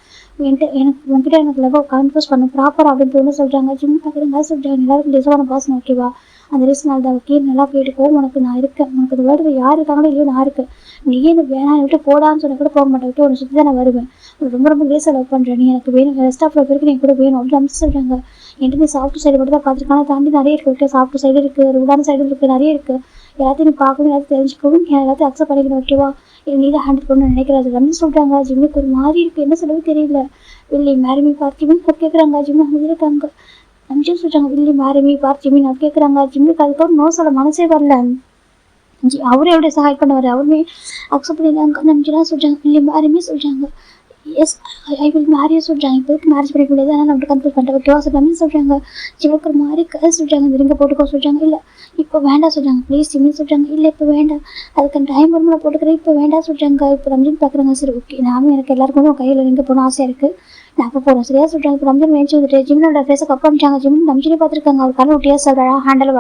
உங்ககிட்ட எனக்கு லவ் கன்ஃபர்ஸ் பண்ணணும் ப்ராப்பர் அப்படின்னு தோணு சொல்கிறாங்க. ஜிம் பார்க்குறேங்க சொல்கிறாங்க. எல்லாருக்கும் டிசைவான பாசனம் ஓகேவா. அந்த ரீசனால் தான் ஓகே நல்லா கேட்டுக்கோ. உனக்கு நான் இருக்கேன். உனக்கு இந்த வேர்ல்டு யார் இருக்காங்களோ இல்லையோ நான் இருக்கேன். நீயே இந்த வேணாம் விட்டு போடான்னு சொன்ன கூட போக மாட்டேன். விட்டு உன்னை சுற்றி தான் நான் வருவேன். ரொம்ப ரொம்ப கிரேஸாக லவ் பண்ணுறேன். நீ எனக்கு வேணும். ரெஸ்ட் ஆஃப் பேருக்கு நீ கூட வேணும் அப்படின்னு அமைச்சு சொல்கிறாங்க. என்கிட்ட நீ சாஃப்ட் சைடு மட்டும் தான் பார்த்துருக்காங்க. தாண்டி நிறைய இருக்குது ஓகே. சாஃப்ட் சைடு இருக்குது. ரூடான சைடு இருக்குது. நிறைய இருக்குது. எல்லாத்தையும் நீ பார்க்கணும். எல்லாத்தையும் தெரிஞ்சுக்கவும் எல்லாத்தையும் அக்செப்ட் பண்ணிக்கணும் ஓகேவா. நீ தான் ஹேண்டில் பண்ணணும்னு நினைக்கிறாரு அப்படின்னு சொல்கிறாங்க. ஜிம்முக்கு ஒரு மாதிரி இருக்குது. என்ன சொல்லவே தெரியல. வில்லி மேரிமி பார்த்திமின் கேட்குறாங்க. ஜிம்மு அமைதியிருக்காங்க. நம்பிச்சுன்னு சொல்கிறாங்க. வில்லி மேரிமி பார்த்திமின் அப்படி கேட்குறாங்க. ஜிம்முக்கு அதுக்கப்புறம் நோ சொல்ல மனசே வரல. அவரே எப்படி சகாய் பண்ணுவார். அவருமே அக்செப்ட் பண்ணிடுறாங்க. நம்பிச்சுலாம் சொல்கிறாங்க. வில்லி மேரிமி சொல்கிறாங்க. எஸ் ஐ வில் மேரியா சொல்கிறாங்க. இப்போதைக்கு மேரேஜ் பண்ணிக்க முடியாது. ஆனால் நம்ம கன்ஃபியூஸ் பண்ணிட்டு ஓகேவா சொல்கிறாங்கன்னு சொல்கிறாங்க. ஜிம்முக்கு ஒரு மாதிரி சொல்கிறாங்க. இந்த ரிங்கை போட்டுக்கோ சொல்கிறாங்க. இல்லை இப்போ வேண்டாம் சொல்கிறாங்க. ப்ளீஸ் ஜிம்னு சொல்கிறாங்க. இல்லை இப்போ வேண்டாம். அதுக்கு டைம் வரும்போது நான் போட்டுக்கிறேன். இப்போ வேண்டாம் சொல்கிறாங்க. இப்போ ரம்ஜின் பார்க்குறாங்க. சரி ஓகே நானும் எனக்கு எல்லாருக்குமே உன் கையில் ரிங்க போகணும் ஆசையாக இருக்குது. நான் அப்போ போகிறேன் சரியா சொல்கிறாங்க. இப்போ ரம்ஜின் நினச்சி வந்துட்டு ஜிம்னோட ஃபேஸை கப் பண்ணிட்டாங்க. ஜிம் நம்ஜினே பார்த்துருக்காங்க. அவர் கண்ணு ஒட்டியா சார் ஹேண்டில்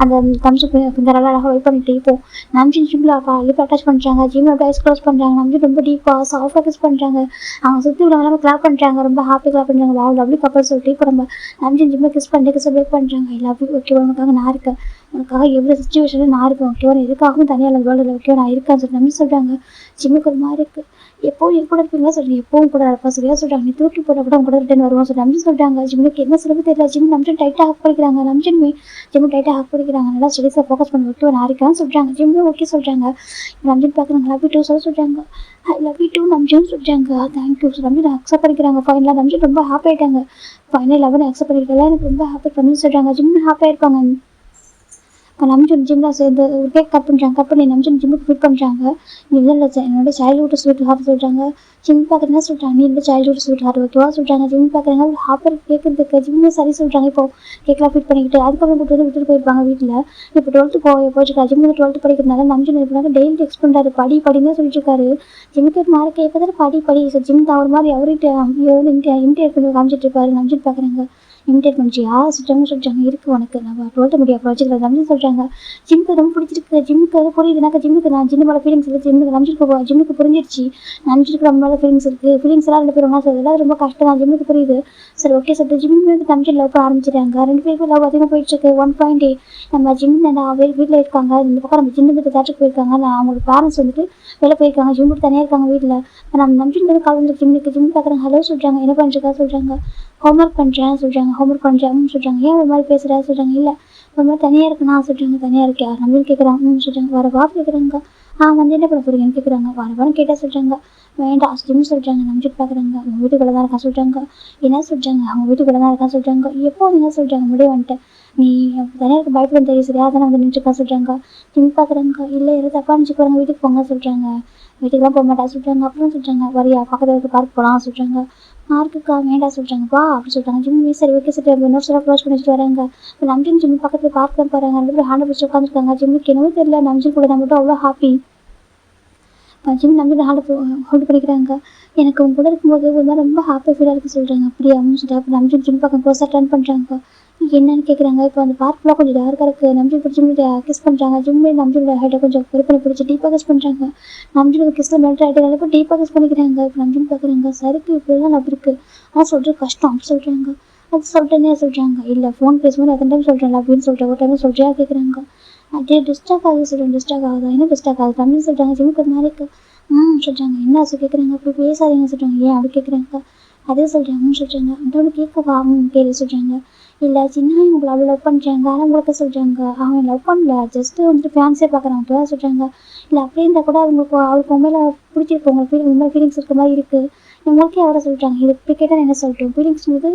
அந்த தம்ஸ் ஃபிங்கரெல்லாம் அழகாக வெயிட் பண்ணிட்டு இப்போ நம்ஜின் ஜிம்மில் லிப் அட்டாச் பண்ணுறாங்க. ஜிம்மில் ஐஸ் க்ளோஸ் பண்ணுறாங்க. நம்ஜின் ரொம்ப டீப்பாக சாஃப்டாக கிஸ் பண்ணுறாங்க. அவங்க சுற்றி உள்ளவங்க கிளாப் பண்ணுறாங்க. ரொம்ப ஹாப்பி கிளாப் பண்ணுறாங்க. வாவ் லவ்லி கப்பல் சொல்லிட்டு இப்போ நம்ம நம்ஜின் ஜிம்மில் கிஸ் பண்ணிட்டு கிஸ் பிரேக் பண்ணுறாங்க. ஐ லவ் யூ ஓகே உனக்காக நான் இருக்கேன். உனக்காக எவ்வளோ சுச்சுவேஷனில் நான் இருப்பேன் ஓகேவா, நான் எதுக்காகவும் தனியாக வேர்ல்டில் ஓகேவா நான் இருக்கேன்னு சொல்லி நம்பி சொல்கிறாங்க. ஜிம்முக்கு ஒரு மாதிரி இருக்குது. எப்போவும் என் கூட இருப்பீங்களா சொல்கிறேன், எப்பவும் கூட இருப்பா சரியா சொல்கிறாங்க. நீ தூக்கி போட்டால் கூட கூட ரிட்டன் வருவான் சொல்லி நம்பி சொல்கிறாங்க. ஜிம்முக்கு என்ன சொல்லுறது தெரியல. ஜிம் நம்பிச்சு டைட்டாக ஹக் பண்ணிக்கிறாங்க. நம்பிச்சுமே ஜிம்மு டைட்டாக ஹக் பண்ணிக்கிறாங்க. நல்லா ஸ்டடீஸில் ஃபோக்கஸ் பண்ணி ஓகேவா நான் இருக்கேன்னு சொல்கிறாங்க. ஜிம்மும் ஓகே சொல்கிறாங்க. நம்பிச்சு பார்க்குறாங்க. லவ் யூ டூ சொல்கிறாங்க. ஐ லவ் யூ டூ நம்பிச்சுன்னு சொல்கிறாங்க. தேங்க்யூ நம்பி அக்செப்ட் பண்ணிக்கிறாங்க. ஃபைனலாக நம்பிச்சு ரொம்ப ஹாப்பி ஆகிட்டாங்க. ஃபைனல் லெவன் அக்செப்ட் பண்ணிக்கலாம். எனக்கு ரொம்ப ஹாப்பி பண்ணி சொல்கிறாங்க. ஜிம்மு ஹாப்பியாக இருப்பாங்க. இப்போ நம்ஜன் ஜிம்மில் சேர்ந்து ஒரு கேக் கட் பண்ணுறாங்க. கட் பண்ணி நம்ஜன் ஜிம்முக்கு ஃபிட் பண்ணுறாங்க. நீ இல்லை என்னோட சைல்டுஹுட் ஸ்வீட் ஹார்ட் சொல்கிறாங்க. ஜிம் பார்க்குறேன்னா சொல்கிறாங்க நீ இல்லை சைல்டுஹுட் ஸ்வீட் ஹார்ட் ஓகேவா சொல்கிறாங்க. ஜிம் பார்க்குறேன்னா ஒரு ஹாப்பர் கேட்குறதுக்கு ஜிம்மே சரி சொல்கிறாங்க. இப்போ கேக்லாம் ஃபிட் பண்ணிக்கிட்டு அதுக்கப்புறம் கூட்டு வந்து விட்டுட்டு போயிருப்பாங்க வீட்டில். இப்போ 12th போயிட்டுருக்கா. ஜிம் 12th படிக்கிறதுனால நம்ஜன் இருப்பாங்க. டெய்லி டெக்ஸ்ட் பண்ணுறாரு. படின்னு தான் சொல்லிட்டு இருக்காரு. ஜிம்முக்கு மார்க் எப்போ படி ஜிம் தான் ஒரு மாதிரி அவர்கிட்ட இமிட்டேட் பண்ணி காமிச்சிட்டு இருப்பாரு. நம்ஜன் பார்க்குறாங்க. இமிட்டேட் பண்ணிச்சியா சொல்கிறாங்க. இருக்குது உனக்கு நம்ம 12th முடிய அப்புறம் வச்சுக்கலாம் அப்படின்னு சொல்கிறாங்க. ஜிம்முக்கு ரொம்ப பிடிச்சிருக்கு. ஜிம்முக்கு அது புரியுதுனாக்கா ஜிம்முக்கு நான் ஜிம்மு மேலே ஃபீலிங்ஸ் இருக்குது. ஜிம்முக்கு புரிஞ்சிருச்சு. நம்பிச்சிருக்கு நம்ம மேலே ஃபீலிங்ஸ் இருக்குது. ஃபீலிங்ஸ் எல்லாம் 2 பேரும் ஒன்றா சொல்லுது. அது ரொம்ப கஷ்டம் தான். ஜிம்முக்கு புரியுது. சரி ஓகே சொல்லிட்டு ஜிம்மு வந்து நம்பிச்சு லவ் பண்ண ஆரம்பிச்சிட்டாங்க. 2 பேருக்கும் லவ் அதிகமாக போயிட்டுருக்கு. 1.8 நம்ம ஜிம் வீட்டில் இருக்காங்க. இந்த பக்கம் நம்ம சின்ன தேட்டருக்கு போயிருக்காங்க. நான் அவங்களோட பேரண்ட்ஸ் வந்துட்டு வெளில போயிருக்காங்க. ஜிம் தனியாக இருக்காங்க வீட்டில். நம்ம நம்பிச்சு கால் வந்து ஜிம் பார்க்குறாங்க. ஹலோ சொல்கிறாங்க. என்ன பண்ணுறக்கா சொல்கிறாங்க. ஹோம்ஒர்க் பண்ணுறேன் சொல்கிறாங்க. ஹோம்ஒர்க் பண்ணுறேன் சொல்கிறாங்க. ஏன் ஒரு மாதிரி பேசுகிறா சொல்கிறாங்க. இல்லை ஒரு மாதிரி தனியாக இருக்குண்ணா சொல்கிறாங்க. தனியாக இருக்கா நம்மளும் கேட்குறாங்க சொல்கிறாங்க. வர வாரம் கேட்குறாங்க. வந்து என்ன பண்ண போகிறீங்கன்னு கேட்குறாங்க. வாரம் கேட்டால் சொல்கிறாங்க. வேண்டாம் ஜிம் சொல்கிறாங்க. நம்பிட்டு பார்க்குறாங்க. அவங்க வீட்டுக்குள்ளே தான் இருக்கான் சொல்கிறாங்க. என்ன சொல்கிறாங்க. அவங்க வீட்டுக்குள்ளே தான் இருக்கான்னு சொல்கிறாங்க. எப்போ என்ன சொல்கிறாங்க. முடிய வந்துட்டேன் நீ தனியாக இருக்க பயப்படும் தெரியும் சரியா தானே வந்து நின்றுருக்கா சொல்கிறாங்க. ஜிம் பார்க்குறாங்க. இல்லை எதாவது தப்பாக நினச்சி போகிறாங்க. வீட்டுக்கு போங்க சொல்கிறாங்க. வீட்டுக்குலாம் போக மாட்டா சொல்கிறாங்க. அப்புறம் சொல்கிறாங்க வரியா பக்கத்தில் இருக்க பார்க் போகலாம் சொல்கிறாங்க. மார்க்குக்கா வேண்டாம் சொல்கிறாங்கப்பா அப்படி சொல்கிறாங்க. ஜிம்மி சரி ஓகே சரி நோட்ஸ் எல்லாம் க்ளோஸ் பண்ணி வச்சுட்டு வராங்க. இப்போ நம்ஜின் ஜிம்மி பக்கத்தில் பார்க் தான் போகிறாங்க. 2 பேரும் ஹேண்ட் பிடிச்சி உட்காந்துருக்காங்க. ஜிம்மிக்கு என்னவோ தெரியல. நம்ஜின் கூட தான் மட்டும் அவ்வளோ ஹாப்பி. ஜிம் நம்பிட்டு ஹோல்டு பண்ணிக்கிறாங்க. எனக்கு உங்க கூட இருக்கும்போது ஒரு மாதிரி ரொம்ப ஹாப்பி ஃபீலாக இருக்குது சொல்கிறாங்க. அப்படியே அப்படின்னு சொல்லிட்டு அப்போ நம்ஜின் ஜிம் பக்கம் க்ளோஸாக டர்ன் பண்ணுறாங்க. என்னன்னு கேட்குறாங்க. இப்போ அந்த பார்க்லாம் கொஞ்சம் டார்க்காக இருக்குது. நம்ஜின் பிடிச்சி கிஸ் பண்ணுறாங்க. ஜிம்மே நம்ஜினோட ஹைட்டை கொஞ்சம் பொறு பண்ணி பிடிச்சி டீப்பாக கிஸ் பண்ணுறாங்க. நம்ஜினோட கிஸ்ஸில் மெல்ட் ஆகிட்டு இப்போ டீப்பாக கிஸ் பண்ணிக்கிறாங்க. இப்போ நம்ஜின் பார்க்குறாங்க. சருக்கு இப்படிலாம் லவ் இருக்குது. ஆனால் சொல்கிறது கஷ்டம் அப்படி சொல்கிறாங்க. அது சொல்லிட்டேனே சொல்கிறாங்க. இல்லை ஃபோன் பேசும்போது எத்தனை டைம் சொல்கிறேன் அப்படின்னு சொல்கிறேன். ஒரு டைம் சொல்கிறியா கேட்குறாங்க. அதே டிஸ்ட்ராக்ட் ஆகுது சொல்கிறேன். டிஸ்ட்ராக்ட் ஆகுதா என்ன டிஸ்ட்ராக்ட் ஆகுது அப்படின்னு சொல்கிறாங்க. ஜிம்முக்கு ஒரு மாதிரி சொல்கிறாங்க. என்ன ஆச்சு கேட்குறாங்க. அப்படி பேசாதீங்க சொல்கிறாங்க. ஏன் அப்படி கேட்குறாங்க. அதே சொல்கிறாங்கன்னு சொல்கிறாங்க. அதோட கேட்கவா கேள்வி சொல்கிறாங்க. இல்லை சின்ன உங்களை அவ்வளோ லவ் பண்ணுறாங்க. ஆனால் உங்களுக்கு சொல்கிறாங்க அவன் லவ் பண்ணல ஜஸ்ட்டு வந்துட்டு ஃபேன்ஸே பார்க்குறாங்க அப்போ தான் சொல்கிறாங்க. இல்லை அப்படி இருந்தால் கூட அவருக்கு உண்மையில பிடிச்சிருக்கு. உங்களுக்கு உண்மையில ஃபீலிங்ஸ் இருக்க மாதிரி இருக்குது. உங்களுக்கே அவரை சொல்கிறாங்க. இது இப்படி கேட்டால் என்ன சொல்லிட்டோம். ஃபீலிங்ஸ் வந்து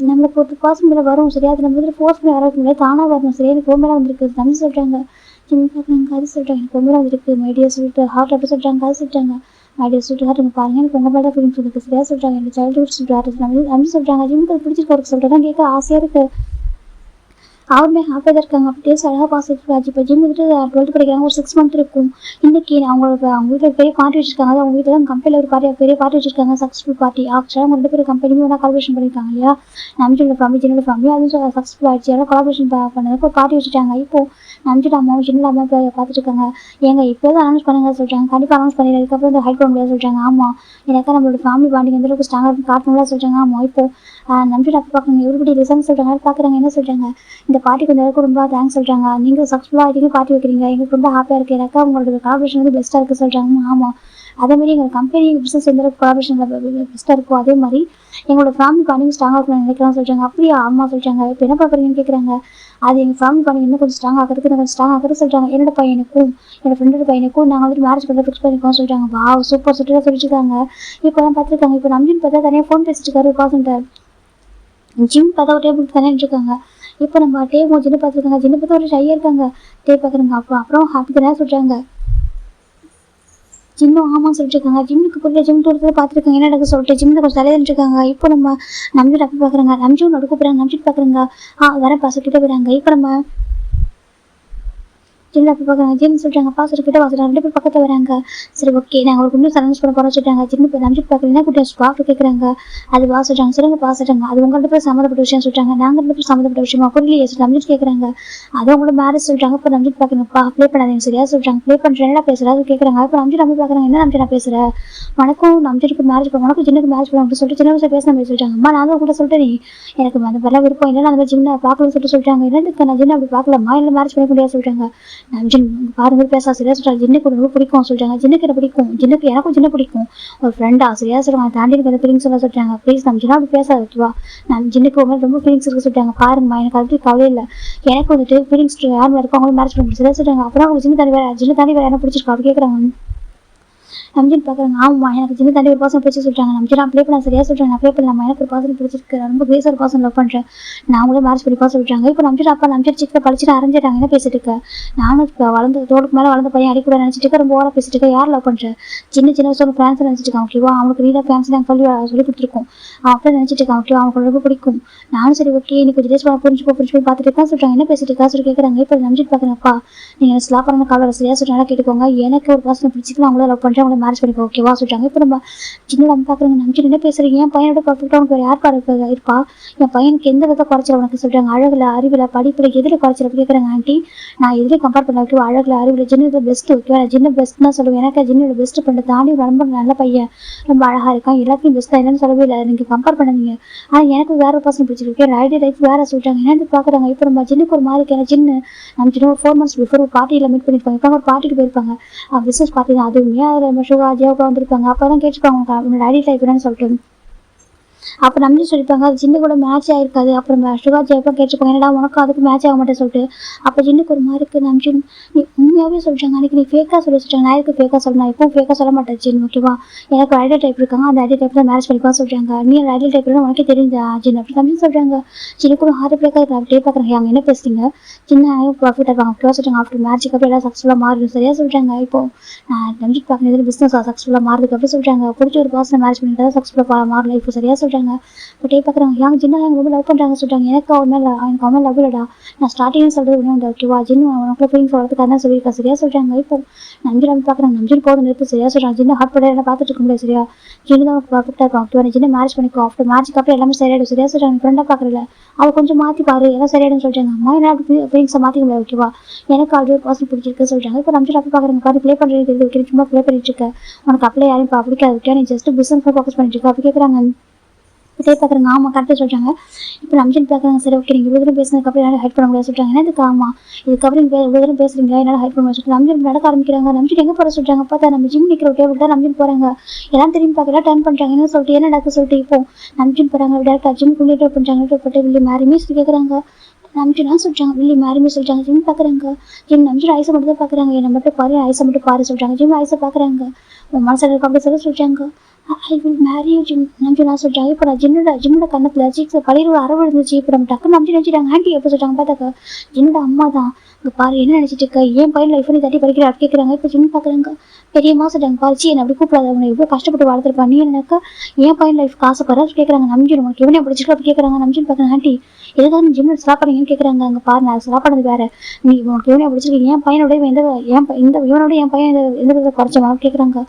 நம்மளுக்கு ஒரு பர்சன் மேலே வரும் சரியா. அது நம்ம வந்து ஃபோர்ஸ் பண்ணி வர முடியாது. தானாக வரணும் சரியா. எனக்கு உண்மையில வந்துருக்கு தமிழ் சொல்கிறாங்க. சின்ன பார்க்குறாங்க. அது சொல்கிறாங்க. எனக்கு உண்மையில வந்துருக்கு மைடியா சொல்லிட்டு ஹார்ட் அப்படி சொல்கிறாங்க. அது சொல்கிறாங்க. மைடியா சொல்லிட்டு ஹார்ட் நீங்கள் பாருங்கள் எனக்கு உங்கள் மேலே ஃபீலிங்ஸ் இருக்குது சரியா சொல்கிறாங்க. எனக்கு சைல்டுஹுட் சொல்லிட்டு நம்ம சொல்கிறாங்க. ஜிம்முக்கு பிடிச்சிருக்க ஒரு சொல்கிறேன் கேட்க ஆசையாக இருக்குது. அவருமே ஹாப்பியாக தான் இருக்காங்க. அப்படியே அழகாக பாஸ் ஆகிட்டு இப்போ ஜிம் வந்துட்டு 12th படிக்கிறாங்க. ஒரு 6 month இருக்கும். இன்றைக்கி அவங்க வீட்டில் பெரிய பார்ட்டி வச்சுருக்காங்க. அவங்க வீட்டில் தான் கம்பெனியில் ஒரு பெரிய பார்ட்டி வச்சுருக்காங்க. சக்ஸஸ்ஃபுல் பார்ட்டி ஆக்சுவலாக அவங்க 2 பேரும் கம்பெனியும் ஒன்றா கால்குலேஷன் பண்ணியிருக்காங்க இல்லையா. நம்பிச்சோட ஃபேமிலி ஜின்னோட ஃபேமிலி அதுவும் சக்ஸஸ்ஃபுல் ஆகிடுச்சு. அதெல்லாம் கால்குலேஷன் பண்ணதுக்கு ஒரு பார்ட்டி வச்சுட்டாங்க. இப்போது நம்பிச்சோட அம்மாவும் சின்ன அம்மா பார்த்துட்டு இருக்காங்க. ஏங்க இப்போ தான் அனௌன்ஸ் பண்ணுங்க சொல்கிறாங்க. கண்டிப்பாக அனௌன்ஸ் பண்ணி அதுக்கப்புறம் இந்த ஹைட் பண்ண முடியாது சொல்கிறாங்க. ஆமாம் எனக்கா நம்மளோட ஃபேமிலி பாண்டிங் எந்த அளவுக்கு ஸ்ட்ராங்காக காட்டணும்ல சொல்கிறாங்க. ஆமாம் இப்போது நம்பிச்சோட அப்போ பார்க்குறாங்க. எவ்ரிபடி ரிசன் சொல்கிறாங்க. பார்க்குறாங்க என்ன சொல்கிறாங்க. இந்த பார்ட்டிக்கு வந்து எல்லாருக்கும் ரொம்ப தேங்க்ஸ் சொல்கிறாங்க. நீங்கள் சக்ஸஸ்ஃபுல்லாக ஆகிட்டீங்க பார்ட்டி வைக்கிறீங்க. எங்களுக்கு ரொம்ப ஹாப்பியாக இருக்குது. எனக்கா உங்களோட கால்குலேஷன் வந்து பெஸ்ட்டாக இருக்குது சொல்கிறாங்க. ஆமாம் அதேமாதிரி எங்கள் கம்பெனி பிஸ்னஸ் எந்த அளவுக்கு கால்குலேஷன் பெஸ்ட்டாக இருக்கும் அதே மாதிரி எங்களோட ஃபேமிலி பாண்டிங் ஸ்ட்ராங்காக இருக்கணும்னு நினைக்கலாம் சொல்கிறாங்க. அப்படியே அம்மா சொல்கிறாங்க. இப்போ என்ன பார்க்குறீங்கன்னு கேட்குறாங்க. அது எங்கள் ஃபேமிலி பாண்டிங் இன்னும் கொஞ்சம் ஸ்ட்ராங் ஆகிறதுக்கு கொஞ்சம் ஸ்ட்ராங் ஆகிறது சொல்கிறாங்க. என்னோட பையனுக்கும் என்னோட ஃப்ரெண்டோட பையனுக்கும் நாங்கள் வந்துட்டு மேரேஜ் பண்ண ஃபிக்ஸ் பண்ணியிருக்கோம் சொல்கிறாங்க. வா சூப்பர் சுற்றுலா சொல்லிட்டுருக்காங்க. இப்போ தான் பார்த்துருக்காங்க. இப்போ நம்பின்னு பார்த்தா தனியாக ஃபோன் பேசிட்டு இருக்காரு பாசன்ட்டார். ஜிம் பார்த்தா ஒரு டேபிள் தனியாக இருக்காங்க. இப்போ நம்ம டேபிள் ஜின்னு பார்த்துருக்காங்க. ஜின்னு பார்த்தா ஒரு ஷையாக இருக்காங்க. பார்க்குறாங்க. அப்புறம் ஹாப்பி தானே சொல்கிறாங்க. ஜிம்மும் ஆமாம் சொல்லிட்டுருக்காங்க. ஜிம்முக்கு போய் ஜிம் தூரத்தில் பார்த்துருக்காங்க. என்ன நடக்குது சொல்லிட்டு ஜிம்மில் கொஞ்சம் தலையிட்டுருக்காங்க. இப்போ நம்ம நம்பிட்டு அப்படி பார்க்குறாங்க. நம்பிட்டு நடுக்க போகிறாங்க. நம்பிட்டு பார்க்குறாங்க. வர பாச கிட்ட போயிறாங்க. இப்போ நம்ம ஜின்னு அப்படி பார்க்குறாங்க. ஜின்னு சொல்கிறாங்க பாஸ்டர் கிட்ட வாசல் 2 பேர் பக்கத்தில் வராங்க. சரி ஓகே நாங்கள் உங்களுக்கு இன்னும் சரண்டர் பண்ண போகிறோம் சொல்லிட்டாங்க. ஜின்னு போய் நம்பிட்டு பார்க்குறீங்கன்னா கூட்டி பாஸ்டர் கேட்குறாங்க. அது வா சொல்கிறாங்க. சரிங்க பாஸ்டர்ங்க அது உங்கள்கிட்ட போய் சம்மந்தப்பட்ட விஷயம் சொல்லிட்டாங்க. நாங்கள் 2 பேர் சம்மந்தப்பட்ட விஷயமா புரியலையே சொல்லி நம்பிட்டு கேட்குறாங்க. அது உங்களோட மேரேஜ் சொல்லிட்டாங்க. இப்போ நம்பிட்டு பார்க்குறீங்கப்பா ப்ளே பண்ணாதீங்க சரியா சொல்கிறாங்க. ப்ளே பண்ணுறேன் பேசுகிறாரு கேட்குறாங்க. இப்போ நம்பிட்டு நம்பி பார்க்குறாங்க. என்ன நம்பி நான் பேசுகிறேன் உனக்கும் நம்பிட்டுக்கு மேரேஜ் பண்ண உனக்கும் ஜின்னுக்கு மேரேஜ் பண்ண அப்படின்னு சொல்லிட்டு சின்ன வயசுல பேச நம்பி சொல்லிட்டாங்க. அம்மா நான் தான் கூட சொல்லிட்டு நீ எனக்கு அந்த வரலாம் விருப்பம் இல்லை அந்த ஜின்னை பார்க்கணும்னு சொல்லிட்டாங்க. என்னதுக்கு நான் ஜின்னை அப்படி பார்க்கலாமா இல்லை மேரேஜ் பண்ண முடியாது சொல்லிட்டாங்க. நான் ஜின் பாருங்க பேச சரியா சொல்றாங்க. ஜின்னுக்கு ரொம்ப பிடிக்கும் சொல்லிட்டாங்க. ஜின்னுக்கு என்ன பிடிக்கும் ஜின்னுக்கு எனக்கும் ஜின்ன பிடிக்கும் ஒரு ஃப்ரெண்டா சரியா சொல்லுவாங்க. தாண்டி எனக்கு ஃபீலிங்ஸ் எல்லாம் சொல்லிட்டாங்க. ப்ளீஸ் நம்ம ஜின்னா அப்படி பேச வச்சுவா நான் ஜின்னுக்கு ஒரு ரொம்ப ஃபீலிங்ஸ் இருக்கு சொல்லிட்டாங்க. பாருங்கம்மா எனக்கு அது கவலை இல்லை எனக்கு வந்துட்டு ஃபீலிங்ஸ் யார் இருக்கும் அவங்களும் மேரேஜ் பண்ண முடியும் சரியா சொல்லிட்டாங்க. அப்புறம் அவங்க ஜின்னு தாண்டி வேற என்ன பிடிச்சிருக்கா அப்படி கேட்குறாங்க. நம்ஜின் பார்க்குறாங்க. ஆமாம் எனக்கு ஜின்னு தாண்டி ஒரு பர்சன் பிடிச்சி சொல்லிட்டாங்க. நம்ஜின் நான் ப்ளே பண்ண சரியா சொல்கிறேன். நான் ப்ளே பண்ணலாமா எனக்கு ஒரு பர்சன் பிடிச்சிருக்கு ரொம்ப கிரேஸ் ஒரு பர்சன் லவ் பண்ணுறேன். நான் அவங்களே மேரேஜ் பண்ணி பார்த்து சொல்லிட்டாங்க. இப்போ நம்ஜின் அப்பா நம்ஜின் சிக்கை படிச்சுட்டு அரைஞ்சிட்டாங்க. என்ன பேசிட்டு இருக்க நானும் இப்போ வளர்ந்து தோளுக்கு மேலே வளர்ந்த பையன் அடிக்கூட நினச்சிட்டு இருக்க ரொம்ப ஓரா பேசிட்டு இருக்க யார் லவ் பண்ணுறேன் சின்ன வயசு ஃப்ரான்ஸ் நினச்சிட்டு இருக்கான். ஓகேவா அவனுக்கு நீடாக ஃபேன்ஸ் நாங்கள் சொல்லி கொடுத்துருக்கோம். அவன் அப்படியே நினச்சிட்டு இருக்கான். ஓகேவா அவனுக்கு ரொம்ப பிடிக்கும். நானும் சரி ஓகே நீ கொஞ்சம் டேஸ் புரிஞ்சு போய் பார்த்துட்டு இருக்கா சொல்கிறாங்க. என்ன பேசிட்டு இருக்கா சொல்லி கேட்குறாங்க. இப்போ நம்ஜின் பார்க்குறேன்ப்பா நீங்கள் ஸ்லாப் பண்ண காலையில் சரியா சொல்கிறாங்க கேட்டுக்கோங்க. எனக்கு ஒரு பர்சனை பிடிச்சிட்டு அவங்கள லவ் பண்ணுறேன் அவங்கள மேரேஜ் பண்ணிக்கோ ஓகேவா சொல்லிட்டாங்க. இப்போ நம்ம சின்ன நம்ம பார்க்குறாங்க. நம்ஜின் என்ன பேசுறீங்க என் பையனோட பர்ஃபெக்டாக உனக்கு வேறு யார் பாரு இருப்பா என் பையனுக்கு எந்த விதத்தை குறைச்சல உனக்கு சொல்கிறாங்க. அழகில் அறிவில் படிப்பில் எதில் குறைச்சல கேட்குறாங்க. ஆண்டி நான் எதில் கம்பேர் பண்ண வைக்கவா அழகில் அறிவில் ஜின்னு பெஸ்ட்டு ஓகேவா ஜின்னு பெஸ்ட் தான் சொல்லுவேன். எனக்கு ஜின்னோட பெஸ்ட்டு பண்ண தாண்டி ரொம்ப நல்ல பையன் ரொம்ப அழகாக இருக்கான் எல்லாத்தையும் பெஸ்ட்டாக இல்லைன்னு சொல்லவே இல்லை நீங்கள் கம்பேர் பண்ணீங்க. ஆனால் எனக்கு வேற ஒரு பர்சன் பிடிச்சிருக்கு ஐடி லைஃப் வேறு சொல்லிட்டாங்க. என்னென்னு பார்க்குறாங்க. இப்போ நம்ம ஜின்னுக்கு ஒரு மாதிரி இருக்கேன் ஜின்னு நம்ம ஜின்னு ஒரு 4 months பிஃபோர் ஒரு பார்ட்டியில் மீட் பண்ணியிருப்பாங்க. இப்போ ஒரு பார்ட்டிக்கு போயிருப்பாங்க பிஸ்னஸ் பார்ட்டி தான் அதுவுமே அதில் நம்ம ஷுகா ஜியோக்கா வந்திருப்பாங்க. அப்போ தான் கேட்டுப்பாங்க உங்களோட ஐடி டைப் என்னன்னு சொல்லிட்டு அப்போ நம்பி சொல்லியிருப்பாங்க அது ஜின்னு கூட மேட்ச் ஆகிருக்காது. அப்புறம் சுகா ஜெயப்பா கேட்டுருப்பாங்க என்னடா உனக்கும் அதுக்கு மேட்ச் ஆக மாட்டேன்னு சொல்லிட்டு அப்போ ஜின்னுக்கு ஒரு மாதிரி இருக்குது. நம்பி நீ உண்மையாகவே சொல்லிட்டாங்க அன்றைக்கி நீ ஃபேக்காக சொல்லிட்டாங்க. நான் எதுக்கு ஃபேக்காக சொல்லணும் நான் எப்பவும் ஃபேக்காக சொல்ல மாட்டேன் ஜின் ஓகேவா எனக்கு ஒரு ஐடியா டைப் இருக்காங்க அந்த ஐடியா டைப் தான் மேரேஜ் பண்ணிப்பா சொல்கிறாங்க. நீ ஒரு ஐடியா டைப் உனக்கே தெரிஞ்சா ஜின் அப்படி நம்பி சொல்கிறாங்க. ஜின்னுக்கு ஒரு ஹார்ட் பிரேக்காக இருக்கிற அப்படியே பார்க்குறாங்க. அவங்க என்ன பேசுறீங்க சின்ன ப்ராஃபிட் இருப்பாங்க ஓகேவா சொல்லிட்டாங்க. ஆஃப்டர் மேட்சுக்கு அப்புறம் எல்லாம் சக்ஸஸ்ஃபுல்லாக மாறிடும் சரியா சொல்லிட்டாங்க. இப்போ நான் நம்பி பார்க்குறது பிஸ்னஸாக சக்ஸஸ்ஃபுல்லாக மாறுதுக்கு அப்படி சொல்லிட்டாங்க. பிடிச்ச ஒரு பர்சனை மேரேஜ் பண்ணிட்டு சக்ஸஸ்ஃபுல்லாக மாறல இப்போ சரியா சொல்கிறாங்க. பட் பார்க்குறாங்க யாங்க ஜின்னா எனக்கு ரொம்ப லவ் பண்ணுறாங்க சொல்லிட்டாங்க. எனக்கு அவன் மேலே எனக்கு அவன் லவ் இல்லடா நான் ஸ்டார்டிங்னு சொல்கிறது ஒன்று ஓகேவா ஜின்னு அவனுக்குள்ள ஃபீலிங்ஸ் வளர்த்துக்காக தான் சொல்லியிருக்கா சரியா சொல்கிறாங்க. இப்போ நம்பி பார்க்குறாங்க நம்பி போதும் நிறுத்து சரியா சொல்கிறாங்க. ஜின்னு ஹார்ட் பட என்ன பார்த்துட்டு இருக்க முடியாது சரியா ஜின்னு தான் பர்ஃபெக்டாக இருக்கும் ஓகேவா ஜின்னு மேரேஜ் பண்ணிக்கோ ஆஃப்டர் மேட்சுக்கு அப்புறம் எல்லாமே சரியாயிடும் சரியா சொல்கிறாங்க. ஃப்ரெண்டாக பார்க்குறல அவள் கொஞ்சம் மாற்றி பாரு எல்லாம் சரியாயிடும்னு சொல்லிட்டாங்க. அம்மா என்ன அப்படி ஃபீலிங்ஸை மாற்றிக்க முடியாது ஓகேவா எனக்கு ஆல்ரெடி ஒரு பர்சன் பிடிச்சிருக்கு சொல்லிட்டாங்க. இப்போ நம்பி அப்படி பார்க்குறாங்க பாரு ப்ளே பண்ணுறது தெரியுது சும்மா ப்ளே பண்ணிட்டு இருக்க உனக்கு அப்படியே யாரையும் பிடிக்காது ஓகே நீ ஜஸ்ட் பிஸ்னஸ் ஃபோக்கஸ் பண்ணிட்டு இருக்க அப்படி கேட்குறாங்க. இதே பார்க்குறாங்க ஆமாம் கரெக்டாக சொல்லிட்டாங்க. இப்போ நம்ஜின் பார்க்குறாங்க சரி ஓகே நீங்கள் இவ்வளோ தூரம் பேசுனதுக்கப்புறம் என்னால் ஹைட் பண்ண முடியாது சொல்லிட்டாங்க. என்ன இதுக்கு ஆமாம் இதுக்கப்புறம் நீங்கள் இவ்வளோ தூரம் பேசுறீங்களா என்னால் ஹைட் பண்ண முடியாது சொல்லிட்டு நம்ஜின் நடக்க ஆரம்பிக்கிறாங்க. நம்ஜின் எங்கே போகிற சொல்லிட்டாங்க. பார்த்தா நம்ம ஜிம் நிற்கிற டேபிள் தான் நம்ஜின் போகிறாங்க. எல்லாம் திரும்பி பார்க்கல டர்ன் பண்ணுறாங்க என்ன சொல்லிட்டு என்ன நடக்க சொல்லிட்டு இப்போ நம்ஜின் போகிறாங்க டேரக்டாக ஜிம் குள்ளே பண்ணுறாங்க போட்டு வில்லி மேரிமே சொல்லி கேட்குறாங்க. நம்ஜினா சொல்லிட்டாங்க வில்லி மேரிமே சொல்லிட்டாங்க. ஜிம் பார்க்குறாங்க ஜிம் நம்ஜின் ஐஸை மட்டும் தான் பார்க்குறாங்க என்னை மட்டும் பாரு ஐஸை மட்டும் பாரு சொல்லிட்டாங்க. ஜிம் ஐஸை பார்க்குறாங்க உன் மனசில் இருக்க அப்படி சொல்லிட்டாங்க. ஐ வில் மேரி யூ ஜிம் நம்ஜினா சொல்லிட்டாங்க. இப்போ நான் ஜின்னோட கண்ணத்தில் சீக்ஸில் பழைய ஒரு அரவு இருந்துச்சு. இப்போ நம்ம டக்குன்னு நம்ஜி நினச்சிட்டாங்க ஆண்டி எப்போ சொல்லிட்டாங்க பார்த்தாக்கா ஜின்னோட அம்மா தான் இங்கே பாரு என்ன நினச்சிட்டு இருக்க ஏன் பையன் லைஃப் நீ தட்டி படிக்கிற அப்படி கேட்குறாங்க. இப்போ ஜிம் பார்க்குறாங்க பெரியம்மா சொல்லிட்டாங்க பாரிச்சு என்னை அப்படி கூப்பிடாத அவனை எவ்வளோ கஷ்டப்பட்டு வளர்த்துருப்பான் நீ என்னக்கா ஏன் பையன் லைஃப் காசுப்படுற கேட்குறாங்க. நம்ஜின் உனக்கு எவனே பிடிச்சிருக்கா அப்படி கேட்குறாங்க. நம்ஜின் பார்க்குறாங்க ஆண்டி எதுக்காக நீ ஜிம்மில் ஸ்டாப் பண்ணீங்கன்னு கேட்குறாங்க. அங்கே பாரு நான் ஸ்டாப் பண்ணது வேறு நீ உனக்கு எவனே பிடிச்சிருக்கு என் பையனோட இவனோட என் பையன் எந்த விதத்தை குறைச்சமா கேட்குறாங்க.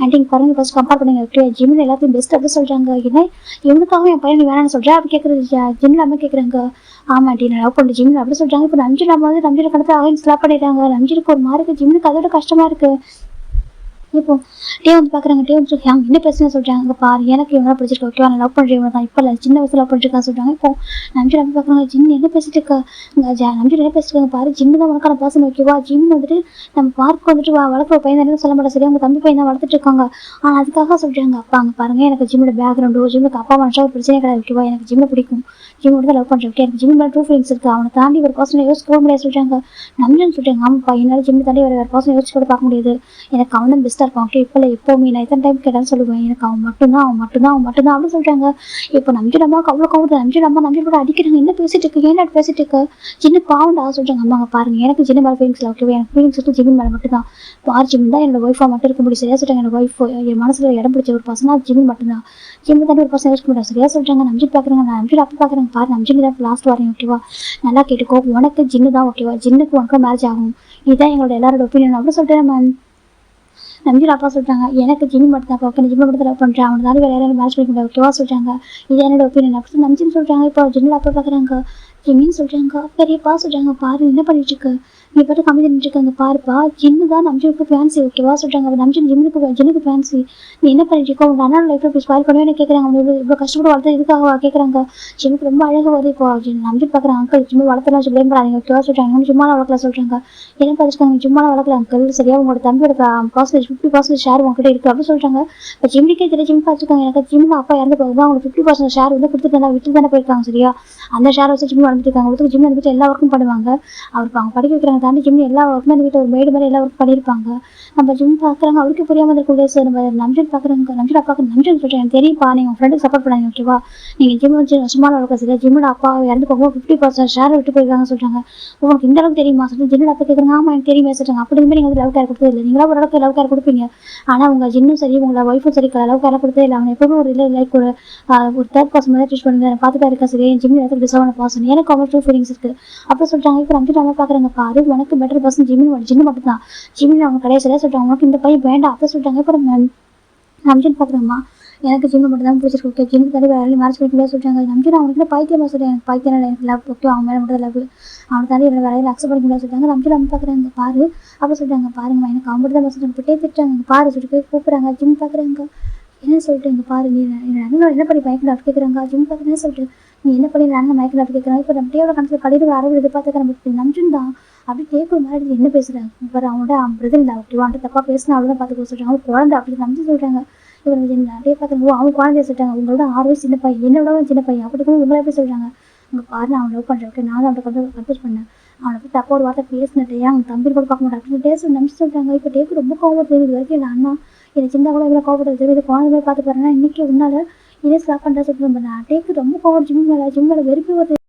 ஆண்டி பாருங்க ஃபர்ஸ்ட் கம்பேர் பண்ணுங்க ஓகே ஜிம்மில் எல்லாத்தையும் பெஸ்ட் அப்படி சொல்கிறாங்க. ஏன்னா இவனுக்காக என் பையன் நீ வேணான்னு சொல்கிறேன் அப்படி கேட்குறது ஜிம்மில் அம்மா கேட்குறாங்க. ஆமாம் ஆண்டி நான் லவ் பண்ணுறேன் ஜிம்மில் அப்படி சொல்கிறாங்க. இப்போ நம்ஜின் அம்மா வந்து நம்ஜின் கணத்தில் அகைன் ஸ்லாப் பண்ணிடுறாங்க. நம்ஜினுக்கு ஒரு மாதிரி ஜிம்முக்கு அதோட கஷ்டமாக இருக்குது. இப்போ டே வந்து பார்க்குறாங்க டே வந்து அவங்க என்ன பிரச்சனை சொல்கிறாங்க. அங்கே பாரு எனக்கு இவனை பிடிச்சிருக்கு ஓகேவா நான் லவ் பண்ணுறேன் இவனை தான் இப்போ இல்லை சின்ன வயசில் லவ் பண்ணிருக்கான்னு சொல்கிறாங்க. இப்போ நம்ஜி நம்பி பார்க்குறாங்க ஜிம் என்ன பேசிட்டு இருக்கா நம்ஜி என்ன பேசிட்டு பாரு ஜிம்மு தான் உனக்கான பர்சன் ஓகேவா ஜிம் வந்துட்டு நம்ம பார்க்கு வந்துட்டு வளர்க்குற பையன் தான் சொல்ல மாட்டேன் சரி அவங்க தம்பி பையன் தான் வளர்த்துட்டு இருக்காங்க. ஆனால் அதுக்காக சொல்கிறாங்க அப்பா அங்கே பாருங்கள் எனக்கு ஜிம்மோட பேக்ரவுண்டோ ஜிம்முக்கு அப்பா மனுஷா ஒரு பிரச்சனை கிடையாது ஓகேவா எனக்கு ஜிம்மை பிடிக்கும் ஜிம்மோட தான் லவ் பண்ணுறேன் ஓகே எனக்கு ஜிம் மேலே ட்ரூ ஃபீலிங்ஸ் இருக்குது அவனை தாண்டி ஒரு பர்சனை யோசிக்க முடியாது சொல்கிறாங்க. நம்ஜின்னு சொல்கிறாங்க ஆமாப்பா என்னால் ஜிம்மை தாண்டி வேறு பர்சனை யோசிச்சு கூட பார்க்க முடியாது எனக்கு அவன் தான் பெஸ்ட்டாக தான் இருக்கான். ஓகே இப்போ இல்லை எப்போவுமே நான் எத்தனை டைம் கேட்டாலும் சொல்லுவேன், எனக்கு அவன் மட்டும்தான் அவன் மட்டும்தான் அவன் மட்டும்தான் அப்படின்னு சொல்கிறாங்க. இப்போ நம்பிக்கை அம்மாவுக்கு அவ்வளோ கவுது, நம்பிக்கை கூட அடிக்கிறாங்க. என்ன பேசிட்டு இருக்கு, ஏன்னா பேசிட்டு இருக்க சின்ன பாவண்டா சொல்கிறாங்க. அம்மாங்க பாருங்க, எனக்கு சின்ன மேலே ஃபீலிங்ஸ் இல்லை. ஓகேவா, எனக்கு ஃபீலிங்ஸ் வந்து ஜிமின் மேலே மட்டும்தான். பார் ஜிமின் தான் என்னோட ஒய்ஃபாக மட்டும் இருக்க முடியும். சரியா சொல்கிறாங்க. என்னோட ஒய்ஃப் என் மனசில் இடம் பிடிச்ச ஒரு பசங்க அது ஜிமின் மட்டும்தான். ஜிமின் தாண்டி ஒரு பசங்க யோசிக்க முடியாது. சரியா சொல்கிறாங்க. நம்பிட்டு பார்க்குறாங்க, நான் நம்பிட்டு அப்போ பார்க்குறேன். பாரு நம்பிட்டு தான் லாஸ்ட் வரேன். ஓகேவா, நல்லா கேட்டுக்கோ, உனக்கு ஜின்னு தான். ஓகேவா, ஜின்னுக்கு உனக்கு மேரேஜ் ஆகும். இதுதான் எங்களோட எல்லாரோட ஒப்பீனியன் அப்படின்னு சொல்லிட்டு நம்ம நம்பியோட அப்பா சொல்கிறாங்க, எனக்கு ஜிம்மி மட்டும் தான். ஓகே, ஜிம்மி மட்டும் லவ் பண்ணுறேன், அவனை தான் வேறு யாரும் மேரேஜ் பண்ணிக்க முடியாது. ஓகேவா சொல்கிறாங்க. இது என்னோட ஒப்பீனியன் அப்படின்னு நம்பிச்சின்னு சொல்கிறாங்க. இப்போ ஜிம்மில் அப்பா பார்க்குறாங்க, ஜிம்மின்னு சொல்கிறாங்க. பெரியப்பா சொல்கிறாங்க, பாரு என்ன பண்ணிட்டு இருக்கு, நீ பாட்டு கம்மி பண்ணிட்டு இருக்காங்க பாருப்பா, ஜின்னு தான் நம்பிக்கு ஃபேன்சி. ஓகேவா சொல்கிறாங்க. நம்பி ஜின்னுக்கு ஃபேன்சி, நீ என்ன பண்ணிட்டு இருக்கோ, உங்கள் அண்ணா லைஃப்பில் இப்படி ஸ்பாயில் பண்ணுவேன்னு கேட்குறாங்க. அவங்க இவ்வளோ கஷ்டப்பட்டு வளர்த்து இதுக்காக கேட்குறாங்க. ஜிம்முக்கு ரொம்ப அழகாக வருது. இப்போ நம்பி பார்க்குறாங்க, அங்கிள் ஜிம்மு வளர்த்தலாம் சொல்லி பண்ணாதீங்க. ஓகேவா சொல்கிறாங்க. சும்மா வளர்க்கலாம் சொல்கிறாங்க. என்ன பார்த்துருக்காங்க, நீ சும்மா வளர்க்கல அங்கிள், சரியா உங்களோட தம்பியோட பர்சன்டேஜ் 50% ஷேர் உங்ககிட்ட இருக்குது அப்படின்னு சொல்கிறாங்க. இப்போ ஜிம்மிக்கே தெரிய ஜிம் பார்த்துருக்காங்க, எனக்கு ஜிம்மில் அப்பா இறந்து போகுது, அவங்களுக்கு 50% ஷேர் வந்து கொடுத்துட்டு இருந்தா விட்டு தானே போயிருக்காங்க. சரியா, அந்த ஷேர் வச்சு ஜிம்மி வளர்ந்துட்டு இருக்காங்க. ஒருத்தர் ஜிம்மி வந்துட்டு எல்லா ஒர்க்கும் பண்ணுவாங்க. அவருக்கு அவங்க படிக்க வைக்கிறாங்க தாண்டி ஜிம்மி எல்லா ஒர்க்குமே அந்த வீட்டில் ஒரு மேடு மாதிரி எல்லா ஒர்க் பண்ணியிருப்பாங்க. நம்ம ஜிம் பார்க்குறாங்க, அவருக்கு புரியாமல் இருக்கக்கூடிய சார் நம்ம நம்பிட்டு பார்க்குறாங்க. நம்பிட்டு அப்பாவுக்கு நம்பிட்டு சொல்கிறேன், எனக்கு தெரியும்ப்பா, நீங்கள் உங்கள் ஃப்ரெண்டுக்கு சப்போர்ட் பண்ணாங்க. ஓகேவா, நீங்கள் ஜிம் வச்சு சும்மா வளர்க்க சரியா, ஜிம்மோட அப்பா இறந்து போகும்போது 50% ஷேர் விட்டு போயிருக்காங்க சொல்கிறாங்க. உங்களுக்கு இந்த அளவுக்கு தெரியுமா சொல்லி ஜிம்மில் அப்பா கேட்குறாங்க. ஆமாம் எனக்கு தெரியுமே சொல்கிறாங்க. அப்படி நீங்கள் வந்து லவ் கேர் கொடுத்தது இல்லை, நீங்களா ஒரு அளவுக்கு லவ் கேர் கொடுப்பீங்க, ஆனால் உங்கள் ஜின்னும் சரி உங்களோட ஒய்ஃபும் சரி லவ் கேர் கொடுத்தே இல்லை. அவனை எப்பவுமே ஒரு இல்லை லைக் ஒரு தேர்ட் பர்சன் மாதிரி ட்ரீட் பண்ணுங்க, பார்த்துட்டா இருக்கா சரி, என் ஜிம்மி இடத்துல டிசர்வான பர்சன், எனக்கு அவங்க ட்ரூ ஃபீலிங்ஸ் இருக்குது அப்படி சொல்கிறாங்க. இப்போ நம்பிட்டு நம்ம பார்க்குறாங்க, பாரு உனக்கு பெட்டர் பர்சன் ஜிம்மி மட்டும் தான். ஜிம்மி அவங்க கடையை சரியாக சொல்கிறாங்க, உனக்கு இந்த பையன் வேண்டாம் அப்படி சொல்லிட்டாங்க. இப்போ நம்ம நம்பிட்டு பார்க்குறோம்மா, எனக்கு ஜிம்மி மட்டும் தான் பிடிச்சிருக்கு. ஓகே, ஜிம்முக்கு தடவை வேறு மேரேஜ் பண்ணிக்க முடியாது சொல்கிறாங்க. நம்பிட்டு அவங்களுக்கு பைத்தியமாக சொல்கிறேன், எனக்கு பைத்தியம் எனக்கு லவ். ஓகே, அவங்க மேலே மட்டும் லவ், அவனை தாண்டி என்னோட வேலையில் அக்செப்ட் பண்ணிக்க முடியாது சொல்கிறாங்க. நம்பிட்டு நம்ம பார்க்குறாங்க, பாரு அப்படி சொல்கிறாங்க. பாருங்கம்மா, எனக்கு அவங்க மட்டும் தான் சொல்கிறாங்க. போட்டே திட்டுறாங்க, பாரு சொல்லிட்டு கூப்பிட்றாங்க. ஜிம் பார்க்குறாங்க, என்ன சொல்லிட்டு இங்கே பாரு, நீ என்ன பண்ணி மயக்கம் அப்படி கேட்குறாங்க. ஜிம் பார்க்குறேன்னு சொல்லிட்டு நீ என்ன பண்ணி நான் மயக்கம் அப்படி கேட்குறாங்க. இப்போ நம்ம டேவோட கணக்கில் கடையில் அரவு எதிர்பார்த்துக்க நம்ம நம்பிச்சுன்னு தான் அப்படி டேக்கு மாதிரி என்ன பேசுகிறாங்க. இப்போ அவனோட பிரதர் இல்லை ஓகேவா, அவன்ட்டு தப்பாக பேசினா அவ்வளோதான் பார்த்துக்க சொல்கிறாங்க. அவங்க குழந்தை அப்படி நம்பி சொல்கிறாங்க. இவர் நிறைய பார்த்துருங்க, அவங்க குழந்தைய சொல்லிட்டாங்க, உங்களோட 6 வயசு சின்ன பையன், என்னோட சின்ன பையன் அப்படி கூட இவங்கள எப்படி சொல்கிறாங்க. உங்கள் பாரு நான் அவன் லவ் பண்ணுறேன். ஓகே, நான் தான் அவனை கொஞ்சம் கன்ஃபியூஸ் பண்ணேன், அவனை போய் தப்பா ஒரு வார்த்தை பேசினேன், அவங்க தம்பி கூட பார்க்க மாட்டேன் அப்படின்னு டேஸ் நம்பி சொல்கிறாங்க. இப்போ டேக்கு ரொம்ப கோவம் தெரியுது வரைக்கும் இல்லை அண்ணா என்னை சின்ன கூட எவ்வளோ கோவப்பட்டு தெரியுது, குழந்தை மாதிரி பார்த்து பாருன்னா இன்றைக்கி உன்னால் இதே ஸ்டாப் பண்ணுற சொல்லிட்டு நான் டேக்கு ரொம்ப கோவம் ஜிம் மேலே வெறுப்பு வருது.